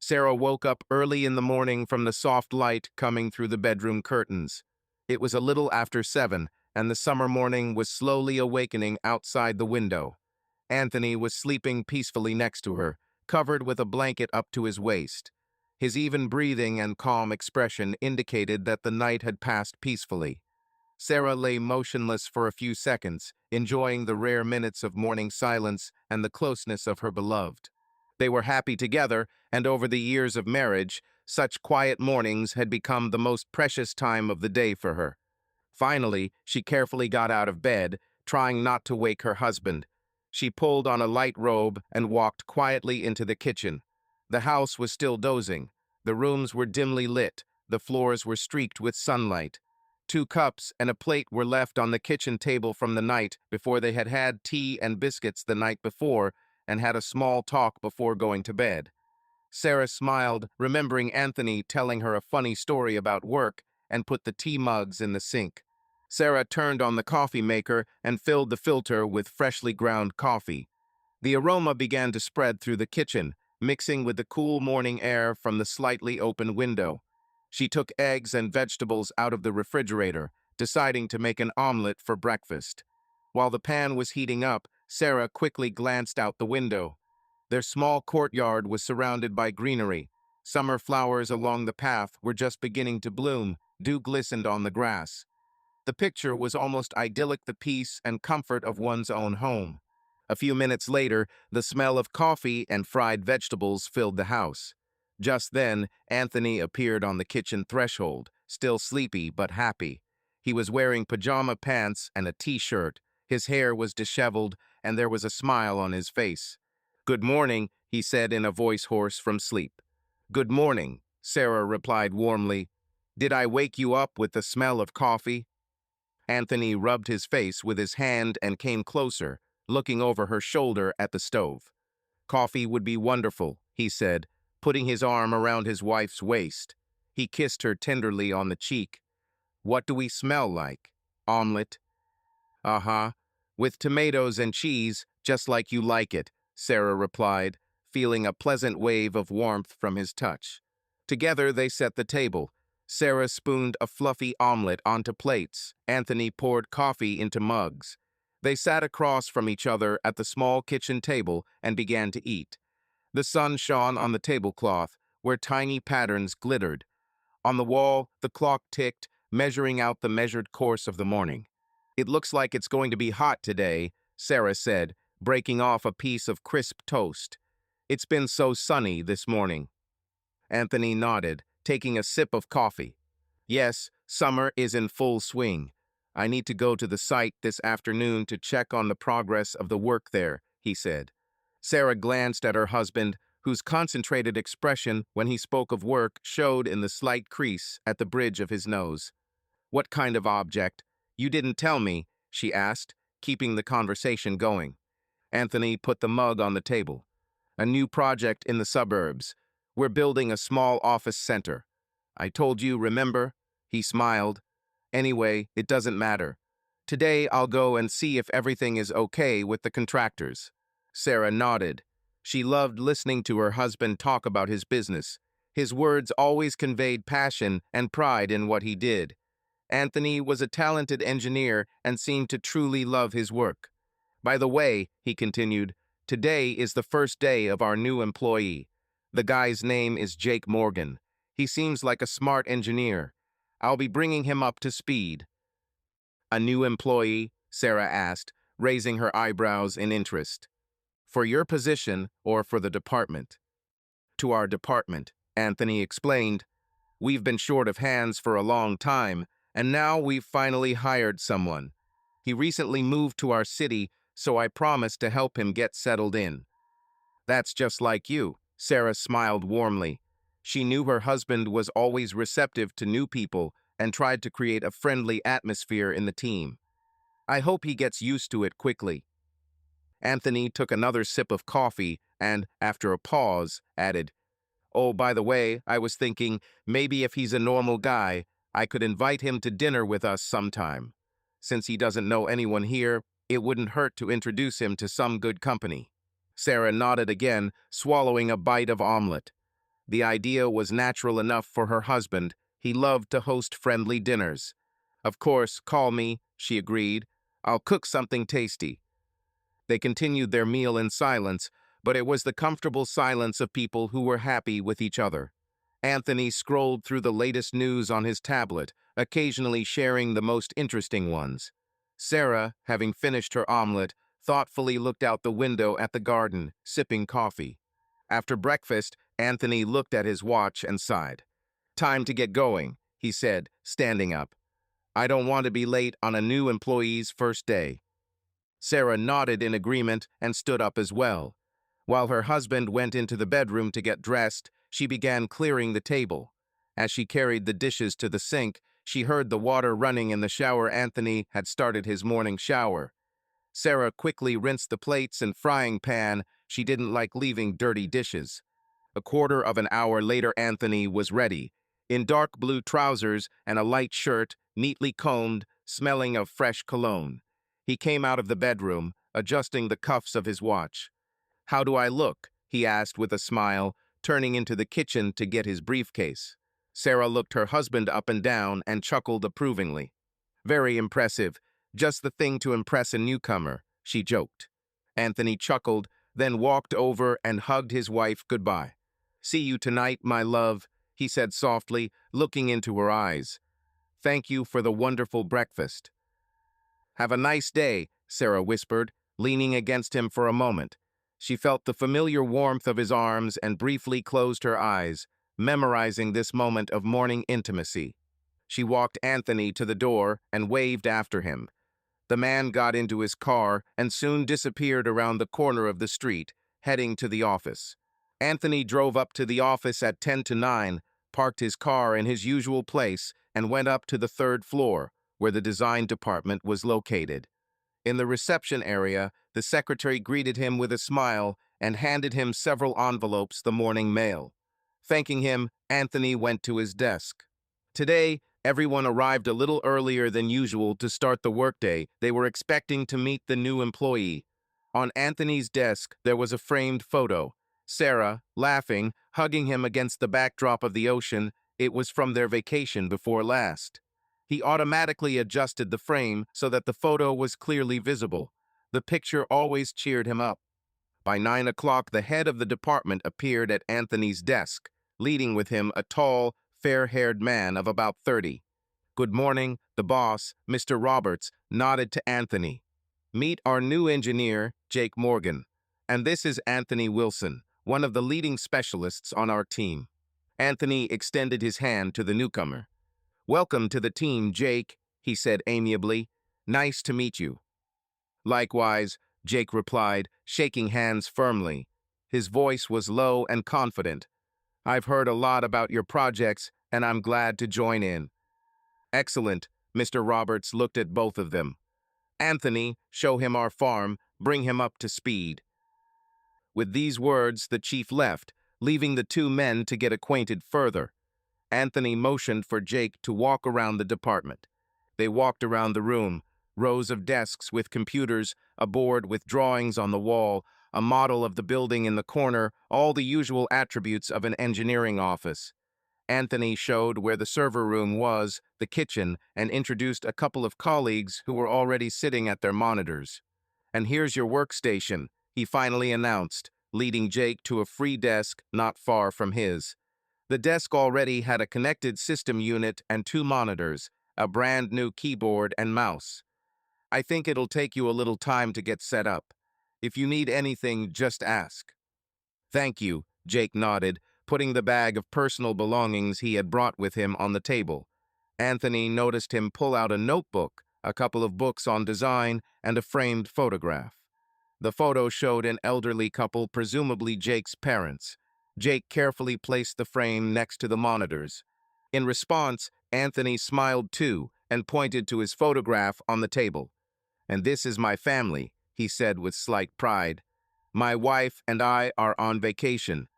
Sarah woke up early in the morning from the soft light coming through the bedroom curtains. It was a little after 7, and the summer morning was slowly awakening outside the window. Anthony was sleeping peacefully next to her, covered with a blanket up to his waist. His even breathing and calm expression indicated that the night had passed peacefully. Sarah lay motionless for a few seconds, enjoying the rare minutes of morning silence and the closeness of her beloved. They were happy together, and over the years of marriage, such quiet mornings had become the most precious time of the day for her. Finally, she carefully got out of bed, trying not to wake her husband. She pulled on a light robe and walked quietly into the kitchen. The house was still dozing. The rooms were dimly lit. The floors were streaked with sunlight. 2 cups and a plate were left on the kitchen table from the night before they had had tea and biscuits the night before and had a small talk before going to bed. Sarah smiled, remembering Anthony telling her a funny story about work, and put the tea mugs in the sink. Sarah turned on the coffee maker and filled the filter with freshly ground coffee. The aroma began to spread through the kitchen, mixing with the cool morning air from the slightly open window. She took eggs and vegetables out of the refrigerator, deciding to make an omelet for breakfast. While the pan was heating up, Sarah quickly glanced out the window. Their small courtyard was surrounded by greenery. Summer flowers along the path were just beginning to bloom. Dew glistened on the grass. The picture was almost idyllic, the peace and comfort of one's own home. A few minutes later, the smell of coffee and fried vegetables filled the house. Just then, Anthony appeared on the kitchen threshold, still sleepy but happy. He was wearing pajama pants and a t-shirt. His hair was disheveled, and there was a smile on his face. "Good morning," he said in a voice hoarse from sleep. "Good morning," Sarah replied warmly. "Did I wake you up with the smell of coffee?" Anthony rubbed his face with his hand and came closer, looking over her shoulder at the stove. "Coffee would be wonderful," he said, putting his arm around his wife's waist. He kissed her tenderly on the cheek. "What do we smell like?" "Omelet." "Uh-huh. With tomatoes and cheese, just like you like it," Sarah replied, feeling a pleasant wave of warmth from his touch. Together they set the table. Sarah spooned a fluffy omelet onto plates. Anthony poured coffee into mugs. They sat across from each other at the small kitchen table and began to eat. The sun shone on the tablecloth, where tiny patterns glittered. On the wall, the clock ticked, measuring out the measured course of the morning. "It looks like it's going to be hot today," Sarah said, breaking off a piece of crisp toast. "It's been so sunny this morning." Anthony nodded, taking a sip of coffee. "Yes, summer is in full swing. I need to go to the site this afternoon to check on the progress of the work there," he said. Sarah glanced at her husband, whose concentrated expression when he spoke of work showed in the slight crease at the bridge of his nose. "What kind of object? You didn't tell me," she asked, keeping the conversation going. Anthony put the mug on the table. "A new project in the suburbs. We're building a small office center. I told you, remember?" He smiled. "Anyway, it doesn't matter. Today I'll go and see if everything is okay with the contractors." Sarah nodded. She loved listening to her husband talk about his business. His words always conveyed passion and pride in what he did. Anthony was a talented engineer and seemed to truly love his work. "By the way," he continued, "today is the first day of our new employee. The guy's name is Jake Morgan. He seems like a smart engineer. I'll be bringing him up to speed." "A new employee?" Sarah asked, raising her eyebrows in interest. "For your position or for the department?" "To our department," Anthony explained. "We've been short of hands for a long time, and now we've finally hired someone. He recently moved to our city, so I promised to help him get settled in." "That's just like you," Sarah smiled warmly. She knew her husband was always receptive to new people and tried to create a friendly atmosphere in the team. "I hope he gets used to it quickly." Anthony took another sip of coffee and, after a pause, added, "Oh, by the way, I was thinking maybe if he's a normal guy, I could invite him to dinner with us sometime. Since he doesn't know anyone here, it wouldn't hurt to introduce him to some good company." Sarah nodded again, swallowing a bite of omelet. The idea was natural enough for her husband. He loved to host friendly dinners. "Of course, call me," she agreed. "I'll cook something tasty." They continued their meal in silence, but it was the comfortable silence of people who were happy with each other. Anthony scrolled through the latest news on his tablet, occasionally sharing the most interesting ones. Sarah, having finished her omelet, thoughtfully looked out the window at the garden, sipping coffee. After breakfast, Anthony looked at his watch and sighed. "Time to get going," he said, standing up. "I don't want to be late on a new employee's first day." Sarah nodded in agreement and stood up as well. While her husband went into the bedroom to get dressed, she began clearing the table. As she carried the dishes to the sink, she heard the water running in the shower. Anthony had started his morning shower. Sarah quickly rinsed the plates and frying pan. She didn't like leaving dirty dishes. A quarter of an hour later, Anthony was ready, in dark blue trousers and a light shirt, neatly combed, smelling of fresh cologne. He came out of the bedroom, adjusting the cuffs of his watch. "How do I look?" he asked with a smile, turning into the kitchen to get his briefcase. Sarah looked her husband up and down and chuckled approvingly. "Very impressive. Just the thing to impress a newcomer," she joked. Anthony chuckled, then walked over and hugged his wife goodbye. "See you tonight, my love," he said softly, looking into her eyes. "Thank you for the wonderful breakfast." "Have a nice day," Sarah whispered, leaning against him for a moment. She felt the familiar warmth of his arms and briefly closed her eyes, memorizing this moment of morning intimacy. She walked Anthony to the door and waved after him. The man got into his car and soon disappeared around the corner of the street, heading to the office. Anthony drove up to the office at 10 to 9, parked his car in his usual place, and went up to the third floor, where the design department was located. In the reception area, the secretary greeted him with a smile and handed him several envelopes, the morning mail. Thanking him, Anthony went to his desk. Today, everyone arrived a little earlier than usual to start the workday. They were expecting to meet the new employee. On Anthony's desk, there was a framed photo. Sarah, laughing, hugging him against the backdrop of the ocean. It was from their vacation before last. He automatically adjusted the frame so that the photo was clearly visible. The picture always cheered him up. By 9 o'clock, the head of the department appeared at Anthony's desk, leading with him a tall, fair-haired man of about 30. "Good morning," the boss, Mr. Roberts, nodded to Anthony. "Meet our new engineer, Jake Morgan. And this is Anthony Wilson, one of the leading specialists on our team." Anthony extended his hand to the newcomer. "Welcome to the team, Jake," he said amiably. "Nice to meet you." "Likewise," Jake replied, shaking hands firmly. His voice was low and confident. "I've heard a lot about your projects, and I'm glad to join in." "Excellent." Mr. Roberts looked at both of them. "Anthony, show him our farm, bring him up to speed." With these words, the chief left, leaving the two men to get acquainted further. Anthony motioned for Jake to walk around the department. They walked around the room, rows of desks with computers, a board with drawings on the wall, a model of the building in the corner, all the usual attributes of an engineering office. Anthony showed where the server room was, the kitchen, and introduced a couple of colleagues who were already sitting at their monitors. "And here's your workstation," he finally announced, leading Jake to a free desk not far from his. The desk already had a connected system unit and 2 monitors, a brand new keyboard and mouse. "I think it'll take you a little time to get set up. If you need anything, just ask." "Thank you," Jake nodded, putting the bag of personal belongings he had brought with him on the table. Anthony noticed him pull out a notebook, a couple of books on design, and a framed photograph. The photo showed an elderly couple, presumably Jake's parents. Jake carefully placed the frame next to the monitors. In response, Anthony smiled too and pointed to his photograph on the table. "And this is my family," he said with slight pride. "My wife and I are on vacation."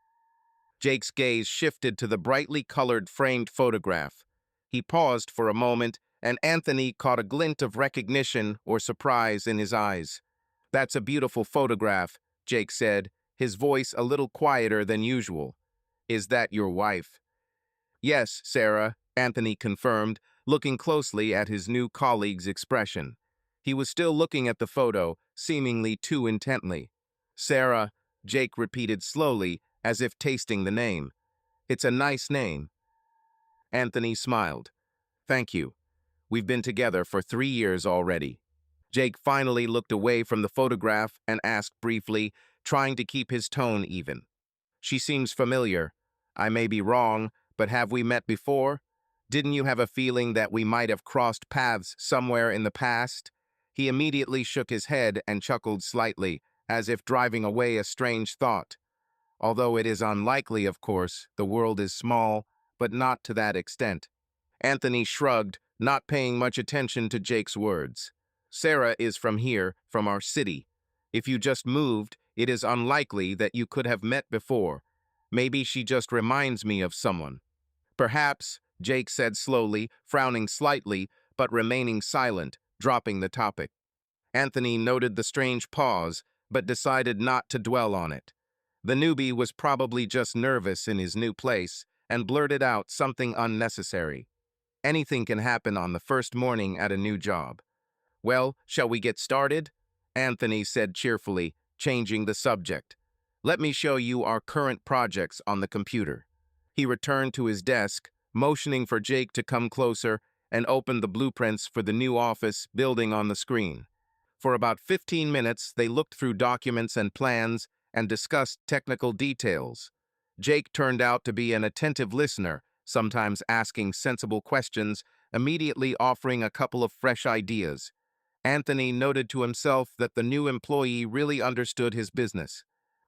Jake's gaze shifted to the brightly colored framed photograph. He paused for a moment, and Anthony caught a glint of recognition or surprise in his eyes. "That's a beautiful photograph," Jake said, his voice a little quieter than usual. Is that your wife? Yes, Sarah, Anthony confirmed, looking closely at his new colleague's expression. He was still looking at the photo, seemingly too intently. Sarah, Jake repeated slowly, as if tasting the name. It's a nice name. Anthony smiled. Thank you. We've been together for 3 years already. Jake finally looked away from the photograph and asked briefly, trying to keep his tone even. She seems familiar. I may be wrong, but have we met before? Didn't you have a feeling that we might have crossed paths somewhere in the past? He immediately shook his head and chuckled slightly, as if driving away a strange thought. Although it is unlikely, of course, the world is small, but not to that extent. Anthony shrugged, not paying much attention to Jake's words. Sarah is from here, from our city. If you just moved, it is unlikely that you could have met before. Maybe she just reminds me of someone. Perhaps, Jake said slowly, frowning slightly, but remaining silent, dropping the topic. Anthony noted the strange pause, but decided not to dwell on it. The newbie was probably just nervous in his new place and blurted out something unnecessary. Anything can happen on the first morning at a new job. Well, shall we get started? Anthony said cheerfully, changing the subject. Let me show you our current projects on the computer. He returned to his desk, motioning for Jake to come closer, and opened the blueprints for the new office building on the screen. For about 15 minutes, they looked through documents and plans and discussed technical details. Jake turned out to be an attentive listener, sometimes asking sensible questions, immediately offering a couple of fresh ideas. Anthony noted to himself that the new employee really understood his business.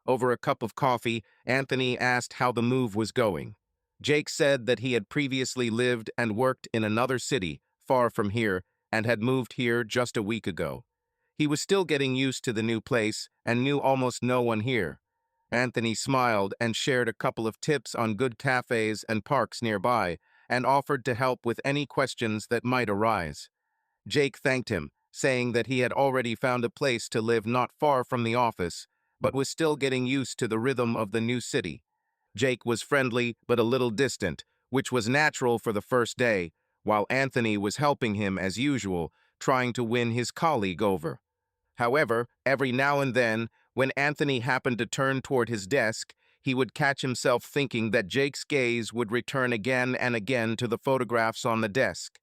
Over a cup of coffee, Anthony asked how the move was going. Jake said that he had previously lived and worked in another city, far from here, and had moved here just a week ago. He was still getting used to the new place and knew almost no one here. Anthony smiled and shared a couple of tips on good cafes and parks nearby, and offered to help with any questions that might arise. Jake thanked him, saying that he had already found a place to live not far from the office, but was still getting used to the rhythm of the new city. Jake was friendly but a little distant, which was natural for the first day, while Anthony was helping him as usual, trying to win his colleague over. However, every now and then, when Anthony happened to turn toward his desk, he would catch himself thinking that Jake's gaze would return again and again to the photographs on the desk.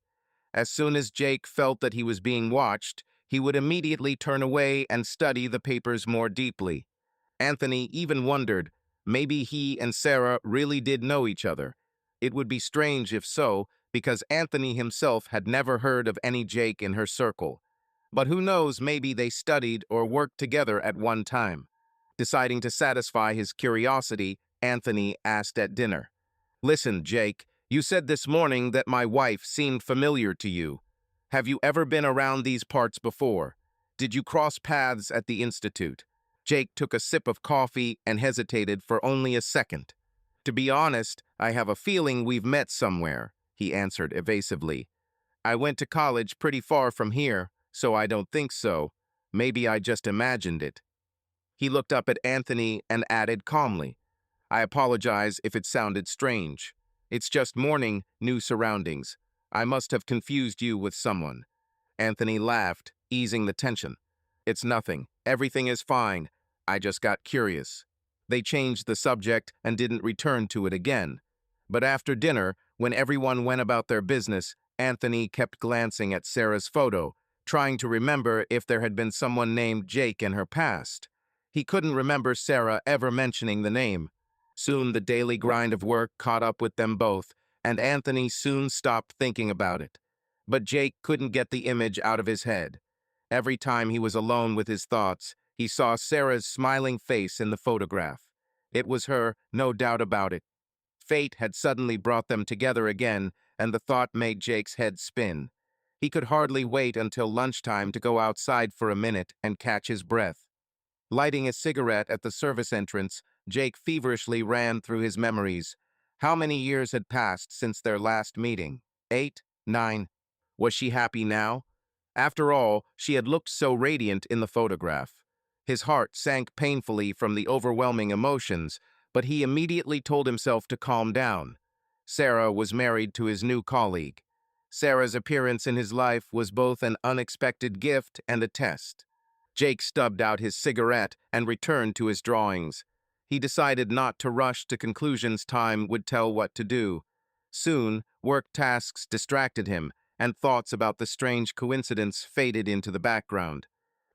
As soon as Jake felt that he was being watched, he would immediately turn away and study the papers more deeply. Anthony even wondered, maybe he and Sarah really did know each other. It would be strange if so, because Anthony himself had never heard of any Jake in her circle. But who knows, maybe they studied or worked together at one time. Deciding to satisfy his curiosity, Anthony asked at dinner. Listen, Jake, you said this morning that my wife seemed familiar to you. Have you ever been around these parts before? Did you cross paths at the Institute? Jake took a sip of coffee and hesitated for only a second. To be honest, I have a feeling we've met somewhere, he answered evasively. I went to college pretty far from here, so I don't think so. Maybe I just imagined it. He looked up at Anthony and added calmly, I apologize if it sounded strange. It's just morning, new surroundings. I must have confused you with someone. Anthony laughed, easing the tension. It's nothing. Everything is fine. I just got curious. They changed the subject and didn't return to it again. But after dinner, when everyone went about their business, Anthony kept glancing at Sarah's photo, trying to remember if there had been someone named Jake in her past. He couldn't remember Sarah ever mentioning the name. Soon the daily grind of work caught up with them both, and Anthony soon stopped thinking about it. But Jake couldn't get the image out of his head. Every time he was alone with his thoughts, he saw Sarah's smiling face in the photograph. It was her, no doubt about it. Fate had suddenly brought them together again, and the thought made Jake's head spin. He could hardly wait until lunchtime to go outside for a minute and catch his breath. Lighting a cigarette at the service entrance, Jake feverishly ran through his memories. How many years had passed since their last meeting? 8? 9? Was she happy now? After all, she had looked so radiant in the photograph. His heart sank painfully from the overwhelming emotions, but he immediately told himself to calm down. Sarah was married to his new colleague. Sarah's appearance in his life was both an unexpected gift and a test. Jake stubbed out his cigarette and returned to his drawings. He decided not to rush to conclusions. Time would tell what to do. Soon, work tasks distracted him, and thoughts about the strange coincidence faded into the background.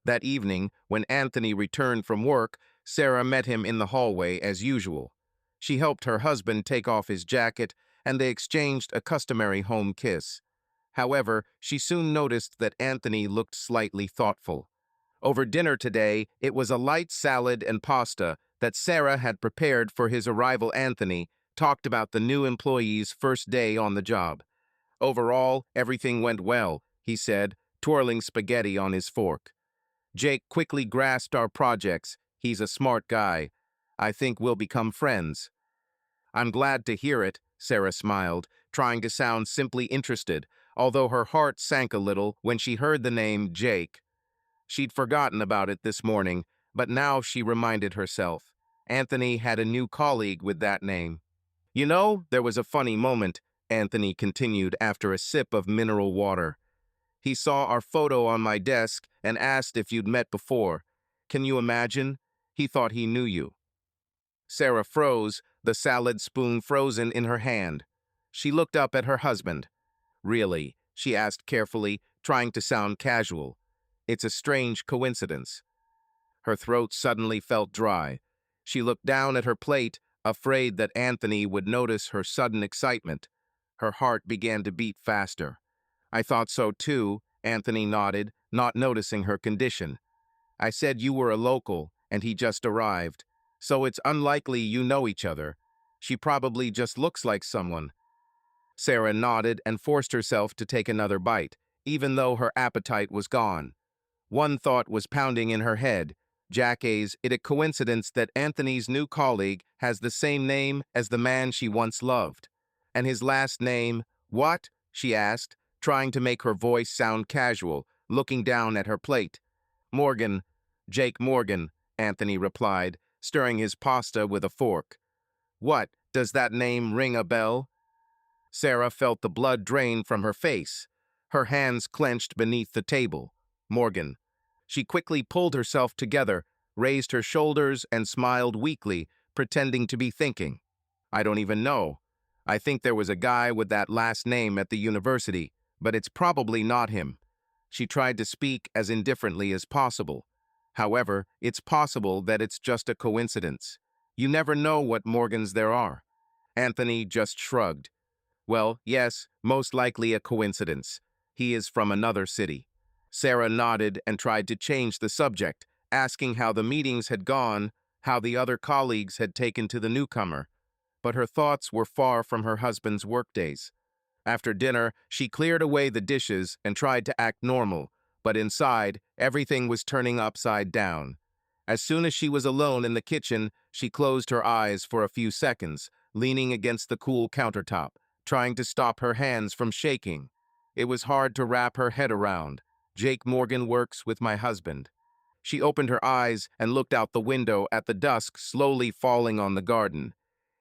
That evening, when Anthony returned from work, Sarah met him in the hallway as usual. She helped her husband take off his jacket, and they exchanged a customary home kiss. However, she soon noticed that Anthony looked slightly thoughtful. Over dinner today, it was a light salad and pasta that Sarah had prepared for his arrival. Anthony talked about the new employee's first day on the job. Overall, everything went well, he said, twirling spaghetti on his fork. Jake quickly grasped our projects. He's a smart guy. I think we'll become friends. I'm glad to hear it, Sarah smiled, trying to sound simply interested, although her heart sank a little when she heard the name Jake. She'd forgotten about it this morning, but now she reminded herself. Anthony had a new colleague with that name. You know, there was a funny moment, Anthony continued after a sip of mineral water. He saw our photo on my desk and asked if you'd met before. Can you imagine? He thought he knew you. Sarah froze, the salad spoon frozen in her hand. She looked up at her husband. Really? She asked carefully, trying to sound casual. It's a strange coincidence. Her throat suddenly felt dry. She looked down at her plate, afraid that Anthony would notice her sudden excitement. Her heart began to beat faster. I thought so too, Anthony nodded, not noticing her condition. I said you were a local, and he just arrived. So it's unlikely you know each other. She probably just looks like someone. Sarah nodded and forced herself to take another bite, even though her appetite was gone. One thought was pounding in her head. Is it a coincidence that Anthony's new colleague has the same name as the man she once loved? And his last name, what? She asked, trying to make her voice sound casual, looking down at her plate. Morgan. Jake Morgan, Anthony replied, stirring his pasta with a fork. What, does that name ring a bell? Sarah felt the blood drain from her face. Her hands clenched beneath the table. Morgan. She quickly pulled herself together, raised her shoulders, and smiled weakly, pretending to be thinking. I don't even know. I think there was a guy with that last name at the university, but it's probably not him. She tried to speak as indifferently as possible. However, it's possible that it's just a coincidence. You never know what Morgans there are. Anthony just shrugged. Well, yes, most likely a coincidence. He is from another city. Sarah nodded and tried to change the subject, asking how the meetings had gone, how the other colleagues had taken to the newcomer. But her thoughts were far from her husband's workdays. After dinner, she cleared away the dishes and tried to act normal, but inside, everything was turning upside down. As soon as she was alone in the kitchen, she closed her eyes for a few seconds, leaning against the cool countertop, trying to stop her hands from shaking. It was hard to wrap her head around. Jake Morgan works with my husband. She opened her eyes and looked out the window at the dusk slowly falling on the garden.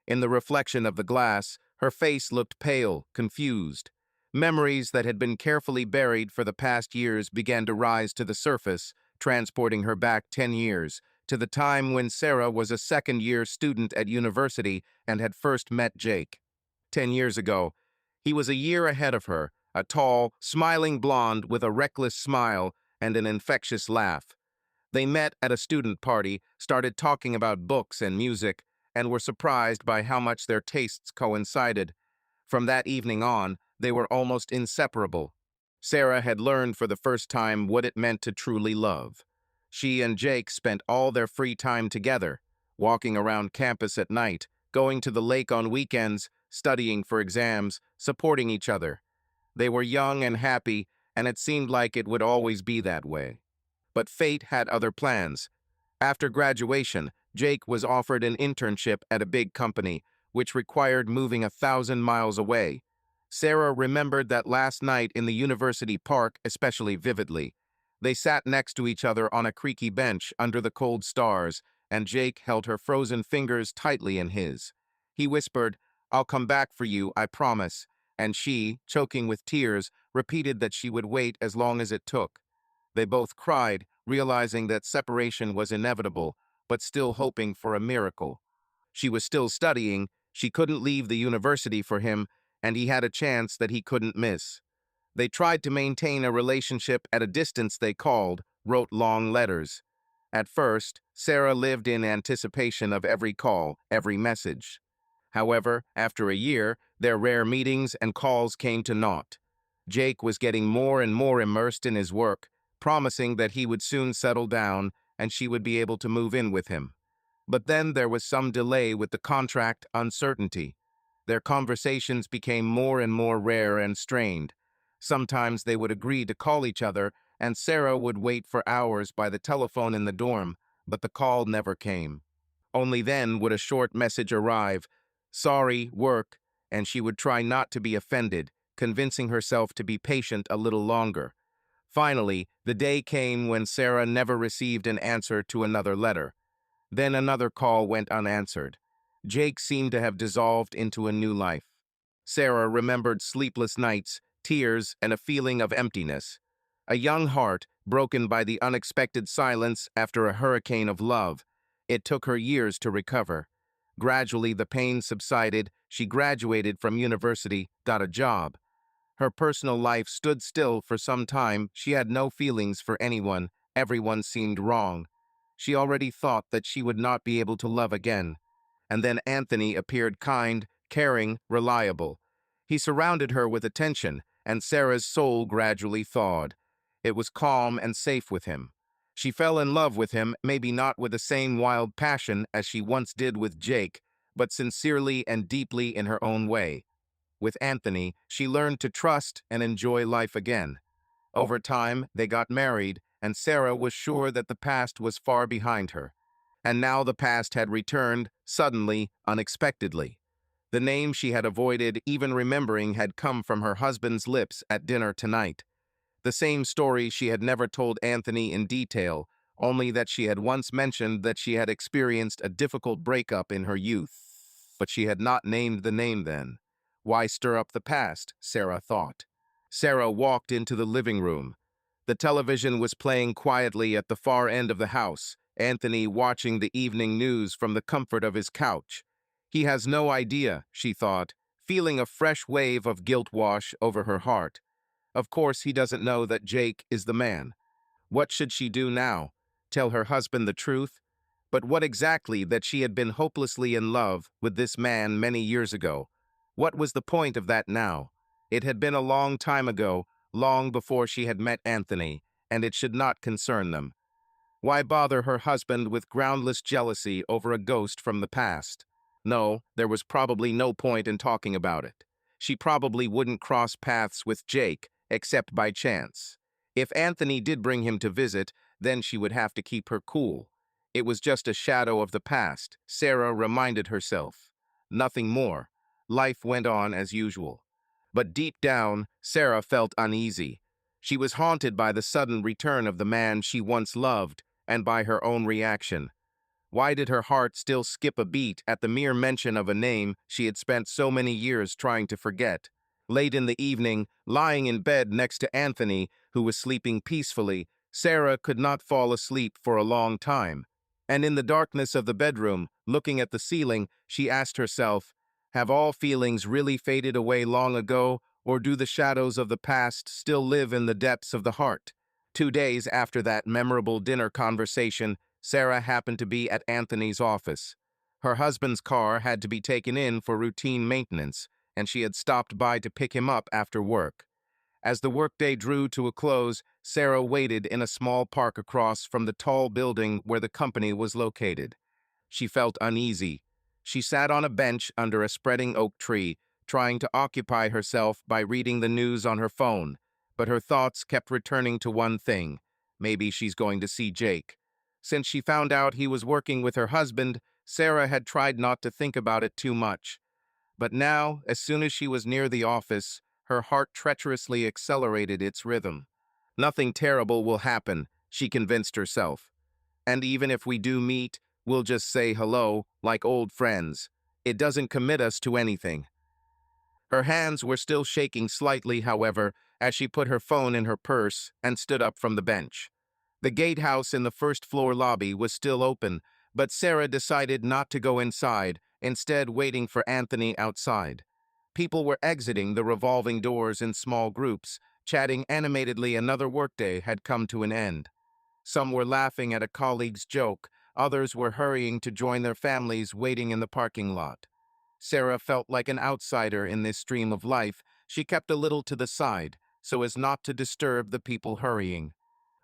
In the reflection of the glass, her face looked pale, confused. Memories that had been carefully buried for the past years began to rise to the surface, transporting her back 10 years, to the time when Sarah was a second-year student at university and had first met Jake. 10 years ago, he was a year ahead of her, a tall, smiling blonde with a reckless smile and an infectious laugh. They met at a student party, started talking about books and music, and were surprised by how much their tastes coincided. From that evening on, they were almost inseparable. Sarah had learned for the first time what it meant to truly love. She and Jake spent all their free time together, walking around campus at night, going to the lake on weekends, studying for exams, supporting each other. They were young and happy, and it seemed like it would always be that way. But fate had other plans. After graduation, Jake was offered an internship at a big company, which required moving 1,000 miles away. Sarah remembered that last night in the university park especially vividly. They sat next to each other on a creaky bench under the cold stars, and Jake held her frozen fingers tightly in his. He whispered, "I'll come back for you, I promise," and she, choking with tears, repeated that she would wait as long as it took. They both cried, realizing that separation was inevitable, but still hoping for a miracle. She was still studying, she couldn't leave the university for him, and he had a chance that he couldn't miss. They tried to maintain a relationship at a distance they called, wrote long letters. At first, Sarah lived in anticipation of every call, every message. However, after a year, their rare meetings and calls came to naught. Jake was getting more and more immersed in his work, promising that he would soon settle down and she would be able to move in with him. But then there was some delay with the contract uncertainty. Their conversations became more and more rare and strained. Sometimes they would agree to call each other, and Sarah would wait for hours by the telephone in the dorm, but the call never came. Only then would a short message arrive, "Sorry, work," and she would try not to be offended, convincing herself to be patient a little longer. Finally, the day came when Sarah never received an answer to another letter. Then another call went unanswered. Jake seemed to have dissolved into a new life. Sarah remembered sleepless nights, tears, and a feeling of emptiness. A young heart, broken by the unexpected silence after a hurricane of love. It took her years to recover. Gradually, the pain subsided. She graduated from university, got a job. Her personal life stood still for some time. She had no feelings for anyone. Everyone seemed wrong. She already thought that she would not be able to love again. And then Anthony appeared kind, caring, reliable. He surrounded her with attention, and Sarah's soul gradually thawed. It was calm and safe with him. She fell in love with him, maybe not with the same wild passion as she once did with Jake, but sincerely and deeply in her own way. With Anthony, she learned to trust and enjoy life again. Over time, they got married, and Sarah was sure that the past was far behind her. And now the past had returned, suddenly, unexpectedly. The name she had avoided even remembering had come from her husband's lips at dinner tonight. The same story she had never told Anthony in detail, only that she had once mentioned that she had experienced a difficult breakup in her youth. But she had not named the name then. Why stir up the past, Sarah thought. Sarah walked into the living room. The television was playing quietly at the far end of the house, Anthony watching the evening news from the comfort of his couch. He has no idea, she thought, feeling a fresh wave of guilt wash over her heart. Of course he doesn't know that Jake is the man. What should she do now? Tell her husband the truth? But what exactly that she had been hopelessly in love with this man many years ago? What was the point of that now? It had been a long time ago, long before she had met Anthony, and it should not concern them. Why bother her husband with groundless jealousy over a ghost from the past? No, there was probably no point in talking about it. She probably wouldn't cross paths with Jake, except by chance. If Anthony did bring him to visit, then she would have to keep her cool. It was just a shadow of the past, Sarah reminded herself. Nothing more. Life went on as usual. But deep down, Sarah felt uneasy. She was haunted by the sudden return of the man she once loved, and by her own reaction. Why did her heart still skip a beat at the mere mention of a name she had spent so many years trying to forget? Late in the evening, lying in bed next to Anthony, who was sleeping peacefully, Sarah could not fall asleep for a long time. And in the darkness of the bedroom, looking at the ceiling, she asked herself, have all feelings really faded away long ago, or do the shadows of the past still live in the depths of the heart? 2 days after that memorable dinner conversation, Sarah happened to be at Anthony's office. Her husband's car had to be taken in for routine maintenance, and she had stopped by to pick him up after work. As the workday drew to a close, Sarah waited in a small park across from the tall building where the company was located. She felt uneasy. She sat on a bench under a spreading oak tree, trying to occupy herself by reading the news on her phone, but her thoughts kept returning to one thing. Maybe she's going to see Jake. Since she found out he was working with her husband, Sarah had tried not to think about it too much. But now, as soon as she was near the office, her heart treacherously accelerated its rhythm. Nothing terrible will happen, she convinced herself. And even if we do meet, We'll just say hello, like old friends. It doesn't commit us to anything." Her hands were still shaking slightly, however, as she put her phone in her purse and stood up from the bench. The gatehouse in the first-floor lobby was still open, but Sarah decided not to go inside, instead waiting for Anthony outside. People were exiting the revolving doors in small groups, chatting animatedly. Another workday had come to an end. Some were laughing at a colleague's joke, others were hurrying to join their families waiting in the parking lot. Sarah felt like an outsider in this stream of life. She kept a little to the side, so as not to disturb the people hurrying.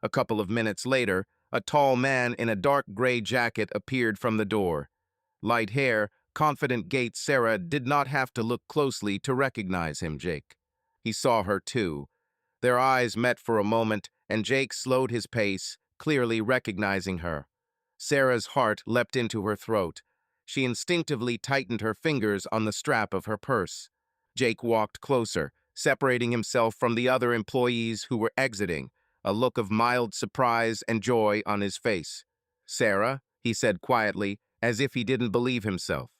A couple of minutes later, a tall man in a dark gray jacket appeared from the door. Light hair, confident gait. Sarah did not have to look closely to recognize him. Jake. He saw her too. Their eyes met for a moment, and Jake slowed his pace, clearly recognizing her. Sarah's heart leapt into her throat. She instinctively tightened her fingers on the strap of her purse. Jake walked closer, separating himself from the other employees who were exiting, a look of mild surprise and joy on his face. "Sarah," he said quietly, as if he didn't believe himself.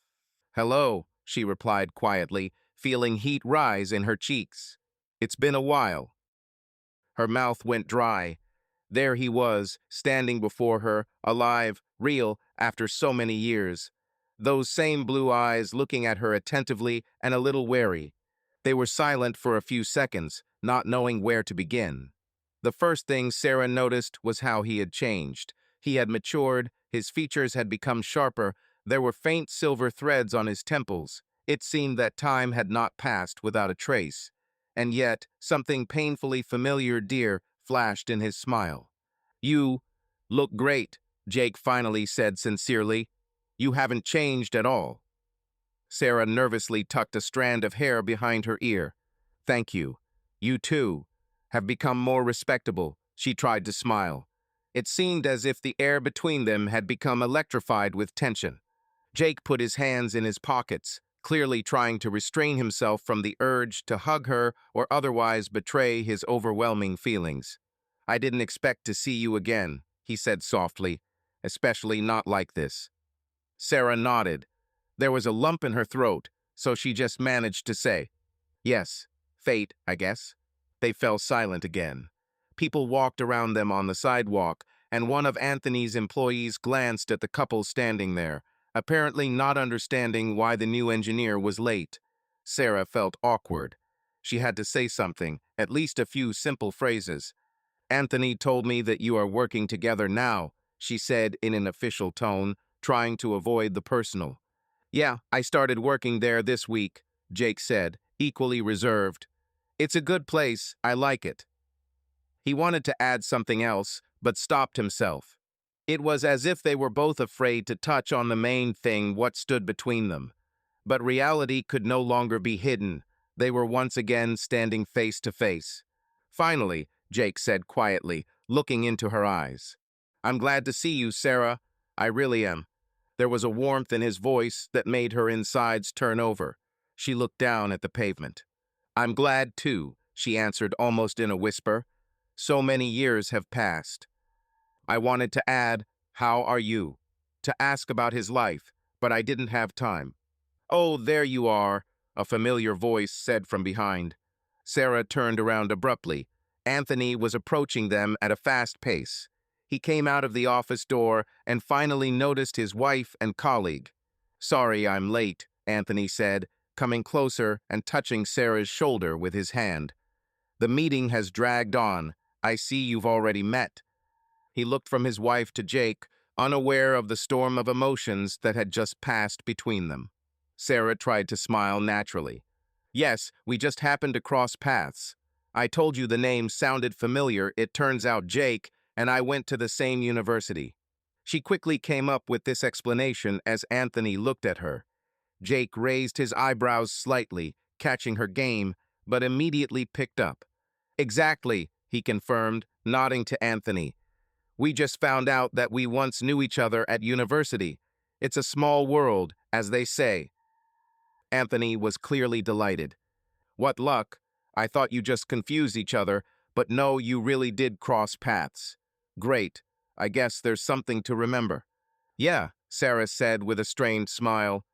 "Hello," she replied quietly, feeling heat rise in her cheeks. "It's been a while." Her mouth went dry. There he was, standing before her, alive, real, after so many years. Those same blue eyes looking at her attentively and a little wary. They were silent for a few seconds, not knowing where to begin. The first thing Sarah noticed was how he had changed. He had matured, his features had become sharper, there were faint silver threads on his temples. It seemed that time had not passed without a trace. And yet, something painfully familiar, dear, flashed in his smile. "You look great," Jake finally said sincerely. "You haven't changed at all." Sarah nervously tucked a strand of hair behind her ear. "Thank you. You, too, have become more respectable." She tried to smile. It seemed as if the air between them had become electrified with tension. Jake put his hands in his pockets, clearly trying to restrain himself from the urge to hug her or otherwise betray his overwhelming feelings. "I didn't expect to see you again," he said softly, "especially not like this." Sarah nodded. There was a lump in her throat, so she just managed to say, "Yes, fate, I guess." They fell silent again. People walked around them on the sidewalk, and one of Anthony's employees glanced at the couple standing there, apparently not understanding why the new engineer was late. Sarah felt awkward. She had to say something, at least a few simple phrases. "Anthony told me that you are working together now," she said in an official tone, trying to avoid the personal. "Yeah, I started working there this week," Jake said, equally reserved. "It's a good place, I like it." He wanted to add something else, but stopped himself. It was as if they were both afraid to touch on the main thing, what stood between them. But reality could no longer be hidden. They were once again standing face to face. "Finally," Jake said quietly, looking into her eyes. "I'm glad to see you, Sarah. I really am." There was a warmth in his voice that made her insides turn over. She looked down at the pavement. "I'm glad, too," she answered almost in a whisper. "So many years have passed." I wanted to add, "How are you?" to ask about his life, but I didn't have time. "Oh, there you are," a familiar voice said from behind. Sarah turned around abruptly. Anthony was approaching them at a fast pace. He came out of the office door and finally noticed his wife and colleague. "Sorry I'm late," Anthony said, coming closer and touching Sarah's shoulder with his hand. "The meeting has dragged on. I see you've already met." He looked from his wife to Jake, unaware of the storm of emotions that had just passed between them. Sarah tried to smile naturally. "Yes, we just happened to cross paths. I told you the name sounded familiar. It turns out Jake and I went to the same university." She quickly came up with this explanation as Anthony looked at her. Jake raised his eyebrows slightly, catching her game, but immediately picked up. "Exactly," he confirmed, nodding to Anthony. "We just found out that we once knew each other at university. It's a small world, as they say." Anthony was clearly delighted. "What luck. I thought you just confused each other, but no, you really did cross paths. Great. I guess there's something to remember." "Yeah," Sarah said with a strained smile.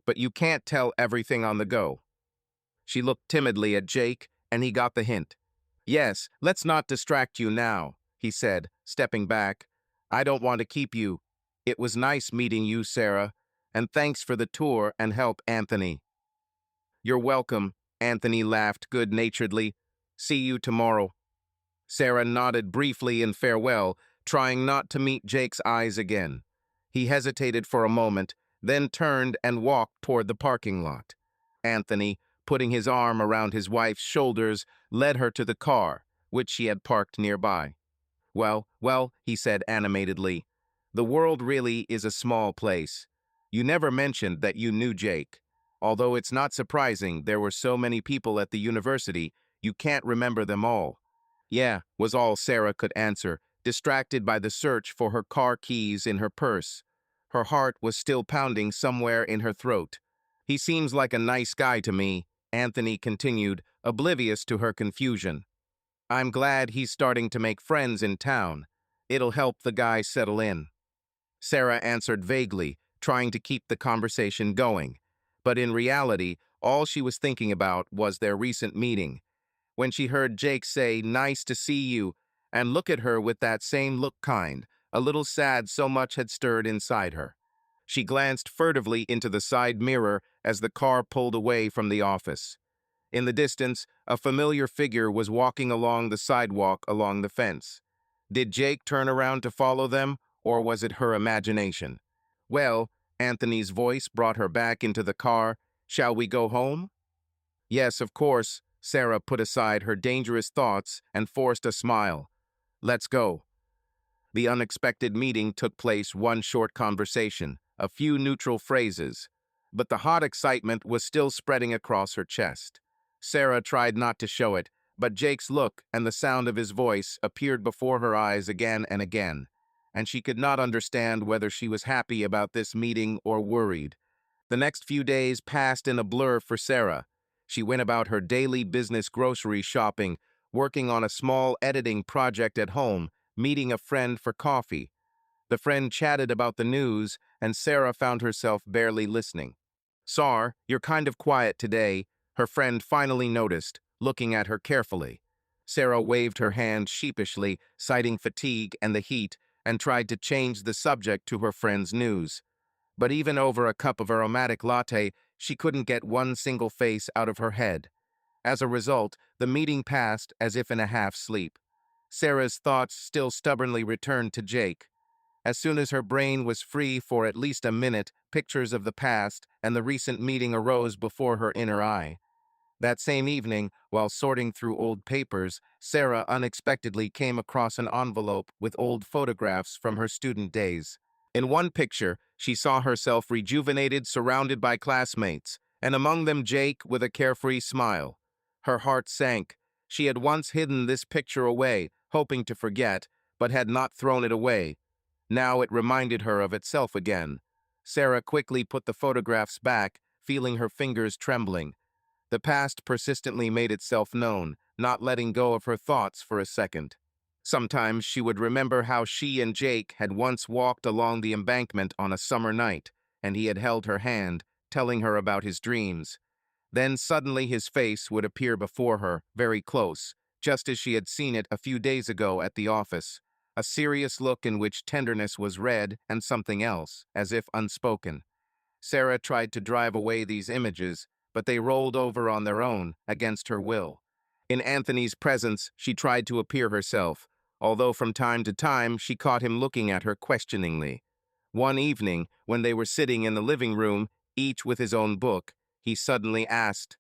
But you can't tell everything on the go. She looked timidly at Jake, and he got the hint. Yes, let's not distract you now, he said, stepping back. I don't want to keep you. It was nice meeting you, Sarah, and thanks for the tour and help, Anthony. You're welcome, Anthony laughed good-naturedly. See you tomorrow. Sarah nodded briefly in farewell, trying not to meet Jake's eyes again. He hesitated for a moment, then turned and walked toward the parking lot. Anthony, putting his arm around his wife's shoulders, led her to the car, which she had parked nearby. Well, he said animatedly. The world really is a small place. You never mentioned that you knew Jake. Although it's not surprising there were so many people at the university, you can't remember them all. Yeah, was all Sarah could answer, distracted by the search for her car keys in her purse. Her heart was still pounding somewhere in her throat. He seems like a nice guy to me, Anthony continued, oblivious to her confusion. I'm glad he's starting to make friends in town. It'll help the guy settle in. Sarah answered vaguely, trying to keep the conversation going. But in reality, all she was thinking about was their recent meeting. When she heard Jake say, "Nice to see you," and look at her with that same look kind, a little sad so much had stirred inside her. She glanced furtively into the side mirror as the car pulled away from the office. In the distance, a familiar figure was walking along the sidewalk along the fence. Did Jake turn around to follow them, or was it her imagination? Well, Anthony's voice brought her back into the car. Shall we go home? Yes, of course. Sarah put aside her dangerous thoughts and forced a smile. Let's go. The unexpected meeting took place one short conversation, a few neutral phrases, but the hot excitement was still spreading across her chest. Sarah tried not to show it, but Jake's look and the sound of his voice appeared before her eyes again and again, and she could not understand whether she was happy about this meeting or worried. The next few days passed in a blur for Sarah. She went about her daily business grocery shopping, working on a small editing project at home, meeting a friend for coffee. The friend chatted about the news, and Sarah found herself barely listening. "Sar, you're kind of quiet today," her friend finally noticed, looking at her carefully. Sarah waved her hand sheepishly, citing fatigue and the heat, and tried to change the subject to her friend's news. But even over a cup of aromatic latte, she couldn't get one single face out of her head. As a result, the meeting passed as if in a half-sleep. Sarah's thoughts still stubbornly returned to Jake. As soon as her brain was free for at least a minute, pictures of the past and the recent meeting arose before her inner eye. That same evening, while sorting through old papers, Sarah unexpectedly came across an envelope with old photographs from her student days. In one picture, she saw herself rejuvenated, surrounded by classmates, and among them Jake with a carefree smile. Her heart sank. She had once hidden this picture away, hoping to forget, but had not thrown it away. Now it reminded her of itself again. Sarah quickly put the photographs back, feeling her fingers trembling. The past persistently made itself known, not letting go of her thoughts for a second. Sometimes she would remember how she and Jake had once walked along the embankment on a summer night, and he had held her hand, telling her about his dreams. Then suddenly his face would appear before her, very close, just as she had seen it a few days ago at the office. A serious look in which tenderness was read and something else, as if unspoken. Sarah tried to drive away these images, but they rolled over on their own, against her will. In Anthony's presence, she tried to appear herself, although from time to time she caught him looking at her questioningly. One evening, when they were sitting in the living room, each with his own book, he suddenly asked,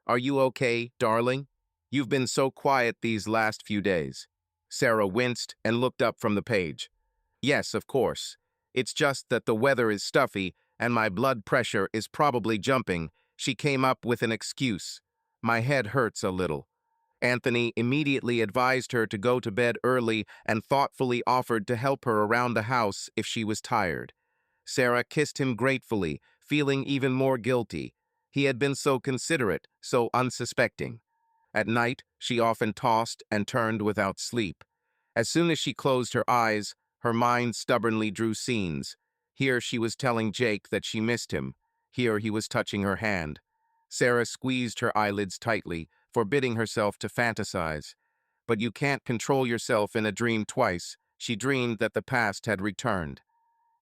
"Are you okay, darling? You've been so quiet these last few days." Sarah winced and looked up from the page. "Yes, of course. It's just that the weather is stuffy and my blood pressure is probably jumping." She came up with an excuse. "My head hurts a little." Anthony immediately advised her to go to bed early and thoughtfully offered to help her around the house if she was tired. Sarah kissed him gratefully, feeling even more guilty. He had been so considerate, so unsuspecting. At night, she often tossed and turned without sleep. As soon as she closed her eyes, her mind stubbornly drew scenes. Here she was telling Jake that she missed him. Here he was touching her hand. Sarah squeezed her eyelids tightly, forbidding herself to fantasize. But you can't control yourself in a dream twice. She dreamed that the past had returned.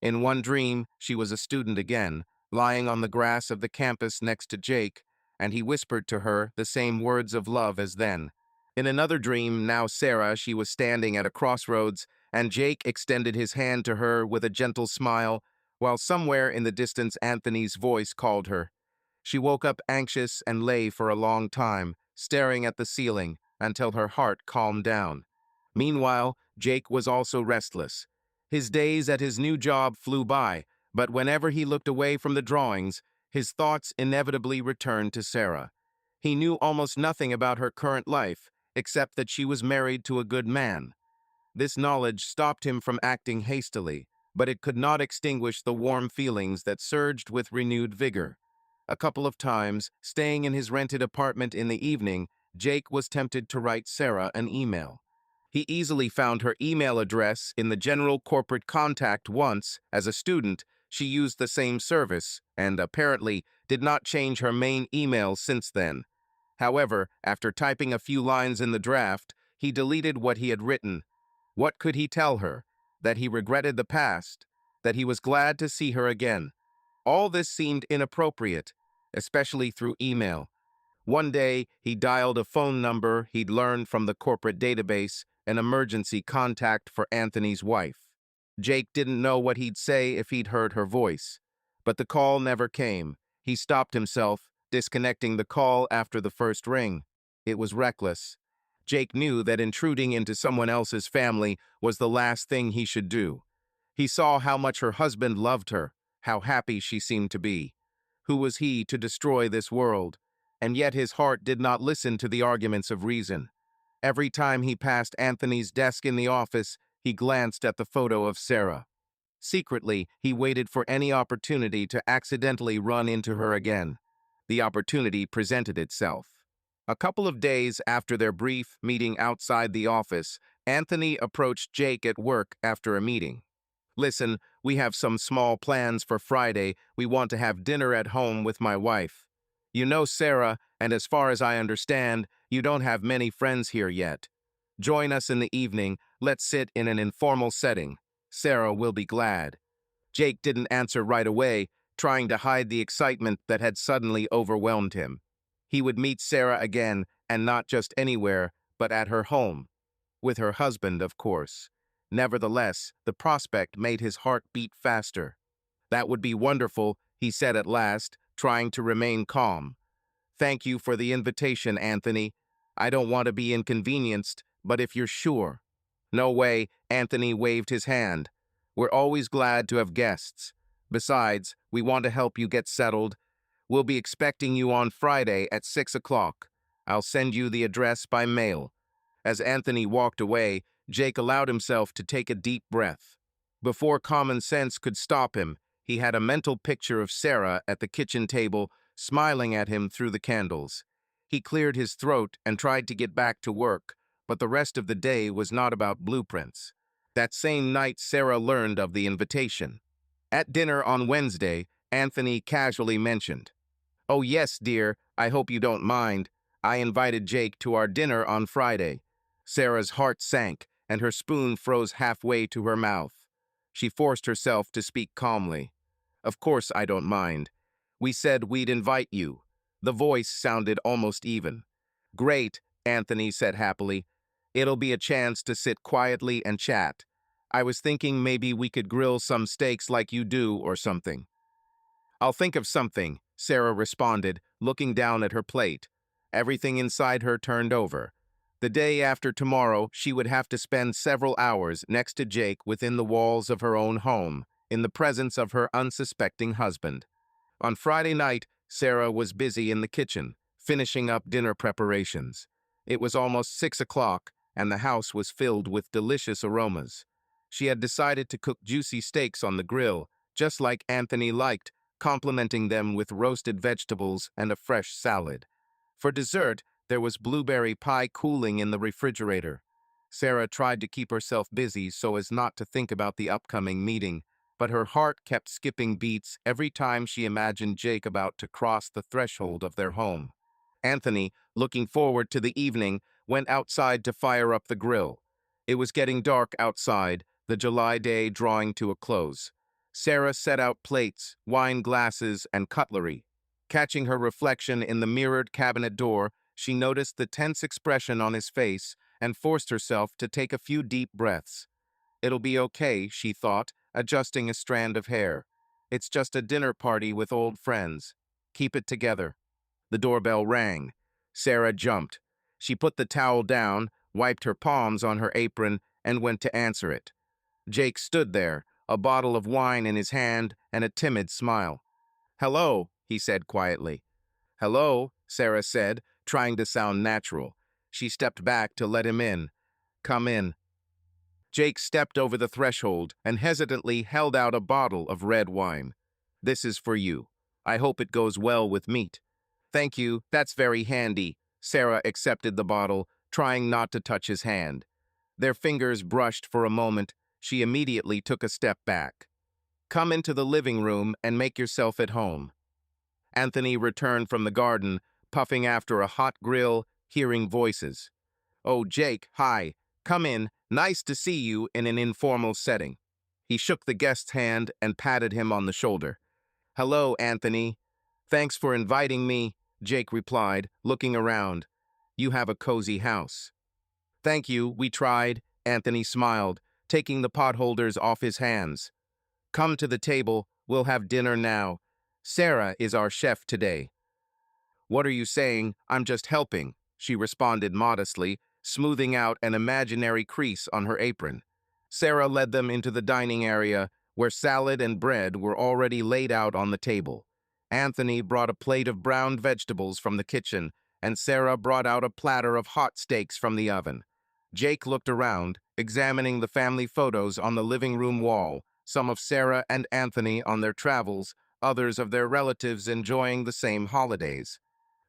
In one dream, she was a student again, lying on the grass of the campus next to Jake, and he whispered to her the same words of love as then. In another dream, now Sarah, she was standing at a crossroads, and Jake extended his hand to her with a gentle smile, while somewhere in the distance Anthony's voice called her. She woke up anxious and lay for a long time, staring at the ceiling, until her heart calmed down. Meanwhile, Jake was also restless. His days at his new job flew by, but whenever he looked away from the drawings, his thoughts inevitably returned to Sarah. He knew almost nothing about her current life, except that she was married to a good man. This knowledge stopped him from acting hastily, but it could not extinguish the warm feelings that surged with renewed vigor. A couple of times, staying in his rented apartment in the evening, Jake was tempted to write Sarah an email. He easily found her email address in the general corporate contact once. As a student, she used the same service, and apparently did not change her main email since then. However, after typing a few lines in the draft, he deleted what he had written. What could he tell her? That he regretted the past? That he was glad to see her again? All this seemed inappropriate, especially through email. One day, he dialed a phone number he'd learned from the corporate database, an emergency contact for Anthony's wife. Jake didn't know what he'd say if he'd heard her voice. But the call never came. He stopped himself, disconnecting the call after the first ring. It was reckless. Jake knew that intruding into someone else's family was the last thing he should do. He saw how much her husband loved her, how happy she seemed to be. Who was he to destroy this world? And yet his heart did not listen to the arguments of reason. Every time he passed Anthony's desk in the office, he glanced at the photo of Sarah. Secretly, he waited for any opportunity to accidentally run into her again. The opportunity presented itself. A couple of days after their brief meeting outside the office, Anthony approached Jake at work after a meeting. "Listen, we have some small plans for Friday. We want to have dinner at home with my wife. You know Sarah, and as far as I understand, you don't have many friends here yet. Join us in the evening. Let's sit in an informal setting. Sarah will be glad." Jake didn't answer right away, trying to hide the excitement that had suddenly overwhelmed him. He would meet Sarah again, and not just anywhere, but at her home. With her husband, of course. Nevertheless, the prospect made his heart beat faster. "That would be wonderful," he said at last, trying to remain calm. "Thank you for the invitation, Anthony. I don't want to be inconvenienced, but if you're sure." "No way," Anthony waved his hand. "We're always glad to have guests. Besides, we want to help you get settled. We'll be expecting you on Friday at 6 o'clock. I'll send you the address by mail." As Anthony walked away, Jake allowed himself to take a deep breath. Before common sense could stop him, he had a mental picture of Sarah at the kitchen table, smiling at him through the candles. He cleared his throat and tried to get back to work, but the rest of the day was not about blueprints. That same night, Sarah learned of the invitation. At dinner on Wednesday, Anthony casually mentioned, "Oh yes, dear, I hope you don't mind. I invited Jake to our dinner on Friday." Sarah's heart sank, and her spoon froze halfway to her mouth. She forced herself to speak calmly. "Of course I don't mind. We said we'd invite you." The voice sounded almost even. "Great," Anthony said happily. "It'll be a chance to sit quietly and chat. I was thinking maybe we could grill some steaks like you do or something." "I'll think of something," Sarah responded, looking down at her plate. Everything inside her turned over. The day after tomorrow, she would have to spend several hours next to Jake within the walls of her own home, in the presence of her unsuspecting husband. On Friday night, Sarah was busy in the kitchen, finishing up dinner preparations. It was almost 6 o'clock, and the house was filled with delicious aromas. She had decided to cook juicy steaks on the grill, just like Anthony liked, complementing them with roasted vegetables and a fresh salad. For dessert, there was blueberry pie cooling in the refrigerator. Sarah tried to keep herself busy so as not to think about the upcoming meeting, but her heart kept skipping beats every time she imagined Jake about to cross the threshold of their home. Anthony, looking forward to the evening, went outside to fire up the grill. It was getting dark outside, the July day drawing to a close. Sarah set out plates, wine glasses, and cutlery. Catching her reflection in the mirrored cabinet door, she noticed the tense expression on his face and forced herself to take a few deep breaths. It'll be okay, she thought, adjusting a strand of hair. It's just a dinner party with old friends. Keep it together. The doorbell rang. Sarah jumped. She put the towel down, wiped her palms on her apron, and went to answer it. Jake stood there, a bottle of wine in his hand and a timid smile. "Hello," he said quietly. "Hello," Sarah said, trying to sound natural. She stepped back to let him in. "Come in." Jake stepped over the threshold and hesitantly held out a bottle of red wine. "This is for you. I hope it goes well with meat." "Thank you, that's very handy." Sarah accepted the bottle, trying not to touch his hand. Their fingers brushed for a moment. She immediately took a step back. "Come into the living room and make yourself at home." Anthony returned from the garden, puffing after a hot grill, hearing voices. "Oh, Jake, hi. Come in. Nice to see you in an informal setting." He shook the guest's hand and patted him on the shoulder. "Hello, Anthony. Thanks for inviting me," Jake replied, looking around. "You have a cozy house." "Thank you, we tried," Anthony smiled, taking the potholders off his hands. "Come to the table, we'll have dinner now. Sarah is our chef today." "What are you saying? I'm just helping," she responded modestly, smoothing out an imaginary crease on her apron. Sarah led them into the dining area, where salad and bread were already laid out on the table. Anthony brought a plate of browned vegetables from the kitchen, and Sarah brought out a platter of hot steaks from the oven. Jake looked around, examining the family photos on the living room wall, some of Sarah and Anthony on their travels, others of their relatives enjoying the same holidays.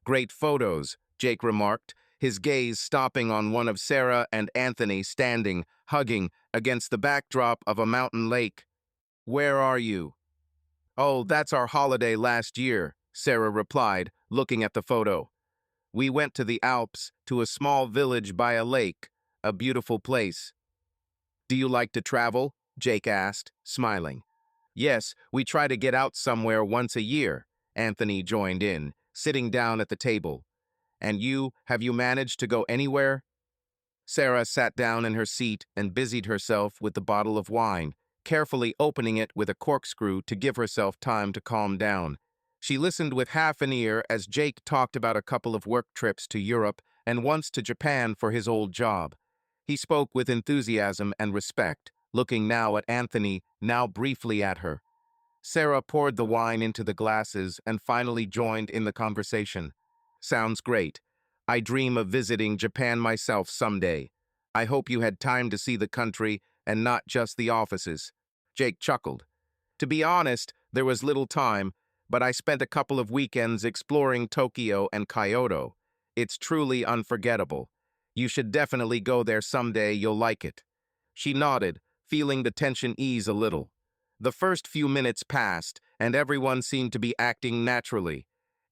"Great photos," Jake remarked, his gaze stopping on one of Sarah and Anthony standing, hugging, against the backdrop of a mountain lake. "Where are you?" "Oh, that's our holiday last year," Sarah replied, looking at the photo. "We went to the Alps, to a small village by a lake, a beautiful place." "Do you like to travel?" Jake asked, smiling. "Yes, we try to get out somewhere once a year," Anthony joined in, sitting down at the table. "And you, have you managed to go anywhere?" Sarah sat down in her seat and busied herself with the bottle of wine, carefully opening it with a corkscrew to give herself time to calm down. She listened with half an ear as Jake talked about a couple of work trips to Europe and once to Japan for his old job. He spoke with enthusiasm and respect, looking now at Anthony, now briefly at her. Sarah poured the wine into the glasses and finally joined in the conversation. "Sounds great. I dream of visiting Japan myself someday. I hope you had time to see the country and not just the offices." Jake chuckled. "To be honest, there was little time, but I spent a couple of weekends exploring Tokyo and Kyoto. It's truly unforgettable. You should definitely go there someday, you'll like it." She nodded, feeling the tension ease a little. The first few minutes passed, and everyone seemed to be acting naturally.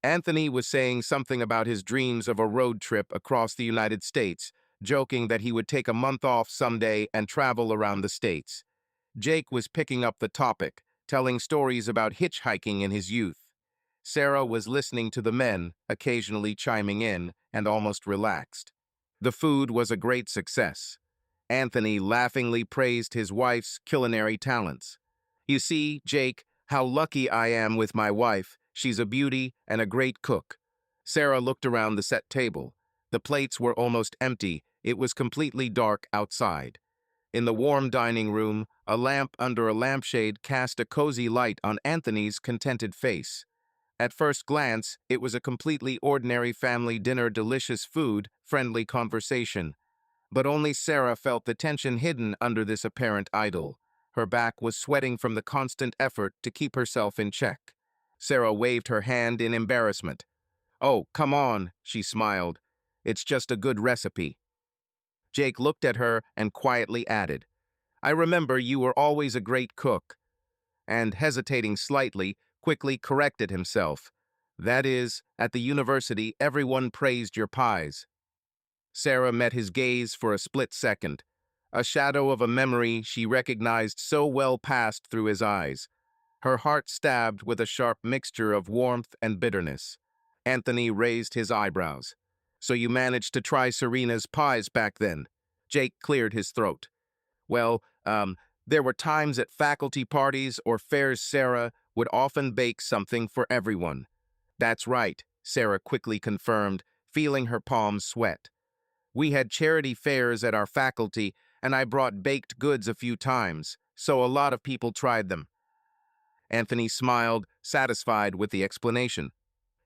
Anthony was saying something about his dreams of a road trip across the United States, joking that he would take a month off someday and travel around the States. Jake was picking up the topic, telling stories about hitchhiking in his youth. Sarah was listening to the men, occasionally chiming in, and almost relaxed. The food was a great success. Anthony laughingly praised his wife's culinary talents. "You see, Jake, how lucky I am with my wife. She's a beauty and a great cook." Sarah looked around the set table. The plates were almost empty. It was completely dark outside. In the warm dining room, a lamp under a lampshade cast a cozy light on Anthony's contented face. At first glance, it was a completely ordinary family dinner, delicious food, friendly conversation. But only Sarah felt the tension hidden under this apparent idyll. Her back was sweating from the constant effort to keep herself in check. Sarah waved her hand in embarrassment. "Oh, come on," she smiled. "It's just a good recipe." Jake looked at her and quietly added, "I remember you were always a great cook." and, hesitating slightly, quickly corrected himself. That is, at the university, everyone praised your pies. Sarah met his gaze for a split second. A shadow of a memory she recognized so well passed through his eyes. Her heart stabbed with a sharp mixture of warmth and bitterness. Anthony raised his eyebrows. So you managed to try Serena's pies back then? Jake cleared his throat. Well, there were times at faculty parties or fairs Sarah would often bake something for everyone. That's right, Sarah quickly confirmed, feeling her palms sweat. We had charity fairs at our faculty, and I brought baked goods a few times, so a lot of people tried them. Anthony smiled, satisfied with the explanation.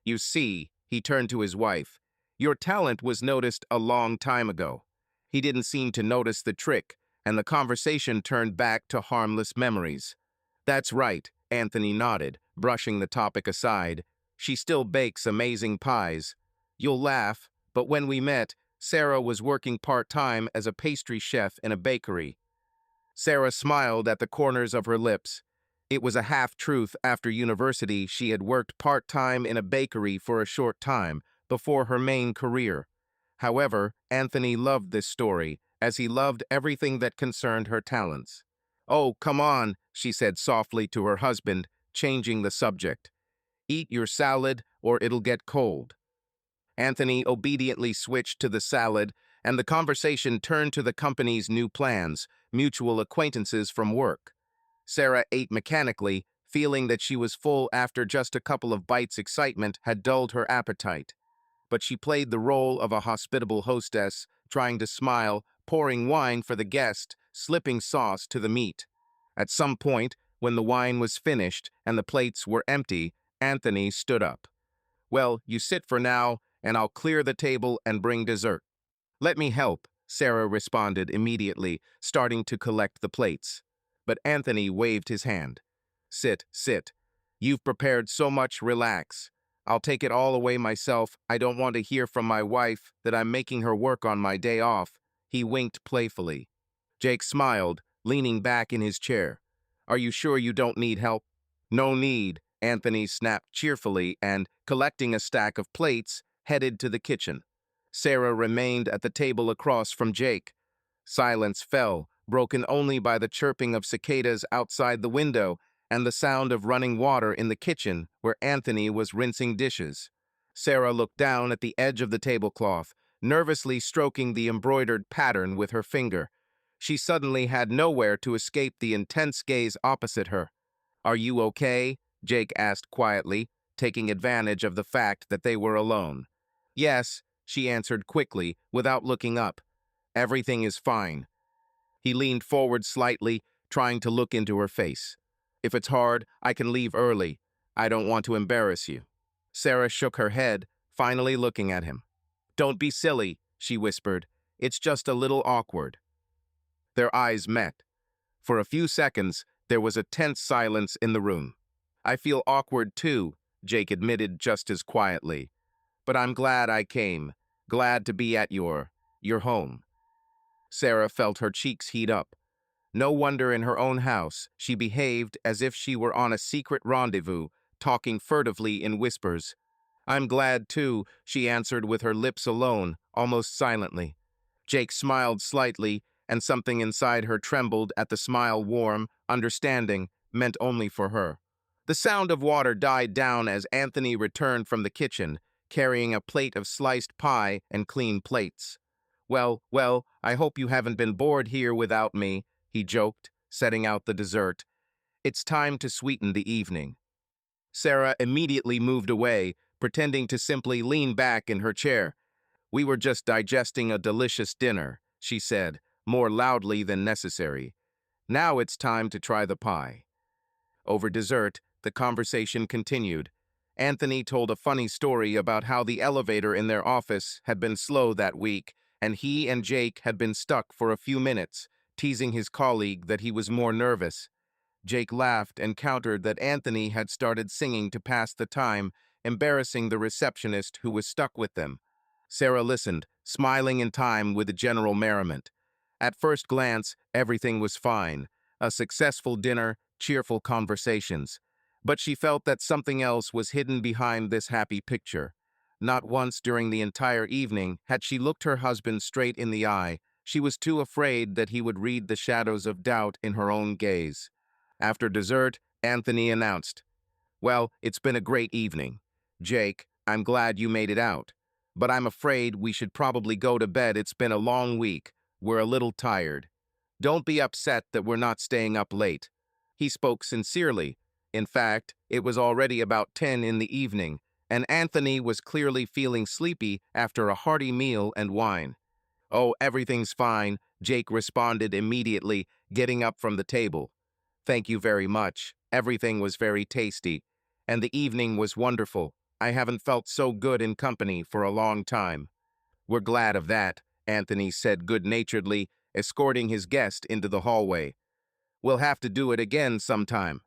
You see, he turned to his wife. Your talent was noticed a long time ago. He didn't seem to notice the trick, and the conversation turned back to harmless memories. That's right, Anthony nodded, brushing the topic aside. She still bakes amazing pies. You'll laugh, but when we met, Sarah was working part-time as a pastry chef in a bakery. Sarah smiled at the corners of her lips. It was a half-truth. After university, she had worked part-time in a bakery for a short time, before her main career. However, Anthony loved this story, as he loved everything that concerned her talents. Oh, come on, she said softly to her husband, changing the subject. Eat your salad, or it'll get cold. Anthony obediently switched to the salad, and the conversation turned to the company's new plans, mutual acquaintances from work. Sarah ate mechanically, feeling that she was full after just a couple of bites. Excitement had dulled her appetite. But she played the role of a hospitable hostess, trying to smile, pouring wine for the guest, slipping sauce to the meat. At some point, when the wine was finished and the plates were empty, Anthony stood up. Well, you sit for now, and I'll clear the table and bring dessert. Let me help, Sarah responded immediately, starting to collect the plates. But Anthony waved his hand. Sit, sit. You've prepared so much, relax. I'll take it all away myself. I don't want to hear from my wife that I'm making her work on my day off. He winked playfully. Jake smiled, leaning back in his chair. Are you sure you don't need help? No need, Anthony snapped cheerfully and, collecting a stack of plates, headed to the kitchen. Sarah remained at the table across from Jake. Silence fell, broken only by the chirping of cicadas outside the window and the sound of running water in the kitchen where Anthony was rinsing dishes. Sarah looked down at the edge of the tablecloth, nervously stroking the embroidered pattern with her finger. She suddenly had nowhere to escape the intense gaze opposite her. Are you okay? Jake asked quietly, taking advantage of the fact that they were alone. Yes, she answered quickly, without looking up. Everything is fine. He leaned forward slightly, trying to look into her face. If it's hard, I can leave early. I don't want to embarrass you. Sarah shook her head, finally looking at him. Don't be silly, she whispered. It's just a little awkward. Their eyes met. For a few seconds, there was a tense silence in the room. I feel awkward too, Jake admitted just as quietly. But I'm glad I came. Glad to be at your home. Sarah felt her cheeks heat up. No wonder in her own house she behaved as if she were on a secret rendezvous, talking furtively in whispers. I'm glad too, she answered with her lips alone, almost silently. Jake smiled slightly, and something inside her trembled at the smile. Warm, understanding, meant only for her. The sound of water died down as Anthony returned from the kitchen, carrying a plate of sliced pie and clean plates. Well, I hope you haven't been bored here without me, he joked, setting out the dessert. It's time to sweeten the evening. Sarah immediately moved away, pretending to simply lean back in her chair. We were just digesting a delicious dinner, she said, more loudly than necessary. Now it's time to try the pie. Over dessert, the conversation continued. Anthony told a funny story about how the elevator in their office had been slow that week, and he and Jake had been stuck for a few minutes, teasing his colleague that he was more nervous. Jake laughed and countered that Anthony had started singing to pass the time, embarrassing the receptionist who was stuck with them. Sarah listened, smiling in time with the general merriment. At first glance, everything was fine. A successful dinner, cheerful conversations. But she felt that something else was hidden behind this happy picture. Not once during the entire evening had she looked her husband straight in the eye. She was too afraid that he would read the shadows of doubt in her own gaze. After dessert, Anthony announced, "Well, it's been a great evening. Jake, I'm glad you made it out. But I'm afraid we should probably go to bed. It's been a long week. We're a little tired. Don't be upset that we're not staying up late." He spoke sincerely. In fact, it was already about 10 in the evening, and Anthony was clearly feeling sleepy after a hearty meal and wine. "Oh, everything's fine," Jake responded immediately, getting up from the table. "Thank you very much. Everything was very tasty, and the evening was wonderful. I haven't felt so good in company for a long time." "We're glad of that," Anthony said good-naturedly, escorting his guest into the hallway. "We'll have to do it again sometime."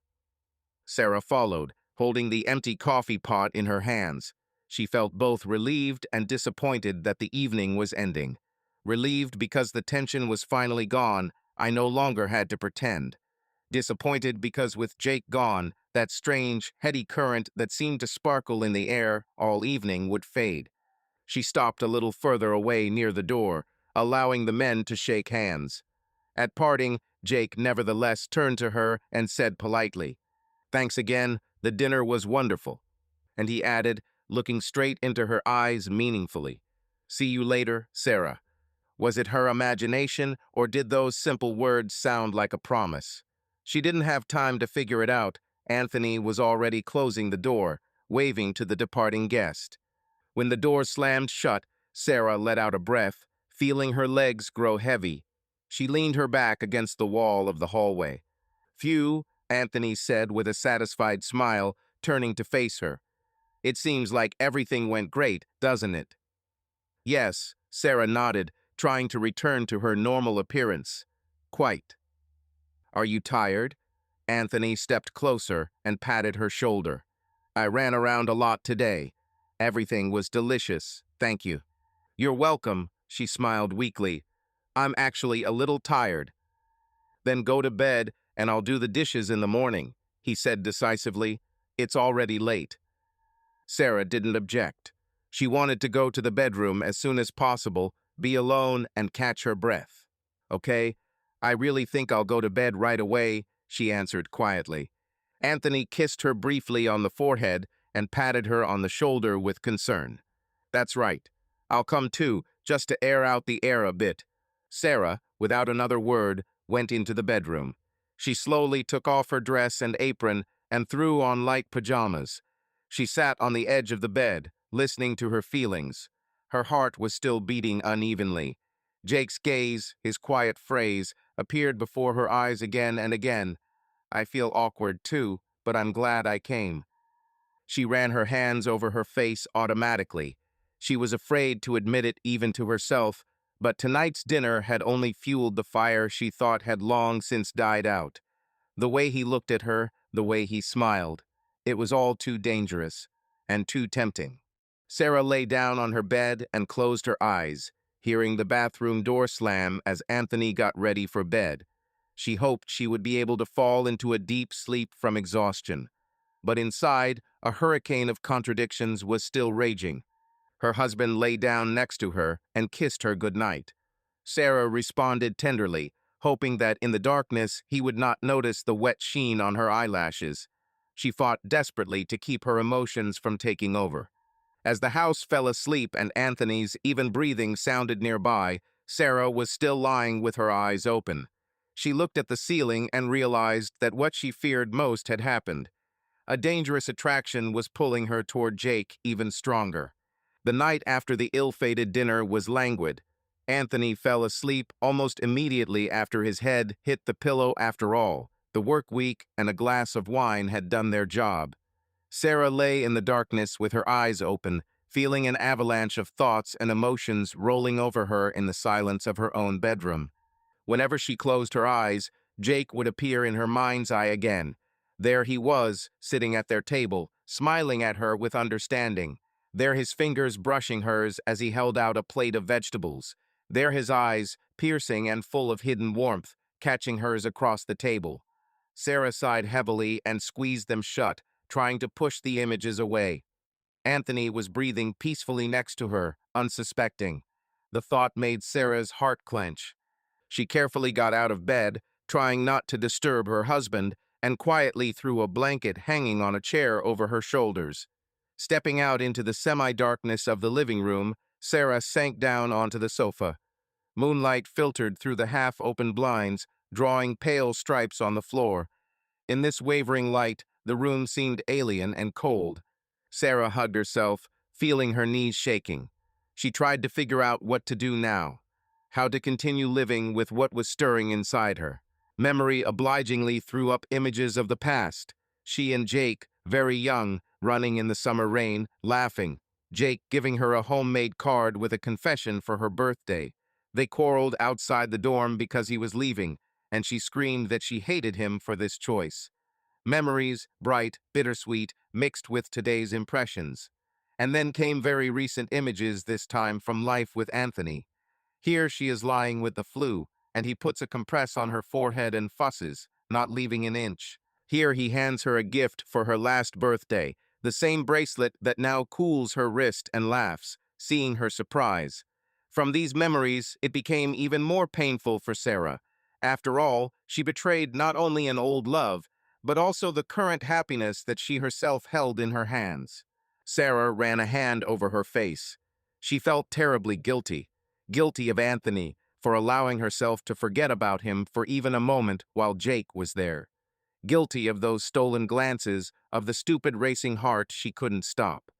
Sarah followed, holding the empty coffee pot in her hands. She felt both relieved and disappointed that the evening was ending. Relieved because the tension was finally gone. I no longer had to pretend. Disappointed because with Jake gone, that strange, heady current that seemed to sparkle in the air all evening would fade. She stopped a little further away near the door, allowing the men to shake hands. At parting, Jake nevertheless turned to her and said politely, "Thanks again, the dinner was wonderful." And he added, looking straight into her eyes meaningfully, "See you later, Sarah." Was it her imagination, or did those simple words sound like a promise? She didn't have time to figure it out. Anthony was already closing the door, waving to the departing guest. When the door slammed shut, Sarah let out a breath, feeling her legs grow heavy. She leaned her back against the wall of the hallway. "Phew," Anthony said with a satisfied smile, turning to face her. "It seems like everything went great, doesn't it?" "Yes," Sarah nodded, trying to return to her normal appearance. "Quite." "Are you tired?" Anthony stepped closer and patted her shoulder. "I ran around a lot today. Everything was delicious, thank you." "You're welcome," she smiled weakly. "I'm actually a little tired." "Then go to bed and I'll do the dishes in the morning," he said decisively. "It's already late." Sarah didn't object. She wanted to go to the bedroom as soon as possible, be alone, and catch her breath. "Okay, I really think I'll go to bed right away," she answered quietly. Anthony kissed her briefly on the forehead and patted her on the shoulder with concern. "That's right. I'll come too, just to air out the air a bit." Sarah, without another word, went into the bedroom. She slowly took off her dress and apron and threw on light pajamas. She sat on the edge of the bed, listening to her feelings. Her heart was still beating unevenly. Jake's gaze, his quiet phrase, appeared before her eyes again and again. "I feel awkward too, but I'm glad I came." She ran her hands over her face automatically. She was afraid to admit it even to herself, but tonight's dinner had only fueled the fire she thought had long since died out. The way he looked at her, the way he smiled, it was all too dangerous and too tempting. Sarah lay down on her bed and closed her eyes, hearing the bathroom door slam as Anthony got ready for bed. She hoped she would be able to fall into a deep sleep from exhaustion. But inside, a hurricane of contradictions was still raging. Her husband lay down next to her and kissed her goodnight. Sarah responded tenderly, hoping that in the darkness he would not notice the wet sheen on her eyelashes. She fought desperately to keep her emotions from taking over. As the house fell asleep and Anthony's even breathing sounded nearby, Sarah was still lying with her eyes open. She looked at the ceiling and realized that what she feared most had happened. A dangerous attraction was pulling her toward Jake even stronger. The night after the ill-fated dinner was languid. Anthony fell asleep almost immediately after his head hit the pillow after all. The work week and a glass of wine had done their job. Sarah lay in the darkness with her eyes open, feeling an avalanche of thoughts and emotions rolling over her in the silence of her own bedroom. Whenever she closed her eyes, Jake would appear in her mind's eye again. There he was, sitting at their table, smiling at her with understanding. There his fingers brushing hers as he held out a plate of vegetables. There his eyes, piercing and full of hidden warmth, catching hers across the table. Sarah sighed heavily and squeezed them shut, trying to push the images away. Anthony was breathing peacefully next to her, unsuspecting. The thought made Sarah's heart clench. She carefully got out of bed, trying not to disturb her husband, and quietly threw a blanket hanging on a chair over her shoulders. Stepping out into the semi-darkness of the living room, Sarah sank down onto the sofa. Moonlight filtered through the half-open blinds, drawing pale stripes on the floor. In this wavering light, the room seemed alien and cold. Sarah hugged herself, feeling her knees shaking. She tried to figure out what to do now, how to continue living with what was stirring inside her. Memory obligingly threw up images of the past. She and Jake, very young, running in the summer rain, laughing. Jake giving her a homemade card with a confession for her birthday. They quarreled outside the dorm because he was leaving, and she screamed that she hated him for this choice. Memories, bright, bittersweet, mixed with today's impressions. And then came very recent images, this time from life with Anthony. Here she is lying with the flu, and he puts a compress on her forehead and fusses, not leaving an inch. Here he hands her a gift for her last birthday, the same bracelet that now cools her wrist, and laughs, seeing her surprise. From these memories, it became even more painful for Sarah. After all, she betrayed not only an old love, but also the current happiness that she herself held in her hands. Sarah ran a hand over her face. She felt terribly guilty. Guilty of Anthony for allowing herself to forget about him for even a moment while Jake was there. Guilty of those stolen glances, of the stupid racing heart she couldn't stop.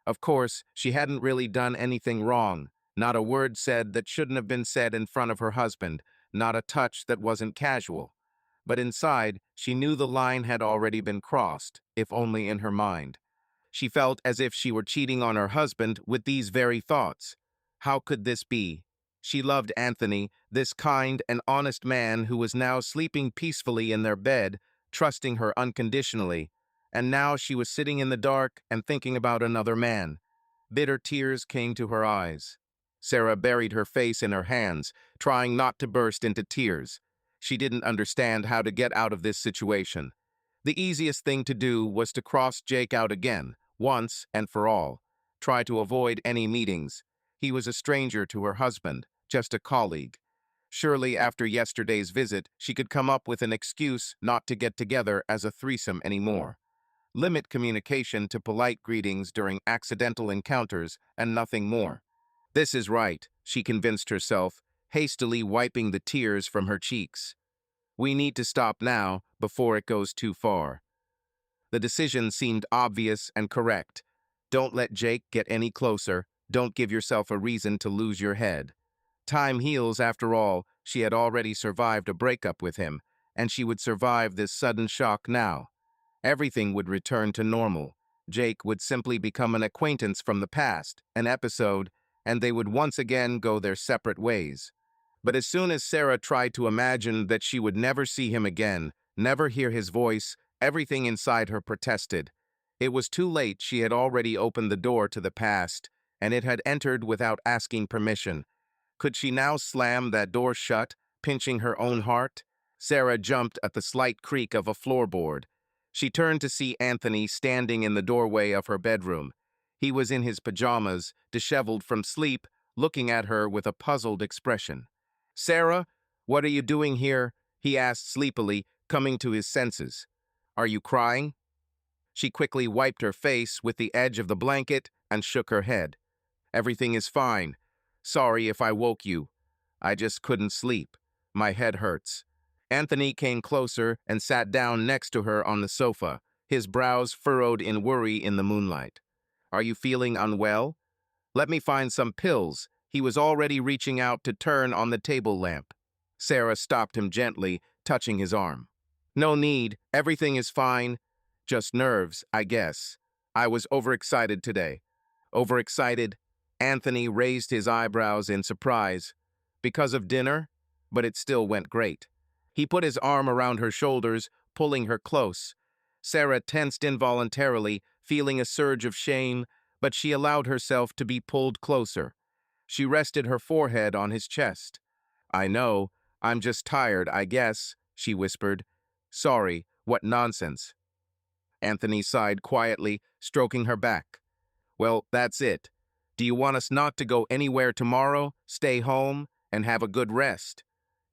Of course, she hadn't really done anything wrong. Not a word said that shouldn't have been said in front of her husband, not a touch that wasn't casual. But inside, she knew the line had already been crossed, if only in her mind. She felt as if she were cheating on her husband with these very thoughts. How could this be? She loved Anthony, this kind and honest man who was now sleeping peacefully in their bed, trusting her unconditionally. And now she was sitting in the dark and thinking about another man. Bitter tears came to her eyes. Sarah buried her face in her hands, trying not to burst into tears. She didn't understand how to get out of this situation. The easiest thing to do was to cross Jake out again, once and for all. Try to avoid any meetings. He was a stranger to her husband, just a colleague. Surely after yesterday's visit, she could come up with an excuse not to get together as a threesome anymore. Limit communication to polite greetings during accidental encounters and nothing more. This is right, she convinced herself, hastily wiping the tears from her cheeks. We need to stop now, before it goes too far. The decision seemed obvious and correct. Don't let Jake get any closer. Don't give yourself a reason to lose your head. Time heals, after all. She had already survived a breakup with him, and she would survive this sudden shock now. Everything would return to normal. Jake would simply become an acquaintance from the past, an episode, and they would once again go their separate ways. But as soon as Sarah tried to imagine that she would never see him again, never hear his voice, everything inside her protested. It was too late. She had already opened the door to the past, and it had entered without asking permission. Could she now slam that door shut, pinching her own heart? Sarah jumped at the slight creak of a floorboard. She turned to see Anthony standing in the doorway of her bedroom. He was in his pajamas, disheveled from sleep, looking at her with a puzzled expression. "Sarah, what are you doing here?" he asked sleepily, coming to his senses. "Are you crying?" She quickly wiped her face with the edge of the blanket and shook her head. "Everything is fine. Sorry if I woke you. I just couldn't sleep. My head hurts." Anthony came closer and sat down next to her on the sofa, his brows furrowed in worry in the moonlight. "Are you feeling unwell? Let me find some pills." He was already reaching out to turn on the table lamp. Sarah stopped him gently, touching his arm. "No need. Everything is fine. Just nerves, I guess. I was overexcited today." "Overexcited?" Anthony raised his eyebrows in surprise. "Because of dinner?" But it still went great. He put his arm around her shoulders, pulling her close. Sarah tensed involuntarily, feeling a surge of shame, but she allowed herself to be pulled closer. She rested her forehead on his chest. "I know. I'm just tired, I guess," she whispered. "Sorry. What nonsense. Anthony sighed quietly, stroking her back. Well, that's it. Do you want us not to go anywhere tomorrow, stay home, and have a good rest?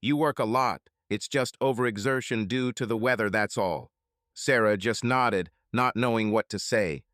You work a lot. It's just overexertion due to the weather, that's all. Sarah just nodded, not knowing what to say.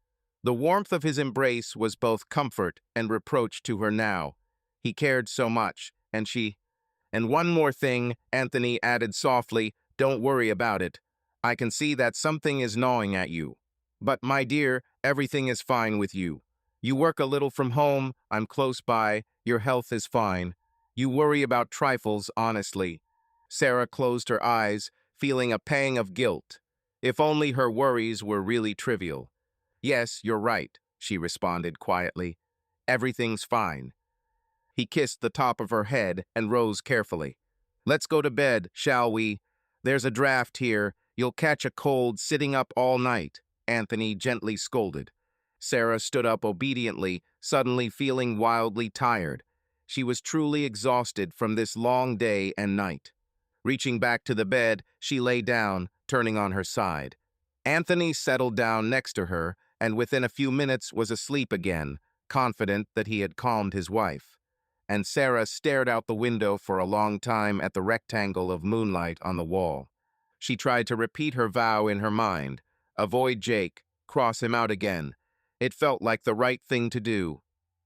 The warmth of his embrace was both comfort and reproach to her now. He cared so much, and one more thing, Anthony added softly, don't worry about it. I can see that something is gnawing at you. But, my dear, everything is fine with you. You work a little from home, I'm close by, your health is fine. You worry about trifles, honestly. Sarah closed her eyes, feeling a pang of guilt. If only her worries were really trivial. Yes, you're right, she responded quietly. Everything's fine. He kissed the top of her head and rose carefully. Let's go to bed, shall we? There's a draft here. You'll catch a cold sitting up all night, Anthony gently scolded. Sarah stood up obediently, suddenly feeling wildly tired. She was truly exhausted from this long day and night. Reaching back to the bed, she lay down, turning on her side. Anthony settled down next to her, and within a few minutes was asleep again, confident that he had calmed his wife. And Sarah stared out the window for a long time at the rectangle of moonlight on the wall. She tried to repeat her vow in her mind. Avoid Jake, cross him out again. It felt like the right thing to do.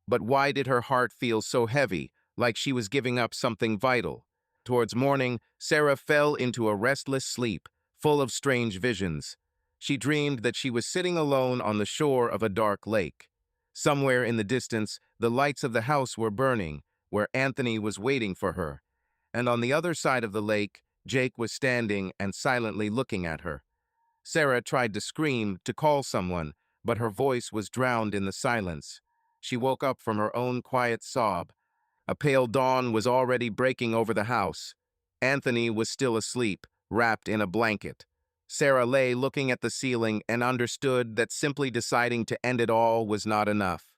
But why did her heart feel so heavy, like she was giving up something vital? Towards morning, Sarah fell into a restless sleep, full of strange visions. She dreamed that she was sitting alone on the shore of a dark lake. Somewhere in the distance, the lights of the house were burning, where Anthony was waiting for her, and on the other side of the lake, Jake was standing and silently looking at her. Sarah tried to scream, to call someone, but her voice was drowned in the silence. She woke up from her own quiet sob. A pale dawn was already breaking over the house. Anthony was still asleep, wrapped in a blanket. Sarah lay looking at the ceiling and understood that simply deciding to end it all was not enough.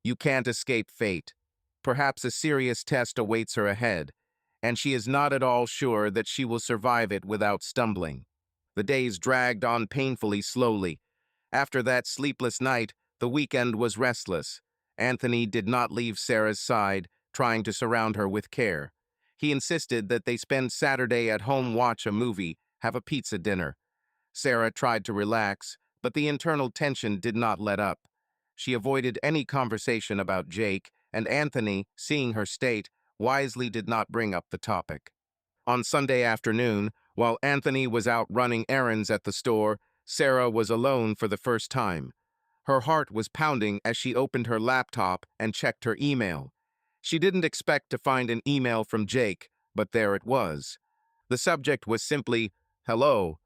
You can't escape fate. Perhaps a serious test awaits her ahead, and she is not at all sure that she will survive it without stumbling. The days dragged on painfully slowly. After that sleepless night, the weekend was restless. Anthony did not leave Sarah's side, trying to surround her with care. He insisted that they spend Saturday at home, watch a movie, have a pizza dinner. Sarah tried to relax, but the internal tension did not let up. She avoided any conversation about Jake, and Anthony, seeing her state, wisely did not bring up the topic. On Sunday afternoon, while Anthony was out running errands at the store, Sarah was alone for the first time. Her heart was pounding as she opened her laptop and checked her email. She didn't expect to find an email from Jake, but there it was. The subject was simply, "Hello."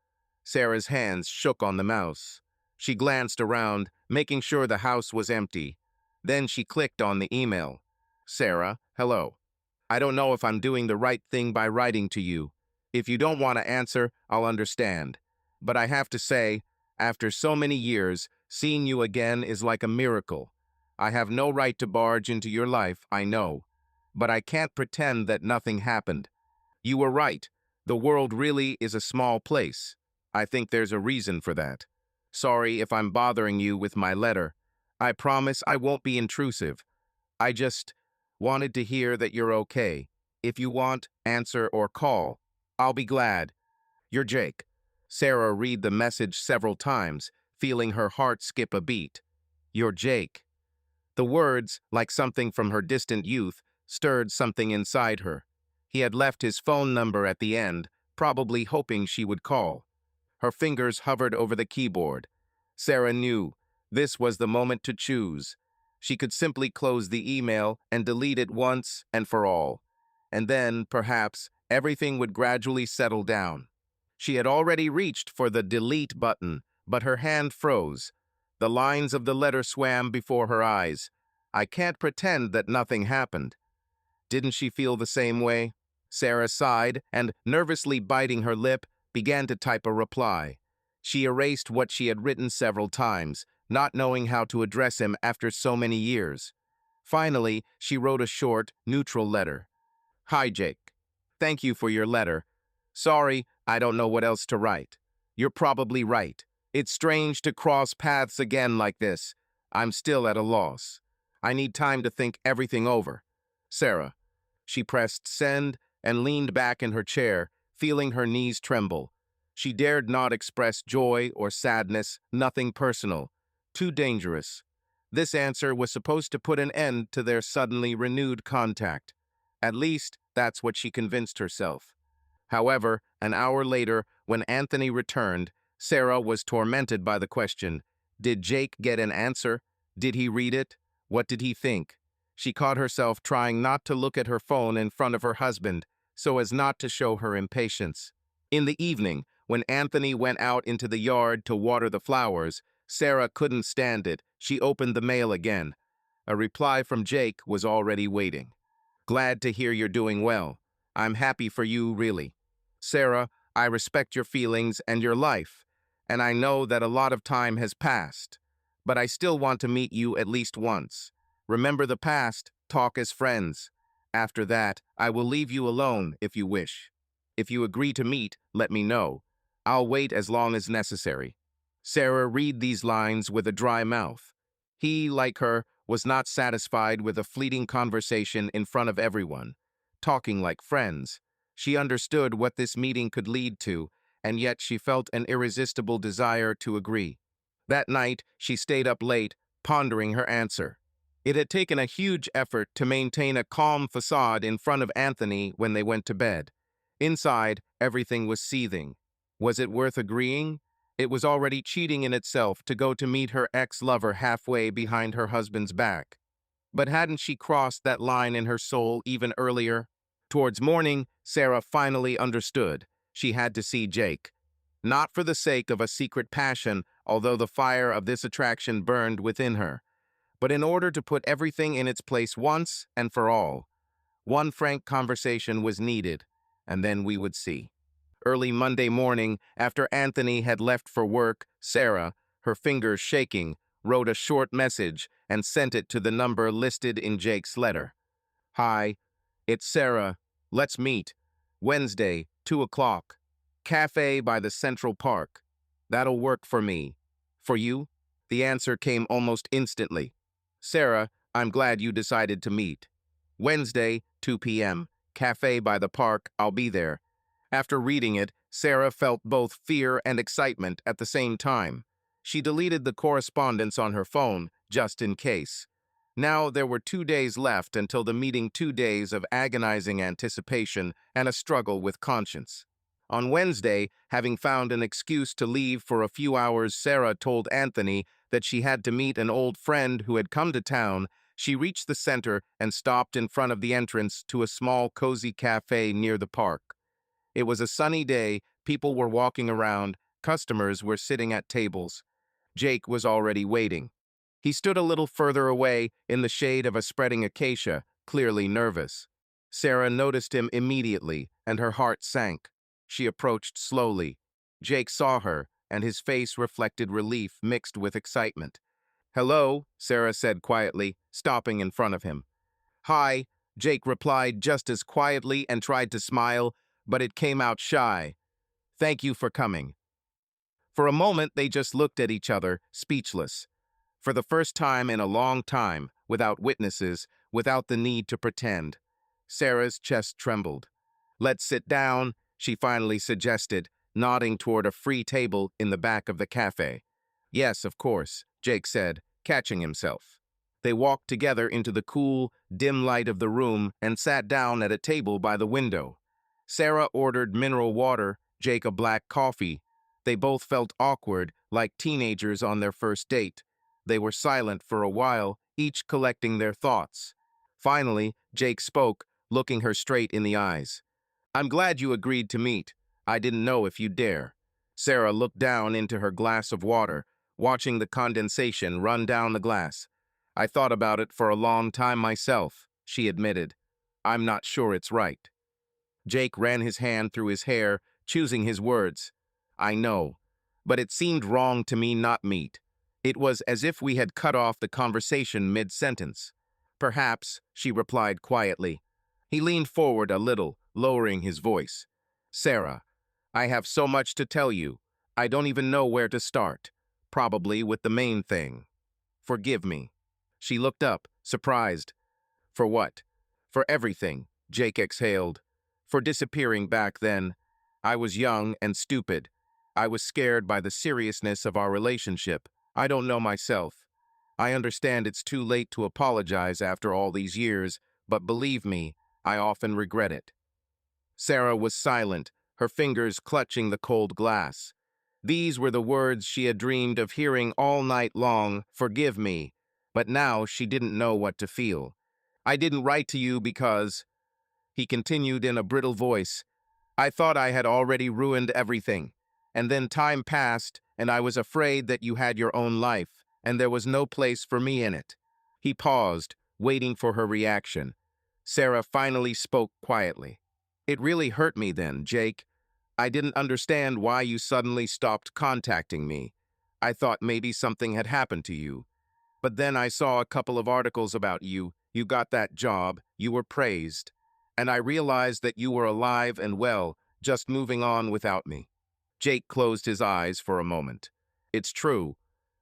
Sarah's hands shook on the mouse. She glanced around, making sure the house was empty. Then she clicked on the email. Sarah, hello. I don't know if I'm doing the right thing by writing to you. If you don't want to answer, I'll understand. But I have to say, after so many years, seeing you again is like a miracle. I have no right to barge into your life, I know. But I can't pretend that nothing happened. You were right. The world really is a small place. I think there's a reason for that. Sorry if I'm bothering you with my letter. I promise I won't be intrusive. I just wanted to hear that you're okay. If you want, answer or call. I'll be glad. You're Jake. Sarah read the message several times, feeling her heart skip a beat. You're Jake. The words, like something from her distant youth, stirred something inside her. He had left his phone number at the end, probably hoping she would call. Her fingers hovered over the keyboard. Sarah knew this was the moment to choose. She could simply close the email and delete it once and for all. And then, perhaps, everything would gradually settle down. She had already reached for the delete button, but her hand froze. The lines of the letter swam before her eyes. I can't pretend that nothing happened. Didn't she feel the same way? Sarah sighed and, nervously biting her lip, began to type a reply. She erased what she had written several times, not knowing how to address him after so many years. Finally, she wrote a short, neutral letter. Hi, Jake. Thank you for your letter. Sorry, I don't know what else to write. You're probably right. It's strange to cross paths again like this. I'm still at a loss. I need time to think everything over. Sarah. She pressed send and leaned back in her chair, feeling her knees tremble. She dared not express joy or sadness, nothing personal. Too dangerous. This answer was supposed to put an end to their suddenly renewed contact. At least, that's what she convinced herself. However, an hour later, when Anthony returned, Sarah was tormented by the question, did Jake get an answer? Did he read it? What did he think? She caught herself trying not to look at her phone in front of her husband, so as not to show her impatience. In the evening, when Anthony went out into the yard to water the flowers, Sarah couldn't stand it. She opened the mail again. A reply from Jake was already waiting. Glad to hear you're doing well. I'm happy for you, really. Sarah, I respect your feelings and your life, and I know that a lot of time has passed, but I still want to meet you at least once. Remember the past, talk as friends. After that, I will leave you alone if you wish. If you agree to meet, let me know. I'll wait as long as necessary. Sarah read these lines with a dry mouth. He, like her, was not satisfied with a fleeting conversation in front of everyone. Talking like friends. She understood what this meeting could lead to, and yet she felt an irresistible desire to agree. That night, she stayed up late, pondering her answer. It had taken a huge effort to maintain a calm facade in front of Anthony when they went to bed. Inside, everything was seething. Was it worth agreeing? It was already cheating in itself to go to meet her ex-lover halfway behind her husband's back. But hadn't she crossed that line in her soul even earlier? Towards morning, Sarah finally understood. She had to see Jake. Not for the sake of a secret passion, although the fire of this attraction burned within her, but in order to put everything in its place once and for all. One frank conversation was needed, and then we would see. Early Monday morning, after Anthony had left for work, Sarah, her fingers shaking, wrote a short message and sent it to the number listed in Jake's letter. Hi, it's Sarah. Let's meet. Wednesday, 2 o'clock. Cafe by the Central Park. That'll work for me. For you? The answer came almost instantly. Sarah, I'm glad you decided to meet. Wednesday, 2 p.m. Cafe by the park. I'll be there. After reading it, Sarah felt both fear and excitement at the same time. She deleted the correspondence on her phone, just in case. Now there were 2 days left until the meeting, 2 days of agonizing anticipation and a struggle with conscience. On Wednesday, having found an excuse to leave for a few hours, Sarah told Anthony that she had to meet an old friend who had come to town. She reached the center and stopped in front of the entrance to a small, cozy cafe near the park. It was a sunny day, people were walking around, customers were sitting at tables. Jake was already waiting. He stood a little further away in the shade of a spreading acacia, clearly nervous. Sarah noticed him immediately, and her heart sank. She approached slowly. Jake saw her, and his face reflected relief mixed with excitement. Hello, Sarah said quietly, stopping in front of him. Hi, Jake replied just as quietly and tried to smile, but it came out shy. Thank you for coming. For a moment, they just looked at each other, speechless. For the first time in a long time, without witnesses, without the need to pretend. Sarah's chest trembled. Let's sit down, she finally suggested, nodding toward a free table in the back of the cafe. Yes, of course, Jake said, catching himself. They walked together into the cool, dim light of the room and sat down at a table by the window. Sarah ordered mineral water, Jake a black coffee. They both felt awkward, like teenagers on their first date. They were silent for a while, each collecting their thoughts. Finally, Jake spoke, looking her straight in the eyes. I'm glad you agreed to meet. I didn't know if you'd dare. Sarah looked down into her glass of water, watching the condensation run down the glass. I thought about it for a long time myself, she admitted. I'm not sure it's right. Jake ran his hand through his hair, choosing his words. I know, but it seemed wrong to me not meet. It was as if we had cut off the conversation mid-sentence. Perhaps, she replied quietly. He leaned forward a little, lowering his voice. Sarah, I have so much to tell you. I don't even know where to start. Probably with the main thing. Forgive me. She looked up, surprised. For what? For everything, Jake exhaled. For disappearing back then. I was young and stupid. I was scared by the seriousness of our relationship. I don't know myself. I understand it's too late to apologize after all these years, but believe me, I often regret it. Sarah was silent, her fingers clutching the cold glass. These were the words she had dreamed of hearing all night long, forgive me, but now she didn't know what to feel. I didn't write to you because, he continued in a brittle voice, I thought I had already ruined everything. And then time passed, and I was afraid that you had your own life, and there was no place for me in it. He paused, waiting for her reaction. Sarah finally spoke quietly. It really hurt me then, Jake. I didn't understand why you suddenly stopped contacting me. I thought maybe something had happened to you. But then I saw a couple of articles about you. You got that job, you were praised. And I realized that you were alive and well, just moving on without me. Jake closed his eyes for a moment. It's true.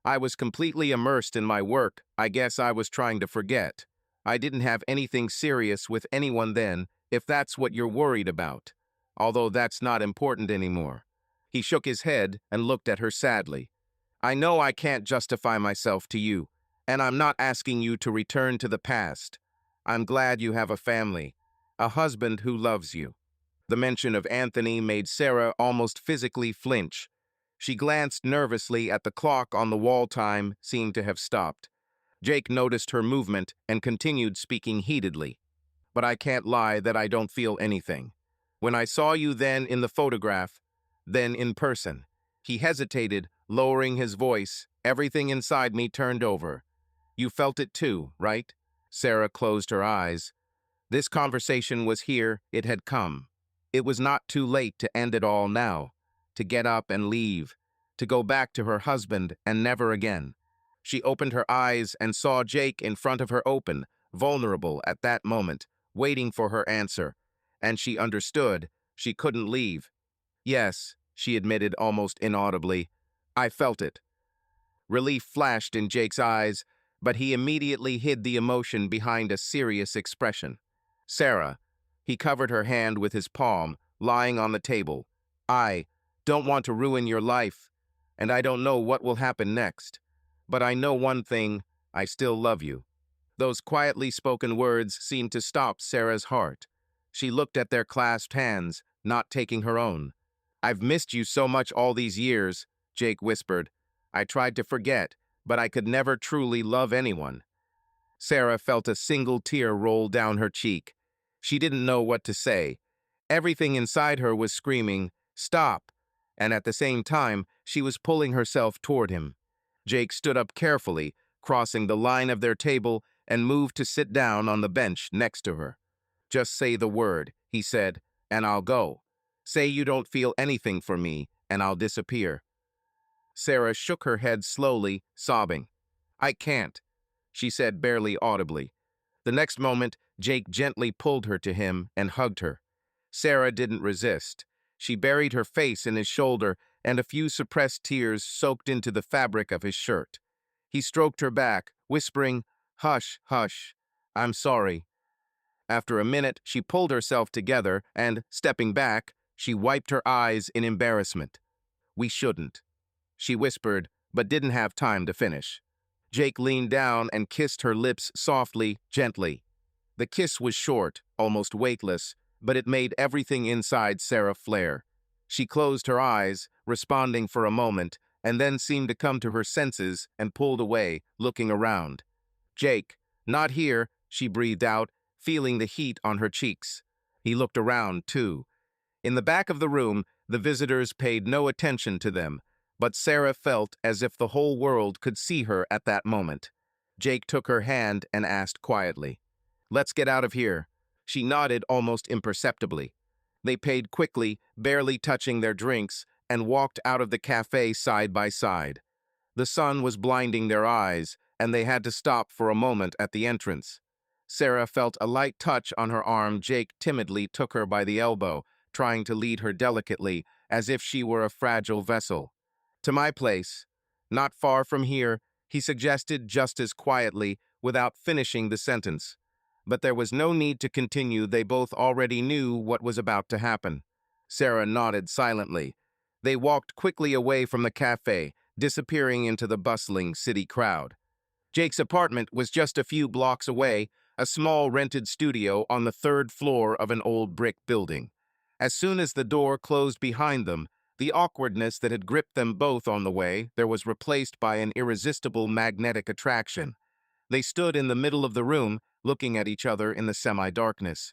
I was completely immersed in my work. I guess I was trying to forget. I didn't have anything serious with anyone then, if that's what you're worried about. Although that's not important anymore. He shook his head and looked at her sadly. I know I can't justify myself to you, and I'm not asking you to return to the past. I'm glad you have a family, a husband who loves you. The mention of Anthony made Sarah almost physically flinch. She glanced nervously at the clock on the wall. Time seemed to have stopped. Jake noticed her movement and continued speaking heatedly. But I can't lie that I don't feel anything. When I saw you then in the photograph, then in person. He hesitated, lowering his voice. Everything inside me turned over. You felt it too, right? Sarah closed her eyes. This conversation was here, it had come. It was not too late to end it all now, to get up and leave, to go back to her husband and never again. She opened her eyes and saw Jake in front of her open, vulnerable at that moment, waiting for her answer. And she understood. She couldn't leave. Yes, she admitted almost inaudibly. I felt it. Relief flashed in Jake's eyes, but he immediately hid the emotion behind a serious expression. Sarah, he covered her hand with his palm, lying on the table. I don't want to ruin your life, and I don't know what will happen next. But I know one thing, I still love you. Those quietly spoken words seemed to stop Sarah's heart. She looked at their clasped hands, not taking her own. I've missed you so much all these years, Jake whispered. I tried to forget, but I could never truly love anyone. Sarah felt a single tear roll down her cheek. She didn't know what to say. Everything inside her was screaming, stop, and at the same time, she was pulling herself toward him. Jake stood up carefully, crossing the line of their table, and moved to sit down on the bench next to her. Just say the word, he said, and I'll go. Say you don't feel anything for me, and I'll disappear. Sarah shook her head slowly, sobbing. I can't, she said barely audibly. The next moment, Jake gently pulled her to him and hugged her. Sarah didn't resist. She buried her face in his shoulder, and a few suppressed tears soaked into the fabric of his shirt. He stroked her back, whispering, hush, hush, I'm sorry. After a minute, she pulled herself together and, stepping back, she wiped her eyes in embarrassment. We shouldn't, she whispered, but didn't have time to finish. Jake leaned down and kissed her lips softly, gently. The kiss was short, almost weightless, but it made everything inside Sarah flare. She closed her eyes, responding for a moment, and then seemed to come to her senses and pulled away, looking around. Jake, not here, she breathed out, feeling the heat on her cheeks. He looked around, too. In the back of the room, the visitors paid no attention to them, but Sarah felt as if the whole world could see her at that moment. Jake took her hand and asked quietly, let's get out of here. She nodded almost imperceptibly. They paid quickly, barely touching their drinks, and walked out of the cafe side by side. The sun was blinding their eyes, and they had to stop for a moment at the entrance. Sarah felt a light touch on her arm. Jake timidly took her by the elbow, trying to lead her delicately, as if she were a fragile vessel. To my place. Not far from here, he suggested just as quietly, without finishing the sentence. But there was no need to continue, they both already knew what was about to happen. Sarah nodded silently. They walked quickly away from the cafe, disappearing into the bustling city crowd. Jake's apartment was just a few blocks away, a small rented studio on the third floor of an old brick building. As soon as the door closed behind them, the awkwardness that had gripped them both on the way there was replaced by an irresistible magnetic attraction. They stood in the middle of the room, looking at each other in the semi-darkness.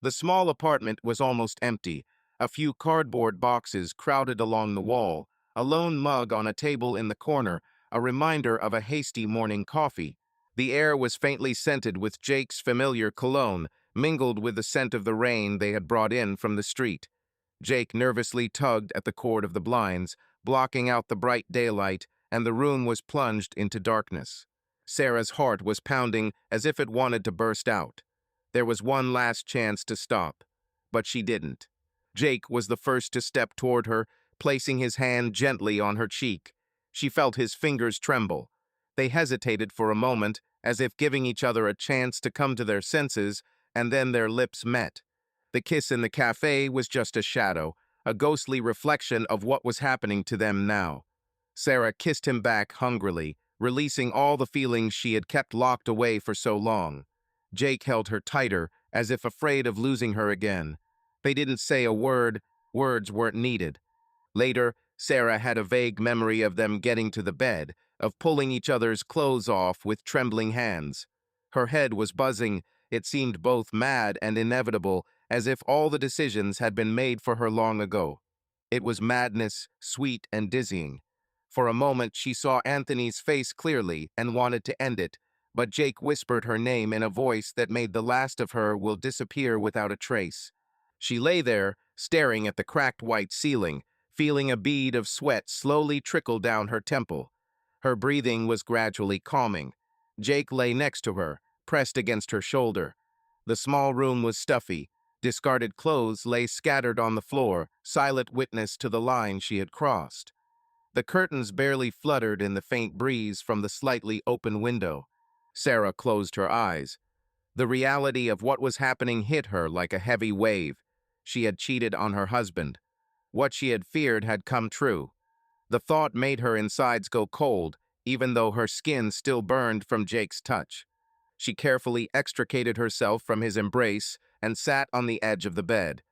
The small apartment was almost empty, a few cardboard boxes crowded along the wall, a lone mug on a table in the corner, a reminder of a hasty morning coffee. The air was faintly scented with Jake's familiar cologne, mingled with the scent of the rain they had brought in from the street. Jake nervously tugged at the cord of the blinds, blocking out the bright daylight, and the room was plunged into darkness. Sarah's heart was pounding as if it wanted to burst out. There was one last chance to stop, but she didn't. Jake was the first to step toward her, placing his hand gently on her cheek. She felt his fingers tremble. They hesitated for a moment, as if giving each other a chance to come to their senses, and then their lips met. The kiss in the cafe was just a shadow, a ghostly reflection of what was happening to them now. Sarah kissed him back hungrily, releasing all the feelings she had kept locked away for so long. Jake held her tighter, as if afraid of losing her again. They didn't say a word, words weren't needed. Later, Sarah had a vague memory of them getting to the bed, of pulling each other's clothes off with trembling hands. Her head was buzzing, it seemed both mad and inevitable, as if all the decisions had been made for her long ago. It was madness, sweet and dizzying. For a moment she saw Anthony's face clearly and wanted to end it, but Jake whispered her name in a voice that made the last of her will disappear without a trace. She lay there, staring at the cracked white ceiling, feeling a bead of sweat slowly trickle down her temple. Her breathing was gradually calming. Jake lay next to her, pressed against her shoulder. The small room was stuffy. Discarded clothes lay scattered on the floor, silent witness to the line she had crossed. The curtains barely fluttered in the faint breeze from the slightly open window. Sarah closed her eyes. The reality of what was happening hit her like a heavy wave. She had cheated on her husband. What she had feared had come true. The thought made her insides go cold, even though her skin still burned from Jake's touch. She carefully extricated herself from his embrace and sat on the edge of the bed.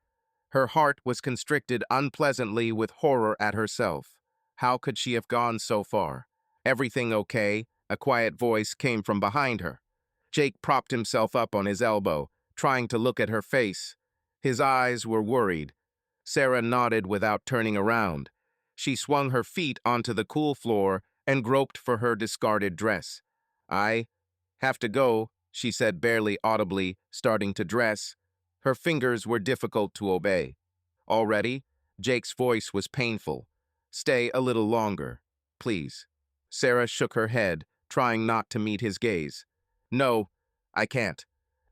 Her heart was constricted unpleasantly with horror at herself. How could she have gone so far? Everything okay? A quiet voice came from behind her. Jake propped himself up on his elbow, trying to look at her face. His eyes were worried. Sarah nodded without turning around. She swung her feet onto the cool floor and groped for her discarded dress. "I have to go," she said barely audibly, starting to dress. Her fingers were difficult to obey. "Already?" Jake's voice was painful. "Stay a little longer, please." Sarah shook her head, trying not to meet his gaze. "No, I can't."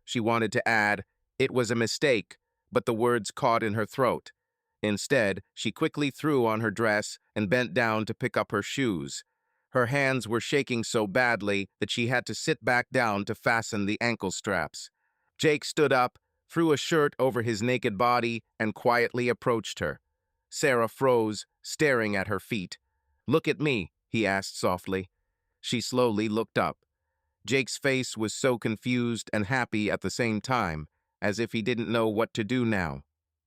She wanted to add, "It was a mistake," but the words caught in her throat. Instead, she quickly threw on her dress and bent down to pick up her shoes. Her hands were shaking so badly that she had to sit back down to fasten the ankle straps. Jake stood up, threw a shirt over his naked body, and quietly approached her. Sarah froze, staring at her feet. "Look at me," he asked softly. She slowly looked up. Jake's face was so confused and happy at the same time, as if he didn't know what to do now.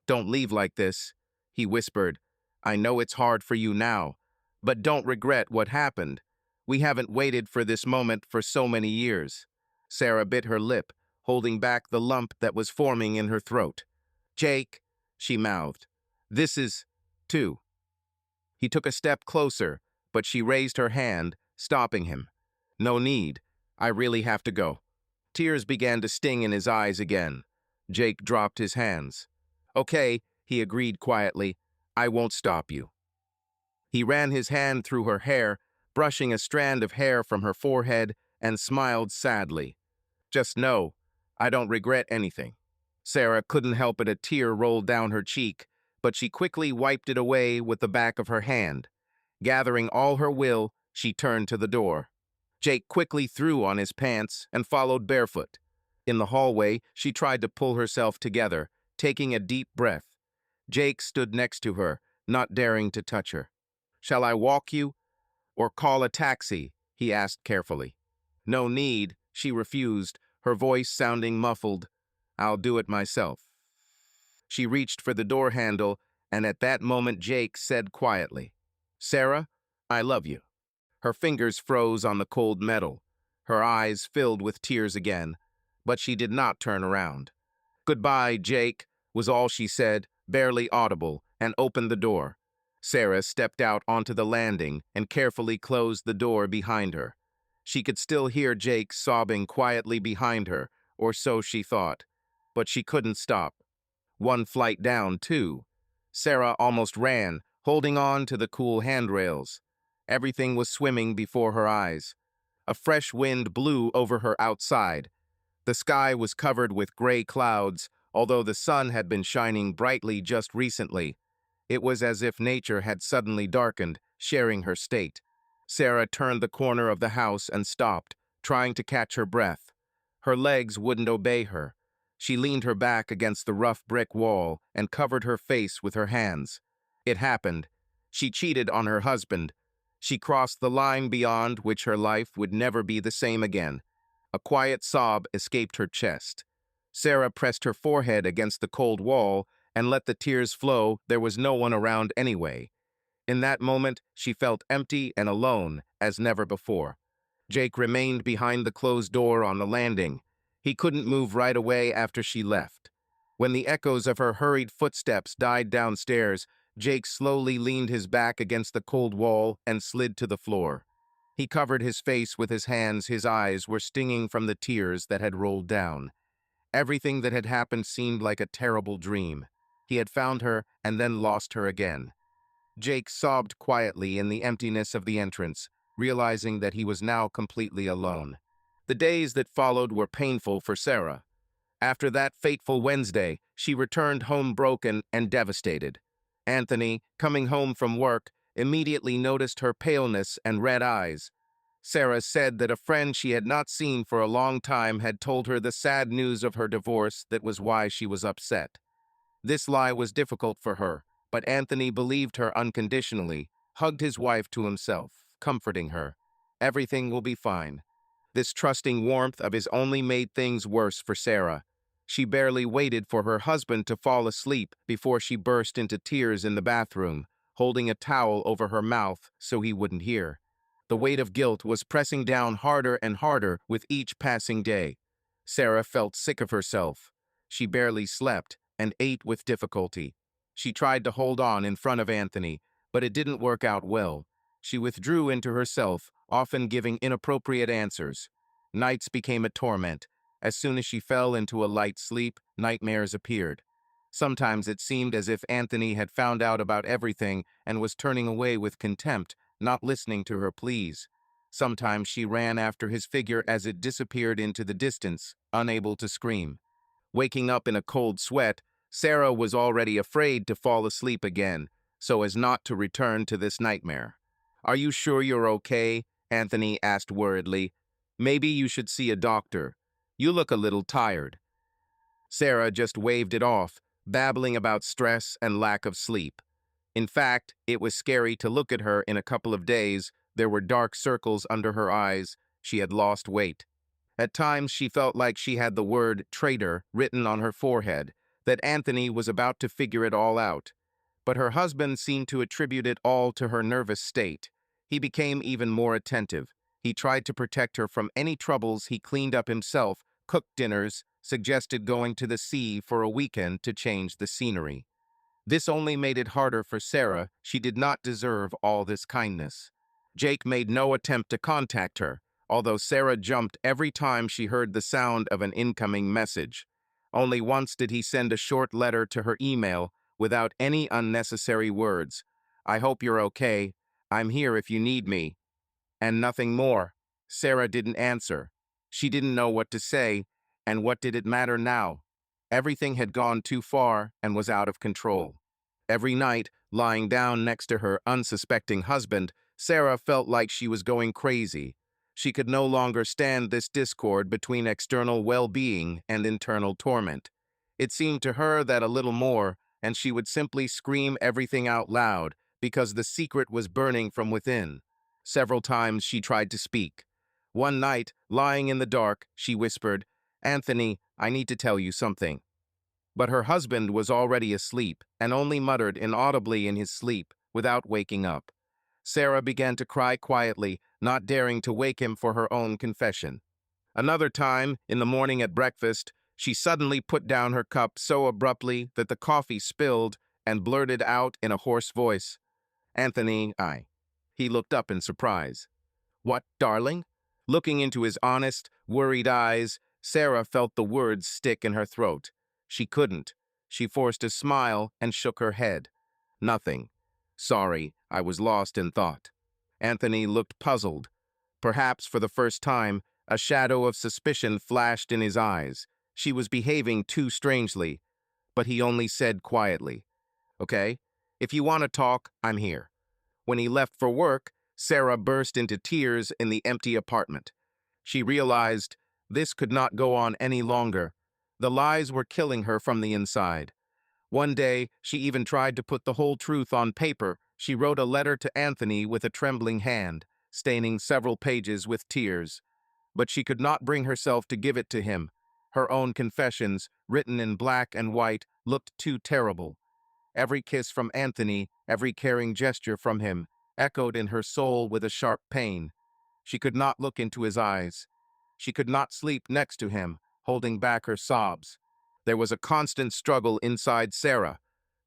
"Don't leave like this," he whispered. "I know it's hard for you now, but don't regret what happened. We haven't waited for this moment for so many years." Sarah bit her lip, holding back the lump that was forming in her throat. "Jake," she mouthed, "this is, too." He took a step closer, but she raised her hand, stopping him. "No need. I really have to go." Tears began to sting in his eyes again. Jake dropped his hands. "Okay," he agreed quietly. "I won't stop you." He ran his hand through her hair, brushing a strand of hair from her forehead, and smiled sadly. "Just know, I don't regret anything." Sarah couldn't help it, a tear rolled down her cheek, but she quickly wiped it away with the back of her hand. Gathering all her will, she turned to the door. Jake quickly threw on his pants and followed barefoot. In the hallway, she tried to pull herself together, taking a deep breath. Jake stood next to her, not daring to touch her. "Shall I walk you or call a taxi?" he asked carefully. "No need," she refused, her voice sounding muffled. "I'll do it myself." She reached for the door handle, and at that moment Jake said quietly, "Sarah, I love you." Her fingers froze on the cold metal. Her eyes filled with tears again, but she did not turn around. "Goodbye, Jake," was all she said, barely audible, and opened the door. Sarah stepped out onto the landing and carefully closed the door behind her. She could still hear Jake sobbing quietly behind her, or so she thought. But she couldn't stop. One flight down, too. Sarah almost ran, holding on to the cool handrails. Everything was swimming before her eyes. A fresh wind blew over her outside. The sky was covered with gray clouds, although the sun had been shining brightly just recently. It was as if nature had suddenly darkened, sharing her state. Sarah turned the corner of the house and stopped, trying to catch her breath. Her legs wouldn't obey her. She leaned her back against the rough brick wall and covered her face with her hands. It happened. She cheated on her husband. She crossed the line beyond which her life would never be the same again. A quiet sob escaped her chest. Sarah pressed her forehead against the cold wall and let the tears flow. There was no one around anyway. In that moment, she felt empty and alone as never before. Jake remained behind the closed door on the landing. He couldn't move right away after she left. When the echoes of her hurried footsteps died downstairs, Jake slowly leaned his back against the cold wall and slid to the floor. He covered his face with his hands. His eyes were stinging from the tears that had rolled down. Everything that had happened seemed like a terrible dream. He had found her and then lost her again. Jake sobbed quietly in the emptiness of the entrance, realizing that he was now completely alone. The days that followed were painful for Sarah. After that fateful Wednesday, she returned home broken and devastated. Anthony, coming home from work, immediately noticed her paleness and red eyes. Sarah said that a friend she had not seen for a long time had told her the sad news of her divorce. That was why she was upset. This lie was difficult for her, but Anthony believed her unconditionally, hugged his wife to himself, comforting her. "Everything will be fine." This trusting warmth of his only made things worse for Sarah. She barely waited for her husband to fall asleep before she burst into tears in the bathroom, holding a towel over her mouth so he wouldn't hear. The weight of guilt was pressing down harder and harder with each passing day. Sarah felt sick of herself. She barely slept and ate with difficulty. She tried to hold on in front of Anthony, but it didn't work out well. She withdrew into herself, often giving inappropriate answers. Nights became a torment. As soon as she fell into a light sleep, nightmares appeared. Sometimes it seemed as if Anthony had found out about everything and was turning away with contempt, not listening to her pleas. Sometimes she ran after his figure as it disappeared into the distance, unable to scream. Waking up in a cold sweat, Sarah was already afraid to fall asleep again, so as not to return to this nightmare. "Are you sure you're okay?" Anthony asked worriedly. "Maybe you should see a doctor. You look a little tired." Sarah just waved it off, babbling about stress and lack of sleep. In fact, it was scary to look at her in a couple of days. There were dark circles under her eyes. She had lost weight. At times, she felt like she had the word traitor written on her forehead, that Anthony was about to figure it all out. But her husband seemed to attribute it all to her nervous state. He became even more attentive. He tried to protect her from any troubles. He cleaned up himself, cooked dinners, suggested going to the sea for a weekend to change the scenery. This only made it harder for Sarah. She did not deserve all this kindness. Jake made no attempt to contact her, although Sarah jumped every time she heard the sound of an incoming message. Only once did he send a short letter to her email without any unnecessary words. "I hope you're okay. I'm here if you need me." And nothing more. Sarah didn't answer. She didn't know what to say, and what did it matter now? Everything had gone too far and was out of control. Every night, lying down next to her unsuspecting husband, Sarah felt like she was going crazy. She could no longer stand this discord between external well-being and internal torment. It seemed to her that a little more, and she would simply scream everything out loud because the secret was burning from within. Several times she tried to speak. One night, lying in the dark, she whispered, "Anthony, I need to tell you something." But her husband was already asleep and only muttered inaudibly in his sleep without waking up. Sarah began to cry quietly, not daring to wake him for her own confession. Another time, in the morning at breakfast, she suddenly put down her cup so abruptly that the coffee spilled and blurted out in a hoarse voice, "Anthony, I." He looked up in surprise. "What, darling?" Looking into his honest, worried eyes, Sarah felt the words stick in her throat. She couldn't. She forced a smile and shook her head. "Nothing. Sorry, I was lost in thought." Anthony looked puzzled. Perhaps for the first time, a shadow of suspicion flashed in his eyes. She was behaving too strangely, but he only said quietly, "Okay, if you want to talk, I'm here." When he left for work, Sarah burst into tears in the empty apartment. She realized this could not go on any longer. The lies were killing her from the inside. One day, she even tried to put the whole truth on paper. She wrote a letter to Anthony with a trembling hand, staining several pages with tears. But she could not bring herself to give it to him. Her own confessions, written in black and white, looked too terrible. Every kiss from Anthony, every caring gesture from him, echoed in her soul with a sharp pain. She could not look into his eyes. She could not sleep next to him, holding back her sobs. There was a constant struggle inside Sarah.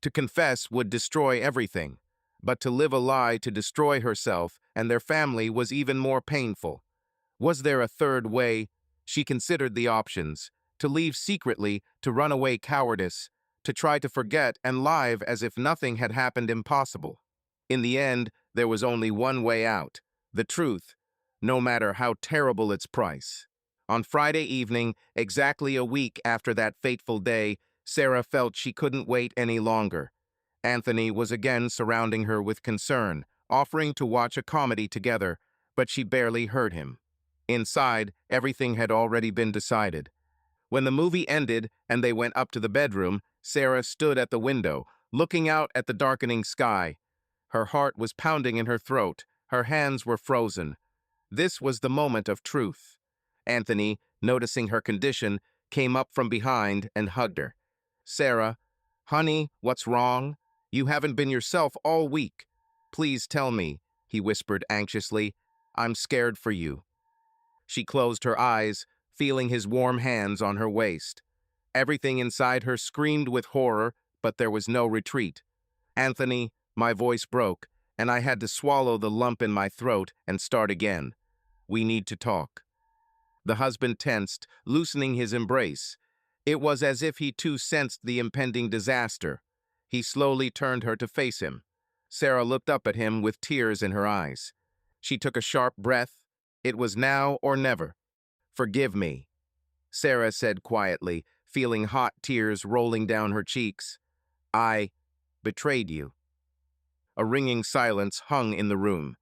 To confess would destroy everything, but to live a lie to destroy herself and their family was even more painful. Was there a third way? She considered the options: to leave secretly, to run away cowardice, to try to forget and live as if nothing had happened impossible. In the end, there was only one way out: the truth, no matter how terrible its price. On Friday evening, exactly a week after that fateful day, Sarah felt she couldn't wait any longer. Anthony was again surrounding her with concern, offering to watch a comedy together, but she barely heard him. Inside, everything had already been decided. When the movie ended and they went up to the bedroom, Sarah stood at the window, looking out at the darkening sky. Her heart was pounding in her throat, her hands were frozen. This was the moment of truth. Anthony, noticing her condition, came up from behind and hugged her. "Sarah, honey, what's wrong? You haven't been yourself all week. Please tell me," he whispered anxiously. "I'm scared for you." She closed her eyes, feeling his warm hands on her waist. Everything inside her screamed with horror, but there was no retreat. "Anthony," my voice broke, and I had to swallow the lump in my throat and start again. "We need to talk." The husband tensed, loosening his embrace. It was as if he too sensed the impending disaster. He slowly turned her to face him. Sarah looked up at him with tears in her eyes. She took a sharp breath. It was now or never. "Forgive me," Sarah said quietly, feeling hot tears rolling down her cheeks. "I betrayed you." A ringing silence hung in the room.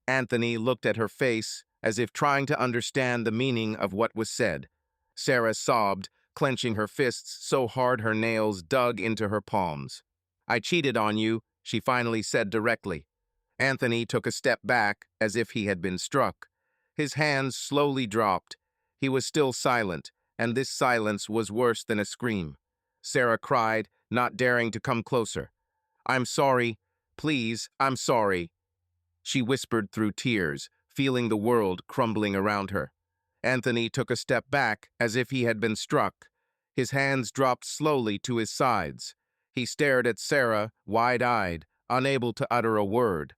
Anthony looked at her face, as if trying to understand the meaning of what was said. Sarah sobbed, clenching her fists so hard her nails dug into her palms. "I cheated on you," she finally said directly. Anthony took a step back, as if he had been struck. His hands slowly dropped. He was still silent, and this silence was worse than a scream. Sarah cried, not daring to come closer. "I'm sorry. Please, I'm sorry," she whispered through tears, feeling the world crumbling around her. Anthony took a step back, as if he had been struck. His hands dropped slowly to his sides. He stared at Sarah, wide-eyed, unable to utter a word.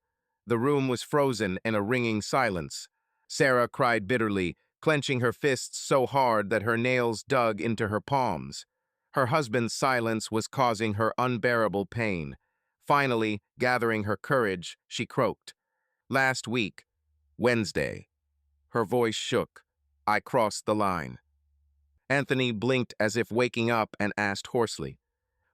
The room was frozen in a ringing silence. Sarah cried bitterly, clenching her fists so hard that her nails dug into her palms. Her husband's silence was causing her unbearable pain. Finally, gathering her courage, she croaked. "Last week, Wednesday." Her voice shook. "I crossed the line." Anthony blinked as if waking up and asked hoarsely,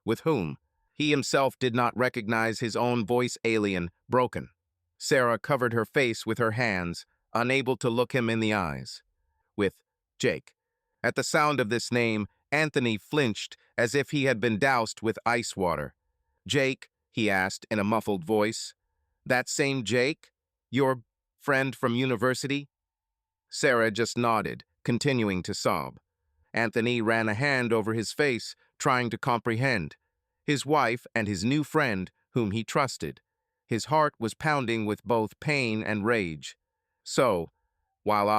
"With whom?" He himself did not recognize his own voice, alien, broken. Sarah covered her face with her hands, unable to look him in the eyes. With Jake. At the sound of this name, Anthony flinched as if he had been doused with ice water. Jake, he asked in a muffled voice. That same Jake? Your friend from university? Sarah just nodded, continuing to sob. Anthony ran a hand over his face, trying to comprehend. His wife and his new friend, whom he trusted. His heart was pounding with both pain and rage. So, while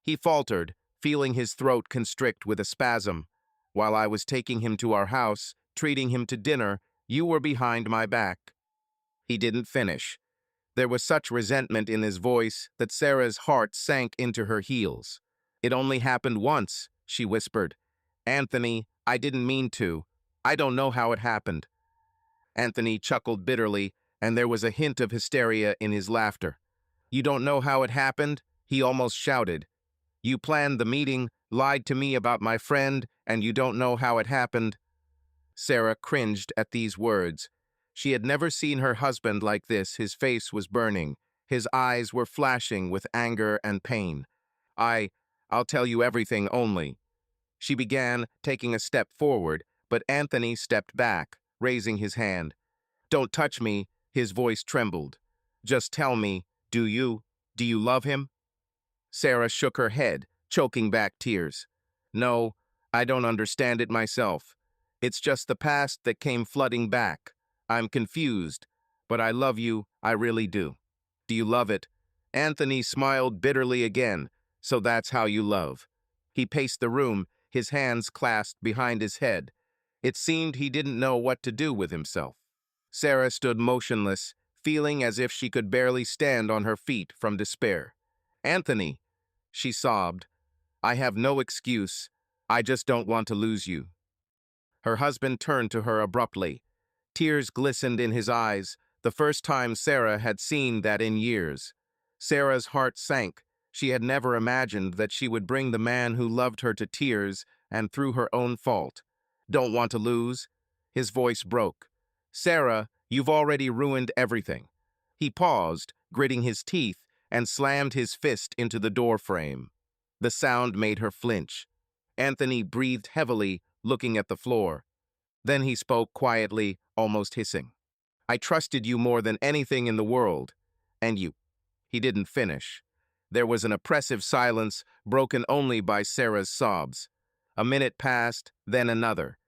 he faltered, feeling his throat constrict with a spasm. While I was taking him to our house, treating him to dinner, you were behind my back. He didn't finish. There was such resentment in his voice that Sarah's heart sank into her heels. It only happened once, she whispered. Anthony, I didn't mean to. I don't know how it happened. Anthony chuckled bitterly, and there was a hint of hysteria in his laughter. You don't know how it happened? He almost shouted. You planned the meeting, lied to me about my friend, and you don't know how it happened? Sarah cringed at these words. She had never seen her husband like this. His face was burning. His eyes were flashing with anger and pain. I'll tell you everything only. She began, taking a step forward, but Anthony stepped back, raising his hand. Don't touch me, his voice trembled. Just tell me, do you love him? Sarah shook her head, choking back tears. No, I don't understand it myself. It's just the past that came flooding back. I'm confused, but I love you, I really do. Do you love it? Anthony smiled bitterly again. So that's how you love. He paced the room, his hands clasped behind his head. It seemed he didn't know what to do with himself. Sarah stood motionless, feeling as if she could barely stand on her feet from despair. Anthony, she sobbed, I have no excuse. I just don't want to lose you. Her husband turned to her abruptly. Tears glistened in his eyes, the first time Sarah had seen that in years. Sarah's heart sank. She had never imagined that she would bring the man who loved her to tears, and through her own fault. Don't want to lose? His voice broke. Sarah, you've already ruined everything. He paused, gritting his teeth, and slammed his fist into the door frame. The sound made her flinch. Anthony breathed heavily, looking at the floor. Then he spoke quietly, almost hissing. I trusted you more than anything in the world. And you. He didn't finish. There was an oppressive silence, broken only by Sarah's sobs. A minute passed, then another.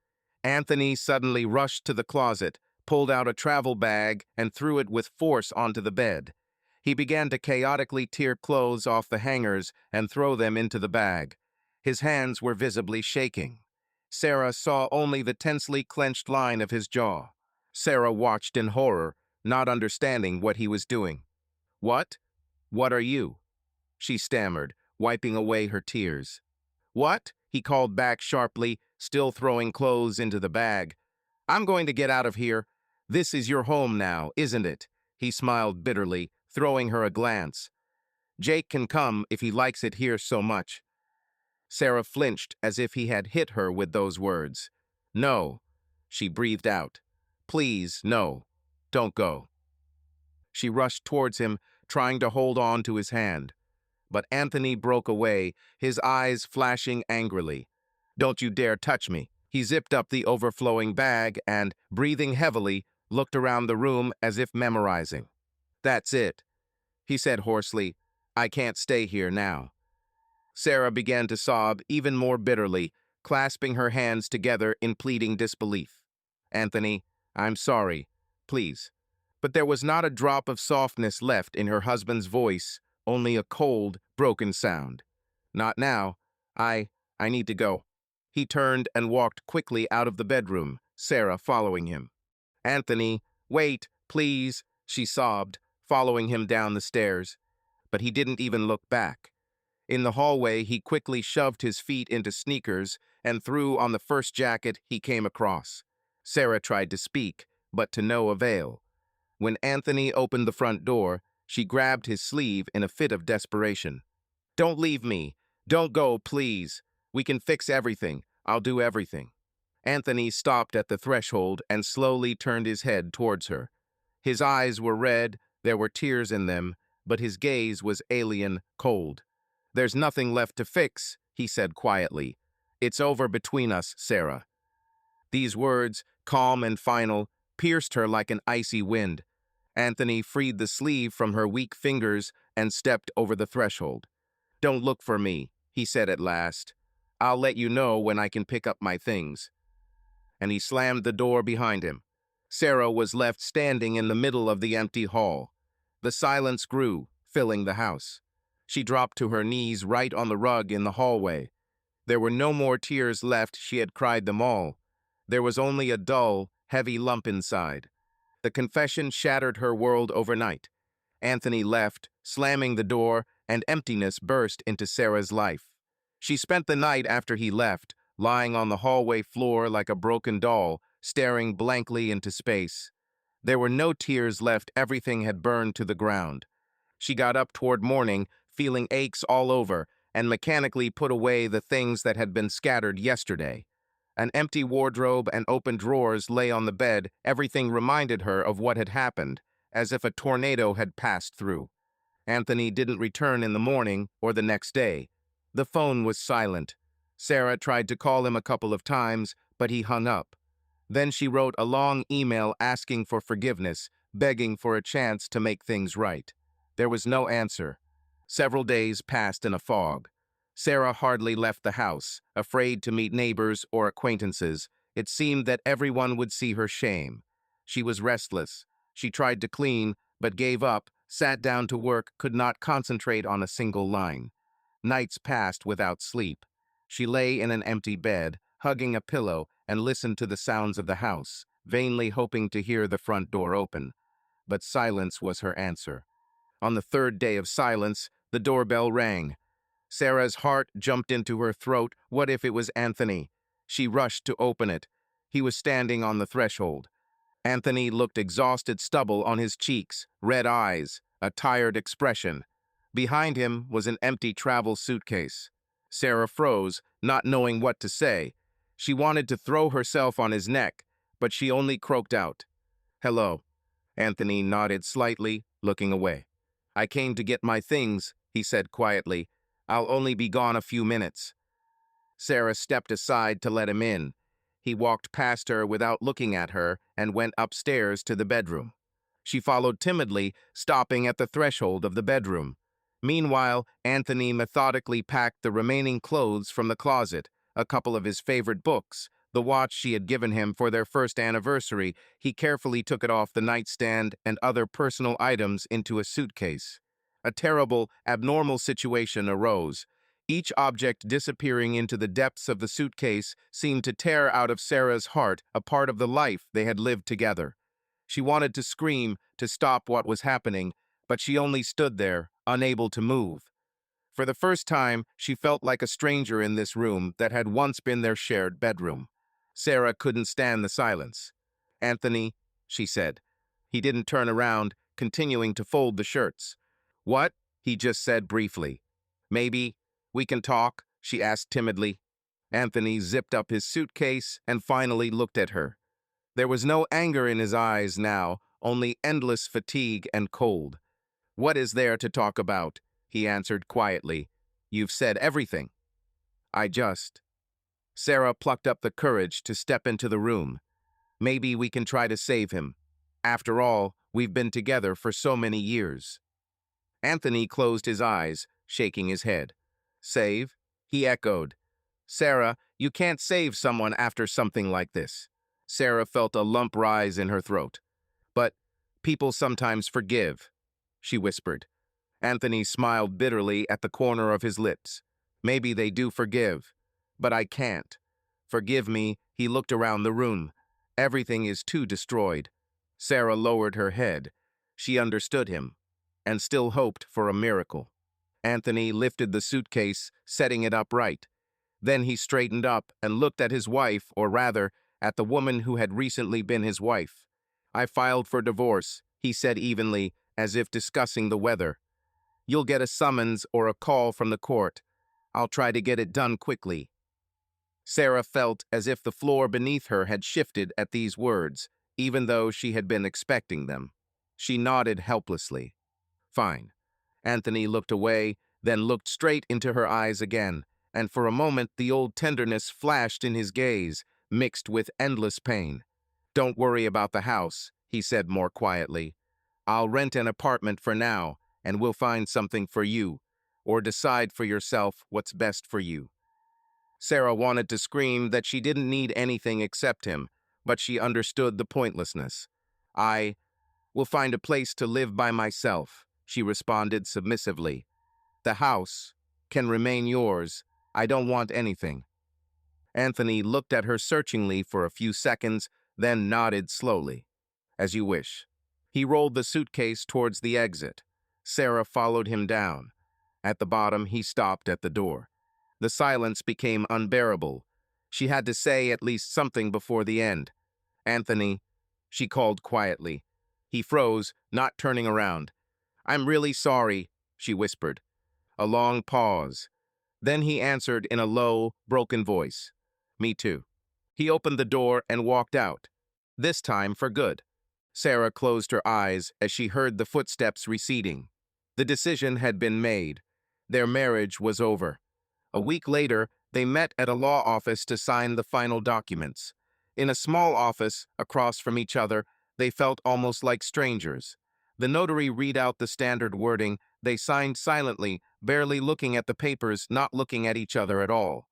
Anthony suddenly rushed to the closet, pulled out a travel bag, and threw it with force onto the bed. He began to chaotically tear clothes off the hangers and throw them into the bag. His hands were visibly shaking. Sarah saw only the tensely clenched line of his jaw. Sarah watched in horror, not understanding what he was doing. What? What are you? She stammered, wiping away her tears. What? He called back sharply, still throwing clothes into the bag. I'm going to get out of here. This is your home now, isn't it? He smiled bitterly, throwing her a glance. Jake can come if he likes it here so much. Sarah flinched as if he had hit her with those words. No, she breathed out. Please, no. Don't go. She rushed towards him, trying to hold on to his hand. But Anthony broke away, his eyes flashing angrily. Don't you dare touch me. He zipped up the overflowing bag and, breathing heavily, looked around the room as if memorizing. That's it, he said hoarsely. I can't stay here now. Sarah began to sob even more bitterly, clasping her hands together in pleading disbelief. Anthony, I'm sorry. Please. But there was not a drop of softness left in her husband's voice, only a cold, broken sound. Not now. I need to go. He turned and walked quickly out of the bedroom, Sarah following him. Anthony, wait, please, she sobbed, following him down the stairs. But he didn't even look back. In the hallway, he quickly shoved his feet into sneakers and threw on the first jacket he came across. Sarah tried to speak, but to no avail. When Anthony opened the front door, she grabbed his sleeve in a fit of desperation. Don't leave me. Don't go, please. We can fix everything. I'll do everything. Anthony stopped at the threshold and slowly turned his head towards her. His eyes were red, there were tears in them, but his gaze was alien, cold. "There's nothing left to fix," he said quietly. "It's over between us, Sarah." These words, calm and final, pierced her like an icy wind. Anthony freed the sleeve from her weak fingers and stepped over the threshold. "Don't look for me," he said at last. "I'll let you know when I can pick up my things." And he slammed the door behind him. Sarah was left standing in the middle of the empty hall. The silence grew, filling the house. She dropped to her knees right on the rug in the hallway. There were no more tears left, she had cried them all. There was only a dull, heavy lump inside. The confession shattered her world overnight. Anthony left, slamming the door, and emptiness burst into Sarah's life. She spent the night after he left, lying on the hallway floor like a broken doll, staring blankly into space. There were no tears left, everything had burned to the ground. She got up toward morning, feeling aches all over, and mechanically put away the things that had been scattered yesterday. An empty wardrobe and open drawers lay on the bed, everything reminded her of what had happened, as if a tornado had passed through. Anthony didn't return in the morning or the next day. The phone was silent. Sarah tried to call him a couple of times, but he hung up. Then she wrote a long email asking for forgiveness, begging for a chance to make things right. There was no answer. Several days passed in a fog. Sarah hardly left the house, afraid to meet neighbors or acquaintances. It seemed that everyone would see her shame. She was restless. She tried to clean, but gave up, sat down to work, could not concentrate on a single line. Nights passed without sleep. She lay in an empty bed, hugging a pillow, and listened to the sounds of the house, vainly hoping to hear the front door open. But silence was her answer. On the third day of silence, the doorbell rang. Sarah's heart jumped into her throat. What if it was Anthony? She rushed to open it. He was standing on the threshold. Anthony looked exhausted, stubble on his cheeks, red eyes, a tired expression. Behind him was an empty travel suitcase. Sarah froze, not knowing what to say. She wanted to throw herself on his neck, but she only croaked out, "Hello." Anthony nodded slightly, looking away. "I came to get my things," he said quietly. "I'll only be gone a few minutes." Sarah stepped aside to let him in. He walked past her without looking at her and went upstairs to the bedroom. She followed timidly, stopping at the threshold of the bedroom. Meanwhile, Anthony methodically packed the remaining clothes from the closet, a couple of his favorite books, the watch she had given him for their first anniversary. He carefully took it off the nightstand and other personal items into a suitcase. A terrible, abnormal situation arose. Each object disappearing into the depths of the suitcase seemed to tear out of Sarah's heart a part of the life they had lived together. She wanted to scream, to stop what was happening, but she only stood there, unable to move. For the first time, she felt like a stranger in this room that had once been their shared bedroom. Sarah couldn't stand the silence. "Anthony," she said. He didn't turn around, continuing to fold the shirts. "What?" he just said briefly. "Maybe we can talk?" she asked timidly. Anthony zipped up his suitcase and finally looked at her. There was no anger in his eyes now, only endless fatigue and cold. "What is there to talk about?" he answered quietly. "You've said everything." "I just—" Sarah plucked up the courage to step into the room. "Maybe we can try to save him. After all, we've been together for so many years." Anthony closed his eyes, shaking his head. "Save?" he echoed. "Sarah, you can't save someone after something like this." Sarah felt a lump rise in her throat. "But people sometimes forgive," she whispered. Anthony smiled bitterly at the corner of his lips. "Maybe they do forgive, but I can't." "Forgive me," he looked around the room. "Everything is too destroyed." Sarah lowered her head. She understood him, and still hoped for a miracle. Anthony lifted the suitcase, setting it upright. Then he straightened up and looked at his wife, or rather, at the woman who had recently been his wife. "I filed for divorce," he said evenly, as if discussing the weather. "You'll get a summons or a call from the court. I'll try to get it done quickly." Sarah felt as if the floor beneath her had shifted at these words, even though she had been expecting them. She nodded helplessly. Fine. Anthony looked away, then looked straight into her eyes again, and for a moment the old tenderness flashed in his gaze, mixed with endless pain. Don't worry about the house, he said more quietly. I'll rent an apartment for now, and we'll find something for you, or decide for yourself what's best for you. Sarah wanted to scream that she didn't need anything except him, but she understood the pointlessness. I will find a place to live by myself, she responded submissively. The house can remain yours. I don't want anything. Anthony looked at her searchingly for a few seconds, then nodded slowly. As you wish. He rolled the suitcase towards the exit. Sarah followed him down. At the bottom, he stopped at the door. The silence became unbearable. She had to say at least something before the end. Anthony, she called quietly. He froze, not turning around. I'm really sorry, she whispered. A long pause. Then he answered in a low, broken voice. Me too. He opened the door and walked out. This time for good. Sarah closed her eyes as she heard the footsteps receding. The decision had been made. Their marriage was over. A week later, they met at a law office to sign the final documents. In a small office, across from each other, they felt almost like strangers. The notary read out the standard wording. They signed silently, barely looking at the papers, not looking at each other at all.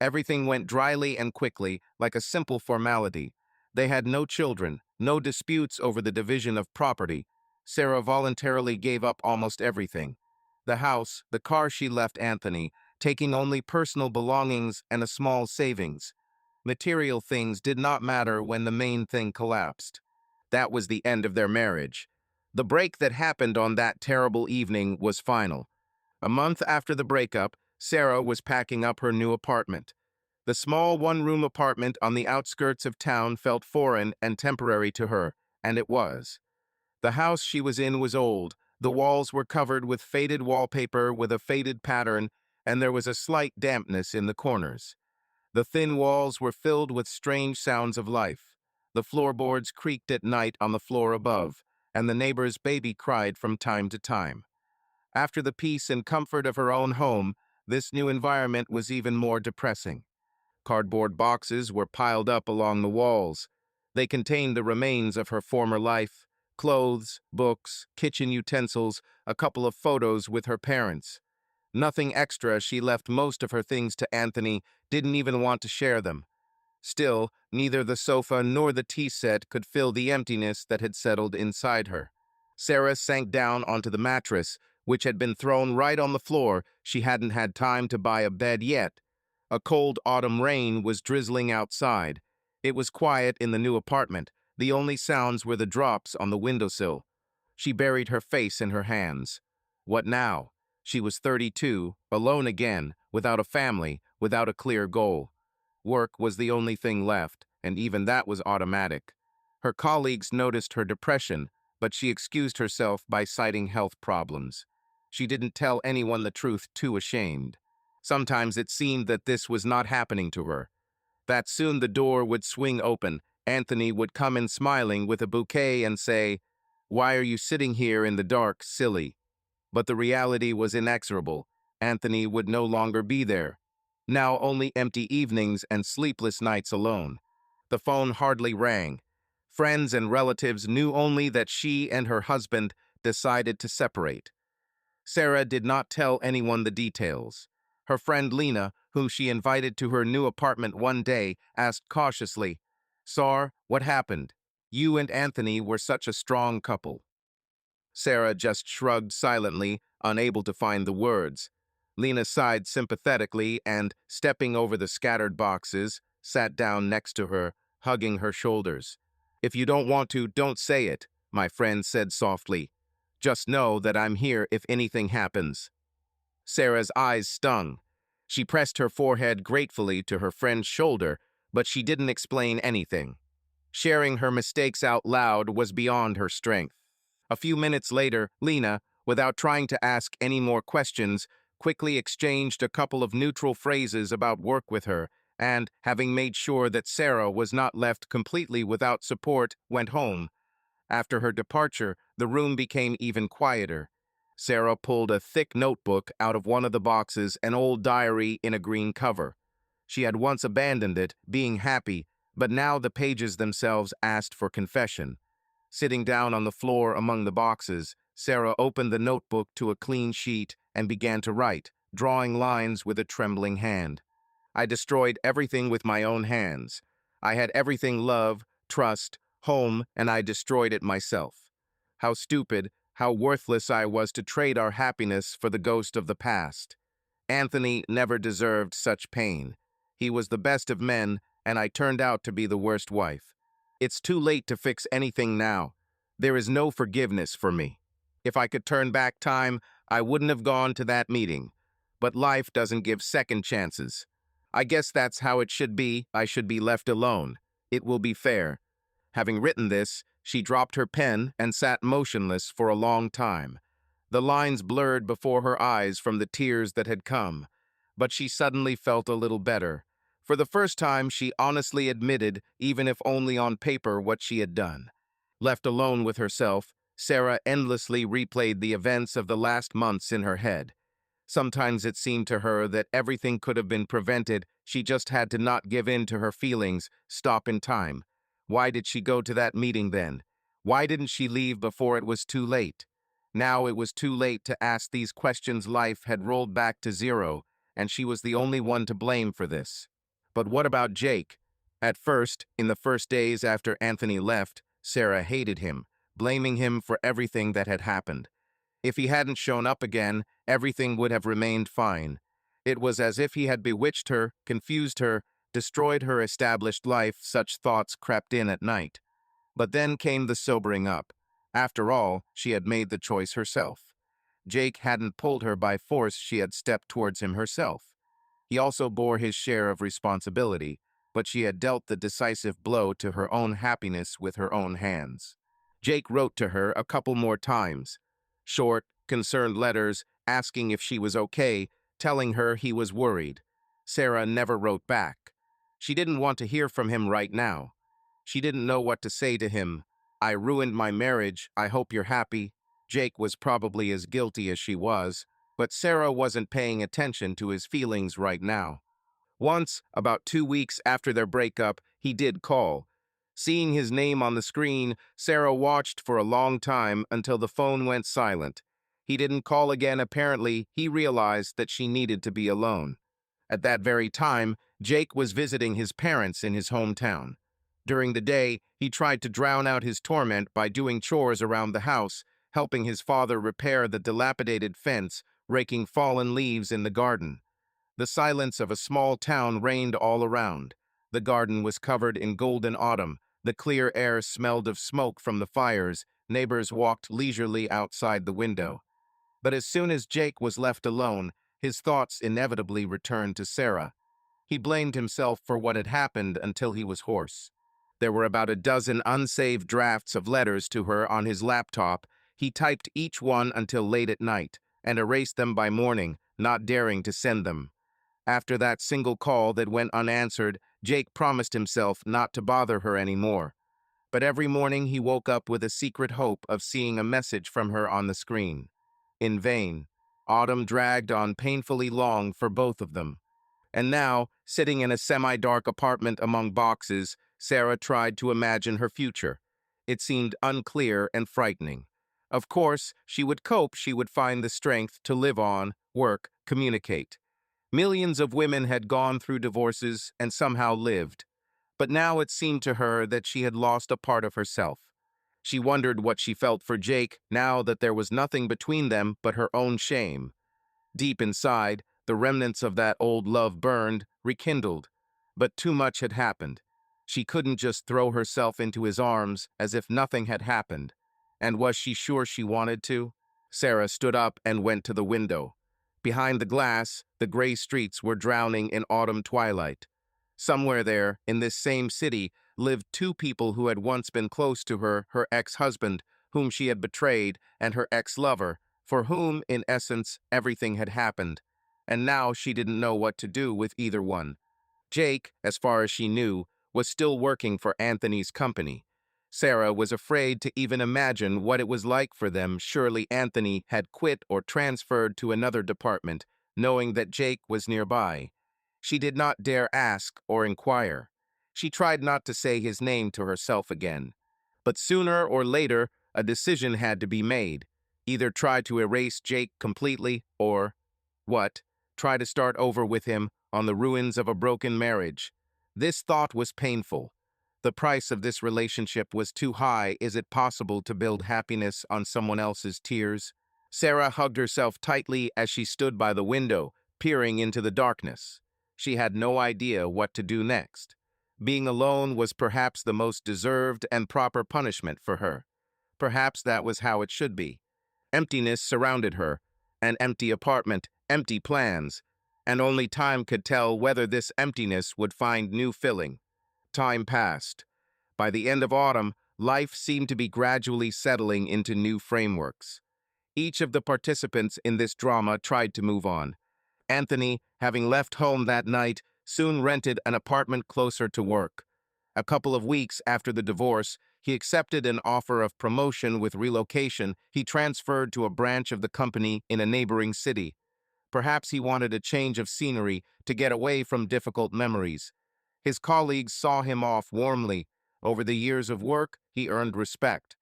Everything went dryly and quickly, like a simple formality. They had no children, no disputes over the division of property. Sarah voluntarily gave up almost everything. The house, the car she left Anthony, taking only personal belongings and a small savings. Material things did not matter when the main thing collapsed. That was the end of their marriage. The break that happened on that terrible evening was final. A month after the breakup, Sarah was packing up her new apartment. The small one-room apartment on the outskirts of town felt foreign and temporary to her, and it was. The house she was in was old. The walls were covered with faded wallpaper with a faded pattern, and there was a slight dampness in the corners. The thin walls were filled with strange sounds of life. The floorboards creaked at night on the floor above, and the neighbor's baby cried from time to time. After the peace and comfort of her own home, this new environment was even more depressing. Cardboard boxes were piled up along the walls. They contained the remains of her former life, clothes, books, kitchen utensils, a couple of photos with her parents. Nothing extra. She left most of her things to Anthony, didn't even want to share them. Still, neither the sofa nor the tea set could fill the emptiness that had settled inside her. Sarah sank down onto the mattress, which had been thrown right on the floor. She hadn't had time to buy a bed yet. A cold autumn rain was drizzling outside. It was quiet in the new apartment. The only sounds were the drops on the windowsill. She buried her face in her hands. What now? She was 32, alone again, without a family, without a clear goal. Work was the only thing left, and even that was automatic. Her colleagues noticed her depression, but she excused herself by citing health problems. She didn't tell anyone the truth, too ashamed. Sometimes it seemed that this was not happening to her. That soon the door would swing open. Anthony would come in smiling with a bouquet and say, "Why are you sitting here in the dark, silly?" But the reality was inexorable. Anthony would no longer be there. Now only empty evenings and sleepless nights alone. The phone hardly rang. Friends and relatives knew only that she and her husband decided to separate. Sarah did not tell anyone the details. Her friend Lena, whom she invited to her new apartment one day, asked cautiously, "Sar, what happened? You and Anthony were such a strong couple." Sarah just shrugged silently, unable to find the words. Lena sighed sympathetically and, stepping over the scattered boxes, sat down next to her, hugging her shoulders. "If you don't want to, don't say it," my friend said softly. "Just know that I'm here if anything happens." Sarah's eyes stung. She pressed her forehead gratefully to her friend's shoulder, but she didn't explain anything. Sharing her mistakes out loud was beyond her strength. A few minutes later, Lena, without trying to ask any more questions, quickly exchanged a couple of neutral phrases about work with her, and, having made sure that Sarah was not left completely without support, went home. After her departure, the room became even quieter. Sarah pulled a thick notebook out of one of the boxes, an old diary in a green cover. She had once abandoned it, being happy, but now the pages themselves asked for confession. Sitting down on the floor among the boxes, Sarah opened the notebook to a clean sheet and began to write, drawing lines with a trembling hand. I destroyed everything with my own hands. I had everything: love, trust, home, and I destroyed it myself. How stupid, how worthless I was to trade our happiness for the ghost of the past. Anthony never deserved such pain. He was the best of men, and I turned out to be the worst wife. It's too late to fix anything now. There is no forgiveness for me. If I could turn back time, I wouldn't have gone to that meeting. But life doesn't give second chances. I guess that's how it should be. I should be left alone. It will be fair. Having written this, she dropped her pen and sat motionless for a long time. The lines blurred before her eyes from the tears that had come, but she suddenly felt a little better. For the first time, she honestly admitted, even if only on paper, what she had done. Left alone with herself, Sarah endlessly replayed the events of the last months in her head. Sometimes it seemed to her that everything could have been prevented. She just had to not give in to her feelings, stop in time. Why did she go to that meeting then? Why didn't she leave before it was too late? Now it was too late to ask these questions. Life had rolled back to zero, and she was the only one to blame for this. But what about Jake? At first, in the first days after Anthony left, Sarah hated him, blaming him for everything that had happened. If he hadn't shown up again, everything would have remained fine. It was as if he had bewitched her, confused her, destroyed her established life. Such thoughts crept in at night. But then came the sobering up. After all, she had made the choice herself. Jake hadn't pulled her by force. She had stepped towards him herself. He also bore his share of responsibility, but she had dealt the decisive blow to her own happiness with her own hands. Jake wrote to her a couple more times. Short, concerned letters asking if she was okay, telling her he was worried. Sarah never wrote back. She didn't want to hear from him right now. She didn't know what to say to him. I ruined my marriage. I hope you're happy. Jake was probably as guilty as she was, but Sarah wasn't paying attention to his feelings right now. Once, about 2 weeks after their breakup, he did call. Seeing his name on the screen, Sarah watched for a long time until the phone went silent. He didn't call again. Apparently, he realized that she needed to be alone. At that very time, Jake was visiting his parents in his hometown. During the day, he tried to drown out his torment by doing chores around the house, helping his father repair the dilapidated fence, raking fallen leaves in the garden. The silence of a small town reigned all around. The garden was covered in golden autumn. The clear air smelled of smoke from the fires. Neighbors walked leisurely outside the window. But as soon as Jake was left alone, his thoughts inevitably returned to Sarah. He blamed himself for what had happened until he was hoarse. There were about a dozen unsaved drafts of letters to her on his laptop. He typed each one until late at night and erased them by morning, not daring to send them. After that single call that went unanswered, Jake promised himself not to bother her anymore. But every morning he woke up with a secret hope of seeing a message from her on the screen. In vain. Autumn dragged on painfully long for both of them. And now, sitting in a semi-dark apartment among boxes, Sarah tried to imagine her future. It seemed unclear and frightening. Of course, she would cope. She would find the strength to live on, work, communicate. Millions of women had gone through divorces and somehow lived. But now it seemed to her that she had lost a part of herself. She wondered what she felt for Jake now that there was nothing between them but her own shame. Deep inside, the remnants of that old love burned, rekindled. But too much had happened. She couldn't just throw herself into his arms as if nothing had happened. And was she sure she wanted to? Sarah stood up and went to the window. Behind the glass, the gray streets were drowning in autumn twilight. Somewhere there, in this same city, lived two people who had once been close to her: her ex-husband, whom she had betrayed, and her ex-lover, for whom, in essence, everything had happened. And now she didn't know what to do with either one. Jake, as far as she knew, was still working for Anthony's company. Sarah was afraid to even imagine what it was like for them. Surely Anthony had quit or transferred to another department, knowing that Jake was nearby. She did not dare ask or inquire. She tried not to say his name to herself again. But sooner or later, a decision had to be made. Either try to erase Jake completely or, what, try to start over with him on the ruins of a broken marriage. This thought was painful. The price of this relationship was too high. Is it possible to build happiness on someone else's tears? Sarah hugged herself tightly as she stood by the window, peering into the darkness. She had no idea what to do next. Being alone was perhaps the most deserved and proper punishment for her. Perhaps that was how it should be. Emptiness surrounded her, an empty apartment, empty plans, and only time could tell whether this emptiness would find new filling. Time passed. By the end of autumn, life seemed to be gradually settling into new frameworks. Each of the participants in this drama tried to move on. Anthony, having left home that night, soon rented an apartment closer to work. A couple of weeks after the divorce, he accepted an offer of promotion with relocation. He transferred to a branch of the company in a neighboring city. Perhaps he wanted a change of scenery to get away from difficult memories. His colleagues saw him off warmly. Over the years of work, he earned respect.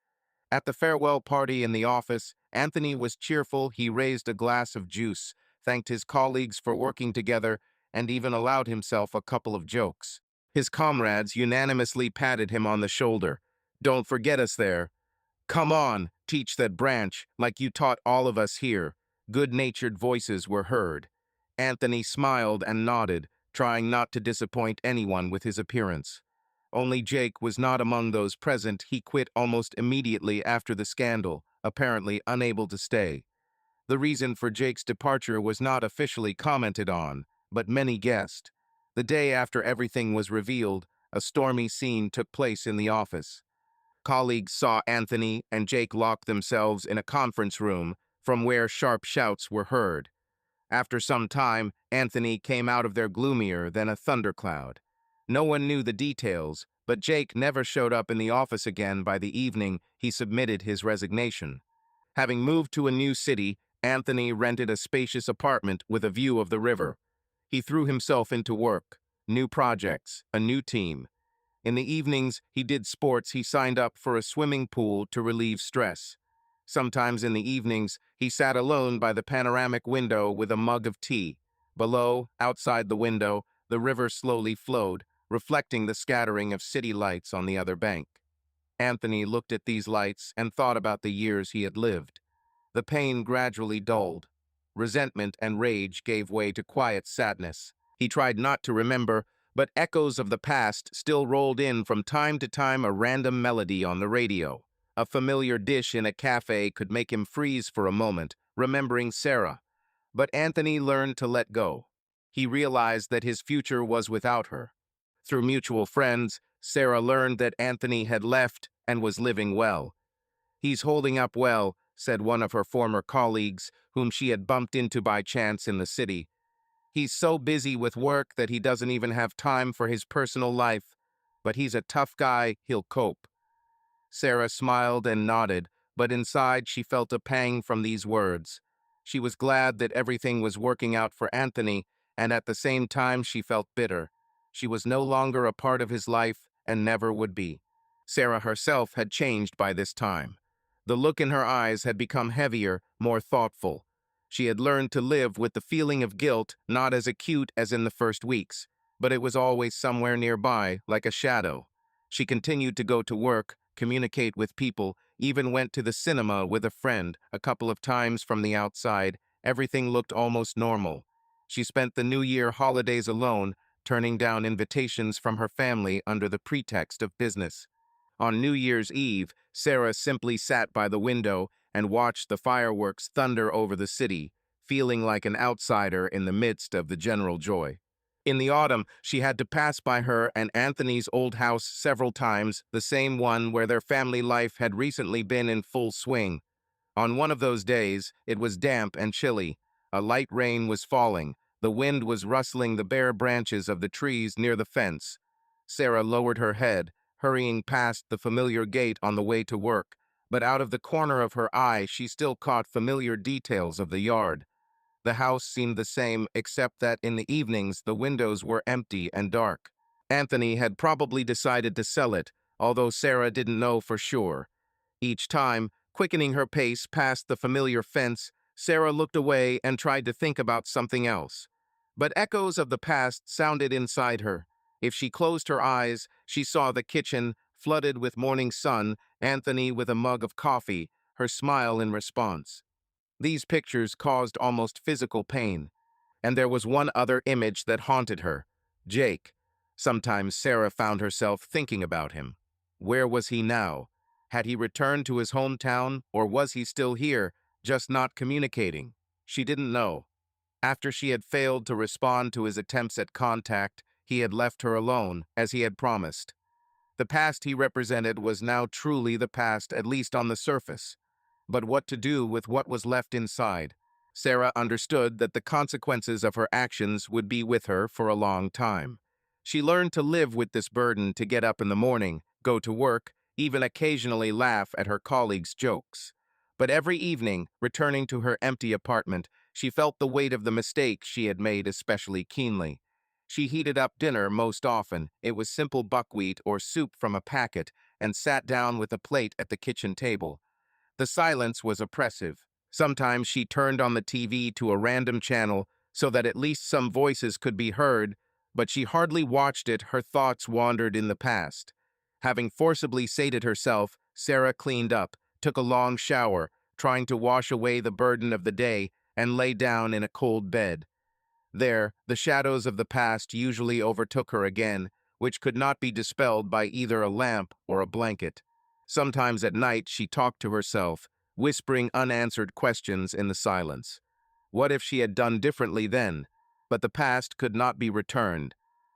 At the farewell party in the office, Anthony was cheerful. He raised a glass of juice, thanked his colleagues for working together, and even allowed himself a couple of jokes. His comrades unanimously patted him on the shoulder. "Don't forget us there. Come on, teach that branch, like you taught all of us here." Good-natured voices were heard. Anthony smiled and nodded, trying not to disappoint anyone with his appearance. Only Jake was not among those present. He quit almost immediately after the scandal, apparently unable to stay. The reason for Jake's departure was not officially commented on, but many guessed. The day after everything was revealed, a stormy scene took place in the office. Colleagues saw Anthony and Jake lock themselves in a conference room, from where sharp shouts were heard. After some time, Anthony came out of there gloomier than a thundercloud. No one knew the details, but Jake never showed up in the office again. By the evening, he submitted his resignation. Having moved to a new city, Anthony rented a spacious apartment with a view of the river. He threw himself into work, new projects, a new team. In the evenings, he did sports. He signed up for a swimming pool to relieve stress. Sometimes in the evenings, he sat alone by the panoramic window with a mug of tea. Below, outside the window, the river slowly flowed, reflecting the scattering of city lights on the other bank. Anthony looked at these lights and thought about the years he had lived. The pain gradually dulled. Resentment and rage gave way to quiet sadness. He tried not to remember, but echoes of the past still rolled in from time to time. A random melody on the radio. A familiar dish in a cafe could make him freeze for a moment, remembering Sarah. But Anthony learned to let go. He realized that his future was without her. Through mutual friends, Sarah learned that Anthony had left and was living well. "He's holding up well," said one of her former colleagues, whom she had bumped into by chance in the city. "He's so busy with work that he doesn't even have time for his personal life. But he's a tough guy, he'll cope." Sarah smiled and nodded, but inside she felt a pang from these words. She was glad that everything was working out for Anthony, and at the same time she felt bitter. She was no longer a part of his life and never would be. Sarah herself had changed by this time. The look in her eyes had become heavier, more thoughtful. She had learned to live with the feeling of guilt, not as acute as in the first weeks, but it was always somewhere nearby, like a shadow. She continued to go to work, communicate with people, even went to the cinema with a friend a couple of times from the outside. Everything looked almost normal. She spent the New Year holidays alone, turning down invitations from her family under the pretext of business. On New Year's Eve, Sarah simply sat by the window and watched the fireworks thunder over the city, feeling like an outsider in the midst of the general joy. In the autumn, she had to pass by her and Anthony's old house several times, the same one where their family life had recently been in full swing. On one of those days, it was damp and chilly. A light rain was falling, The wind was rustling the bare branches of the trees near the fence. Sarah lowered her head, hurrying past the familiar gate on the way to work, but out of the corner of her eye she still caught familiar details of the yard. The house seemed the same, except that in the evenings the windows were empty and dark. Anthony had probably decided to sell it, although Sarah didn't know for sure. Each time, quickening her pace past the familiar fence, Sarah looked away and tried to think about something else. But echoes of the past sounded inside her. If she closed her eyes, she saw the kitchen, flooded with morning sun, Anthony with a mug of coffee, her smile in response. These pictures caused almost physical pain. And there was one other image that haunted her: Jake. Sometimes Sarah found herself thinking about him. Where was he now? Had he returned to his hometown, or was he still here, just not communicating? She didn't know. After she had failed to respond to his attempts at contact, he had left her alone, as he had promised. The past he represented was now truly the past, at least on the surface. But what to do with what was left inside? Sarah understood that the consequences of her actions would be with her for a long time. She learned to live with this burden, to get up in the morning, go to work, even occasionally laugh at her colleagues' jokes. But every evening, returning to her empty apartment, she felt the weight of the mistake she had made especially keenly. She heated up dinner most often. It was simple buckwheat or soup from a packet, and sat down with a plate at the kitchen table. The silence was oppressive. Sometimes she turned on the TV to a random channel so that at least some voices could be heard, but she hardly watched it. Her thoughts wandered in the past. Having forcibly sated herself, Sarah cleaned up, took a long shower, trying to wash away the burden of the day, and lay down in a cold bed. There, the shadows of the past usually overtook her again, which could not be dispelled by either a lamp or a blanket. Sometimes at night she talked to herself, whispering unanswered questions in the silence. What if she had done differently then? But the past could not be returned.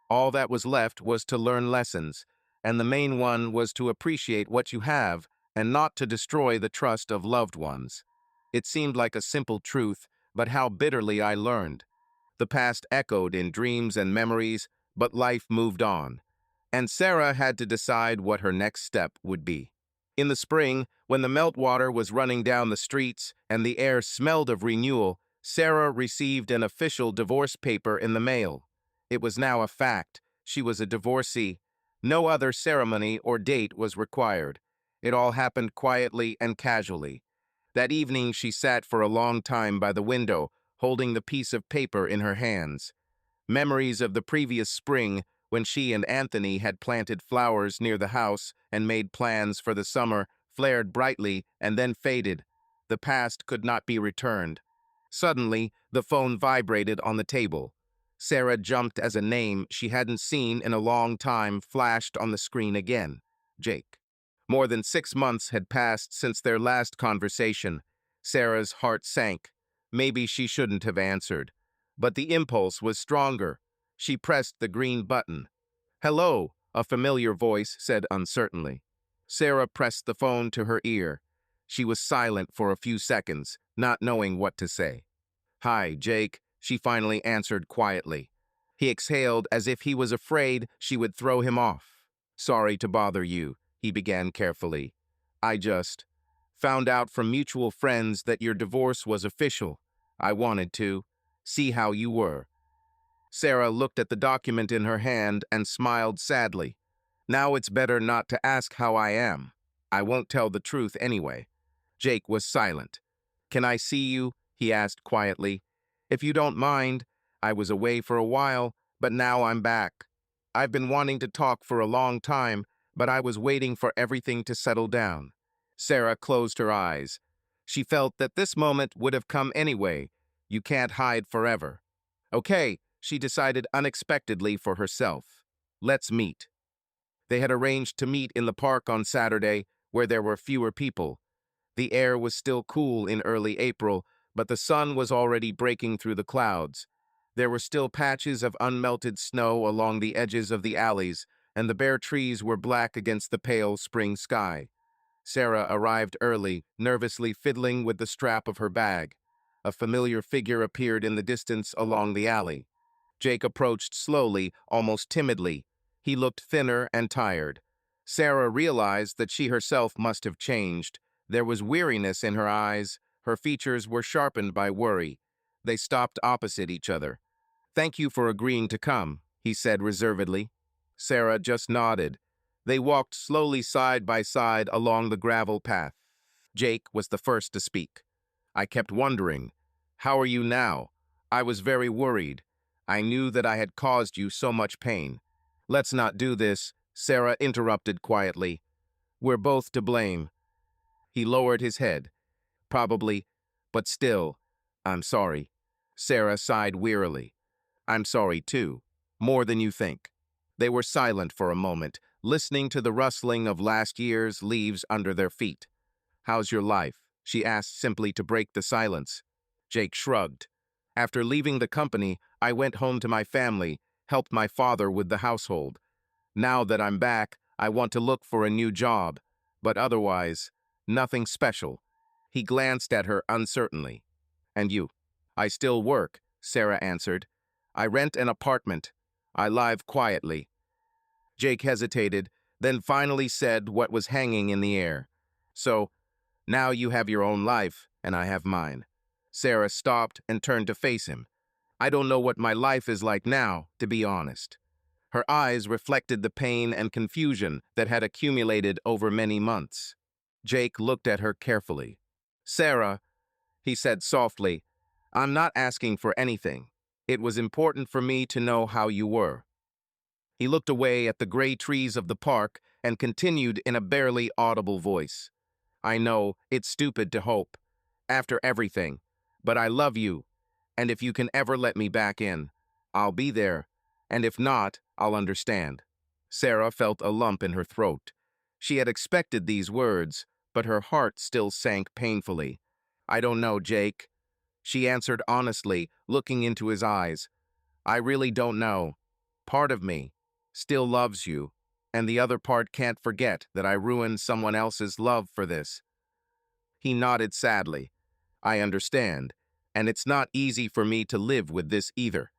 All that was left was to learn lessons, and the main one was to appreciate what you have and not to destroy the trust of loved ones. It seemed like a simple truth, but how bitterly I learned. The past echoed in dreams and memories, but life moved on, and Sarah had to decide what her next step would be. In the spring, when the meltwater was running down the streets and the air smelled of renewal, Sarah received an official divorce paper in the mail. It was now a fact. She was a divorcee. No other ceremony or date was required. It all happened quietly and casually. That evening she sat for a long time by the window, holding the piece of paper in her hands. Memories of the previous spring, when she and Anthony had planted flowers near the house and made plans for the summer, flared brightly and then faded. The past could not be returned. Suddenly, the phone vibrated on the table. Sarah jumped as a name she hadn't seen in a long time flashed on the screen again. Jake. More than 6 months had passed since their last conversation. Sarah's heart sank. Maybe she shouldn't have answered. But the impulse was stronger. She pressed the green button. "Hello," a familiar voice said uncertainly. Sarah pressed the phone to her ear. She was silent for a few seconds, not knowing what to say. "Hi, Jake," she finally answered quietly. He exhaled as if he was afraid she would throw him off. "Sorry to bother you," he began carefully. "I just found out from mutual friends that your divorce was official. I wanted to see how you were." Sarah looked at the document in her hand and smiled sadly. "Now it's better not to ask how I am. I won't tell the truth anyway." Jake was silent. "Can I see you?" he asked quietly. "If you don't mind. I was away for a while, but now I'm back. I've been wanting to talk for a long time, but I was waiting for everything to settle down." Sarah closed her eyes. She felt that this moment would have come anyway. You can't hide forever. "Okay," she decided unexpectedly for herself. "Let's meet." They had arranged to meet in the park on Saturday, where there were fewer people. The air was still cool in early April, but the sun was already breaking through the clouds. There were still patches of unmelted snow along the edges of the alleys, and the bare trees were black against the pale spring sky. Sarah arrived early, nervously fiddling with the strap of her bag. a familiar figure appeared in the distance along the alley. Jake approached slowly, almost timidly. He looked thinner and tired. Sarah realized that she herself must have changed. There was weariness in her eyes. Her features were sharpened by worry. They stopped opposite each other. "Thank you for agreeing to come," he said reservedly. Sarah just nodded. They walked slowly side by side along the gravel path. Jake was the first to speak. "I kept wondering, how are you now? I was very worried. I knew that I had caused you so much pain." "Let's not do this," Sarah interrupted quietly. "We're both to blame." He lowered his head. "Probably, but still, I'm sorry." Sarah sighed wearily. "I'm sorry too, more than you think." They were silent for a moment, listening to the rustling of last year's leaves under their feet. "How's your life?" she asked simply to break the silence. Jake shrugged. "After leaving the company, I went home to my family, helped my father with the household. Now that I'm back, I want to look for a new job. But otherwise, nothing special." He glanced at her uncertainly. "And you?" "I still work," Sarah answered. "I rent an apartment. I live quietly." Jake hesitated, then finally said what was hanging in the air. "So, now you have your own life, and I have mine." Sarah stopped and turned to face him. "I don't know what my life is like now, to be honest." Her eyes reflected the pain and confusion that had accumulated over many months. Jake looked at her carefully. "Sarah," he said softly, "I'm not asking for anything. It was important for me to know how you were." He looked away at the gray trees of the park and continued in a barely audible voice. "I know it's stupid to hope, after everything, but I love you, and if you can ever let me back in, I'll be there, and if not, I'll understand." Sarah felt a lump in her throat. She had expected these words, but her heart still sank painfully. "I don't know, Jake," she answered honestly, looking into his eyes. "I really don't know. Part of me still loves you, and the other part can't forget that I ruined someone else's love for this." He nodded sadly. "I understand, and it's not easy for me to live with this either."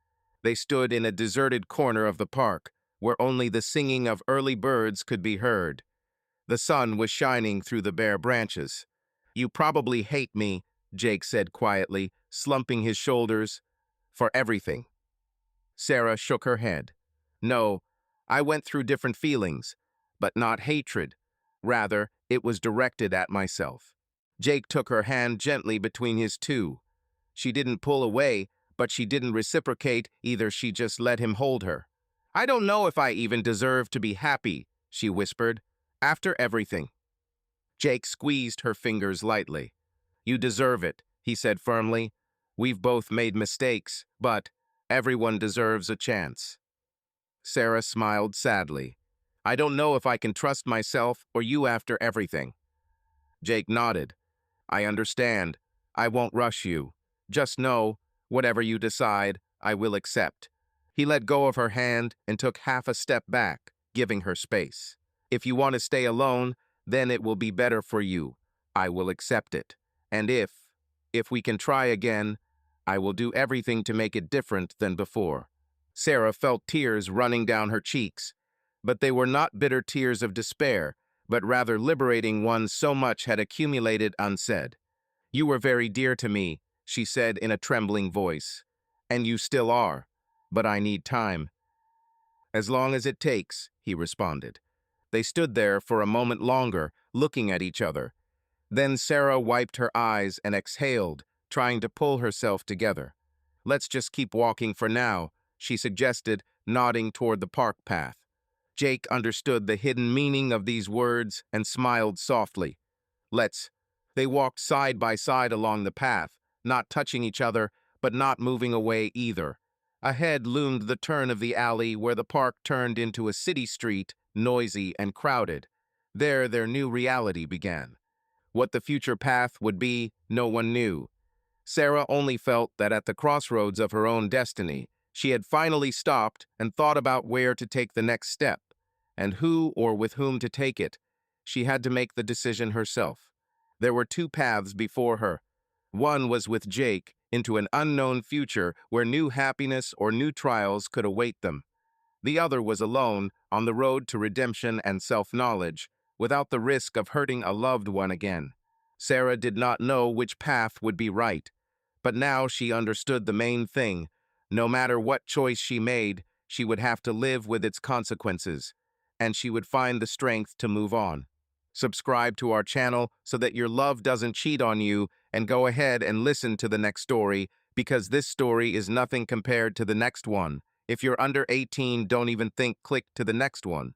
They stood in a deserted corner of the park, where only the singing of early birds could be heard. The sun was shining through the bare branches. "You probably hate me," Jake said quietly, slumping his shoulders. "For everything." Sarah shook her head. "No, I went through different feelings, but not hatred. Rather, it was directed at myself." Jake took her hand gently between his two. She didn't pull away, but she didn't reciprocate either. She just let him hold her. "I don't know if I even deserve to be happy," she whispered. "After everything." Jake squeezed her fingers lightly. "You deserve it," he said firmly. "We've both made mistakes, but everyone deserves a chance." Sarah smiled sadly. "I don't know if I can trust myself or you after everything." Jake nodded. "I understand. I won't rush you. Just know, whatever you decide, I will accept." He let go of her hand and took half a step back, giving her space. "If you want to stay alone, then it will be better for you. I will accept it. And if we can try again, I will do everything to make it different than before." Sarah felt tears running down her cheeks, but they were not bitter tears of despair, but rather liberating ones so much had accumulated unsaid. "You were very dear to me," she said in a trembling voice. "And you still are, but I need time." "As long as it takes," he responded. They stood there for a moment longer, looking at each other. Then Sarah wiped her eyes and exhaled, trying to pull herself together. "Let's just keep walking for now," she suggested, nodding toward the park path. Jake understood the hidden meaning of these words and smiled softly. "Let's." They walked side by side along the path, not touching each other, but not moving away either. Ahead loomed the turn of the alley where the park turned into a city street, noisy and crowded. There, their new reality began. What the future path would be, no one knew. Sarah only felt that at the crossroads of her own destiny, she had finally stopped and thought about where to take the next step, and who or with whom to take it. She had to make the decision herself. There were two paths before her. One was with Jake, into an unknown future where new happiness or new trials could await them. The other was alone, on the road to redemption and self-knowledge, without the risk of hurting a loved one again. Sarah did not know which path would be right, but now she understood the main thing. No matter what choice she made, she would have to live with its consequences, and she would find the strength to move on. Subscribe to our channel so that your love doesn't cheat on you, and go ahead and listen to the next story, because this story is nothing compared to the next one. If you're under 18, don't even think click to the next one.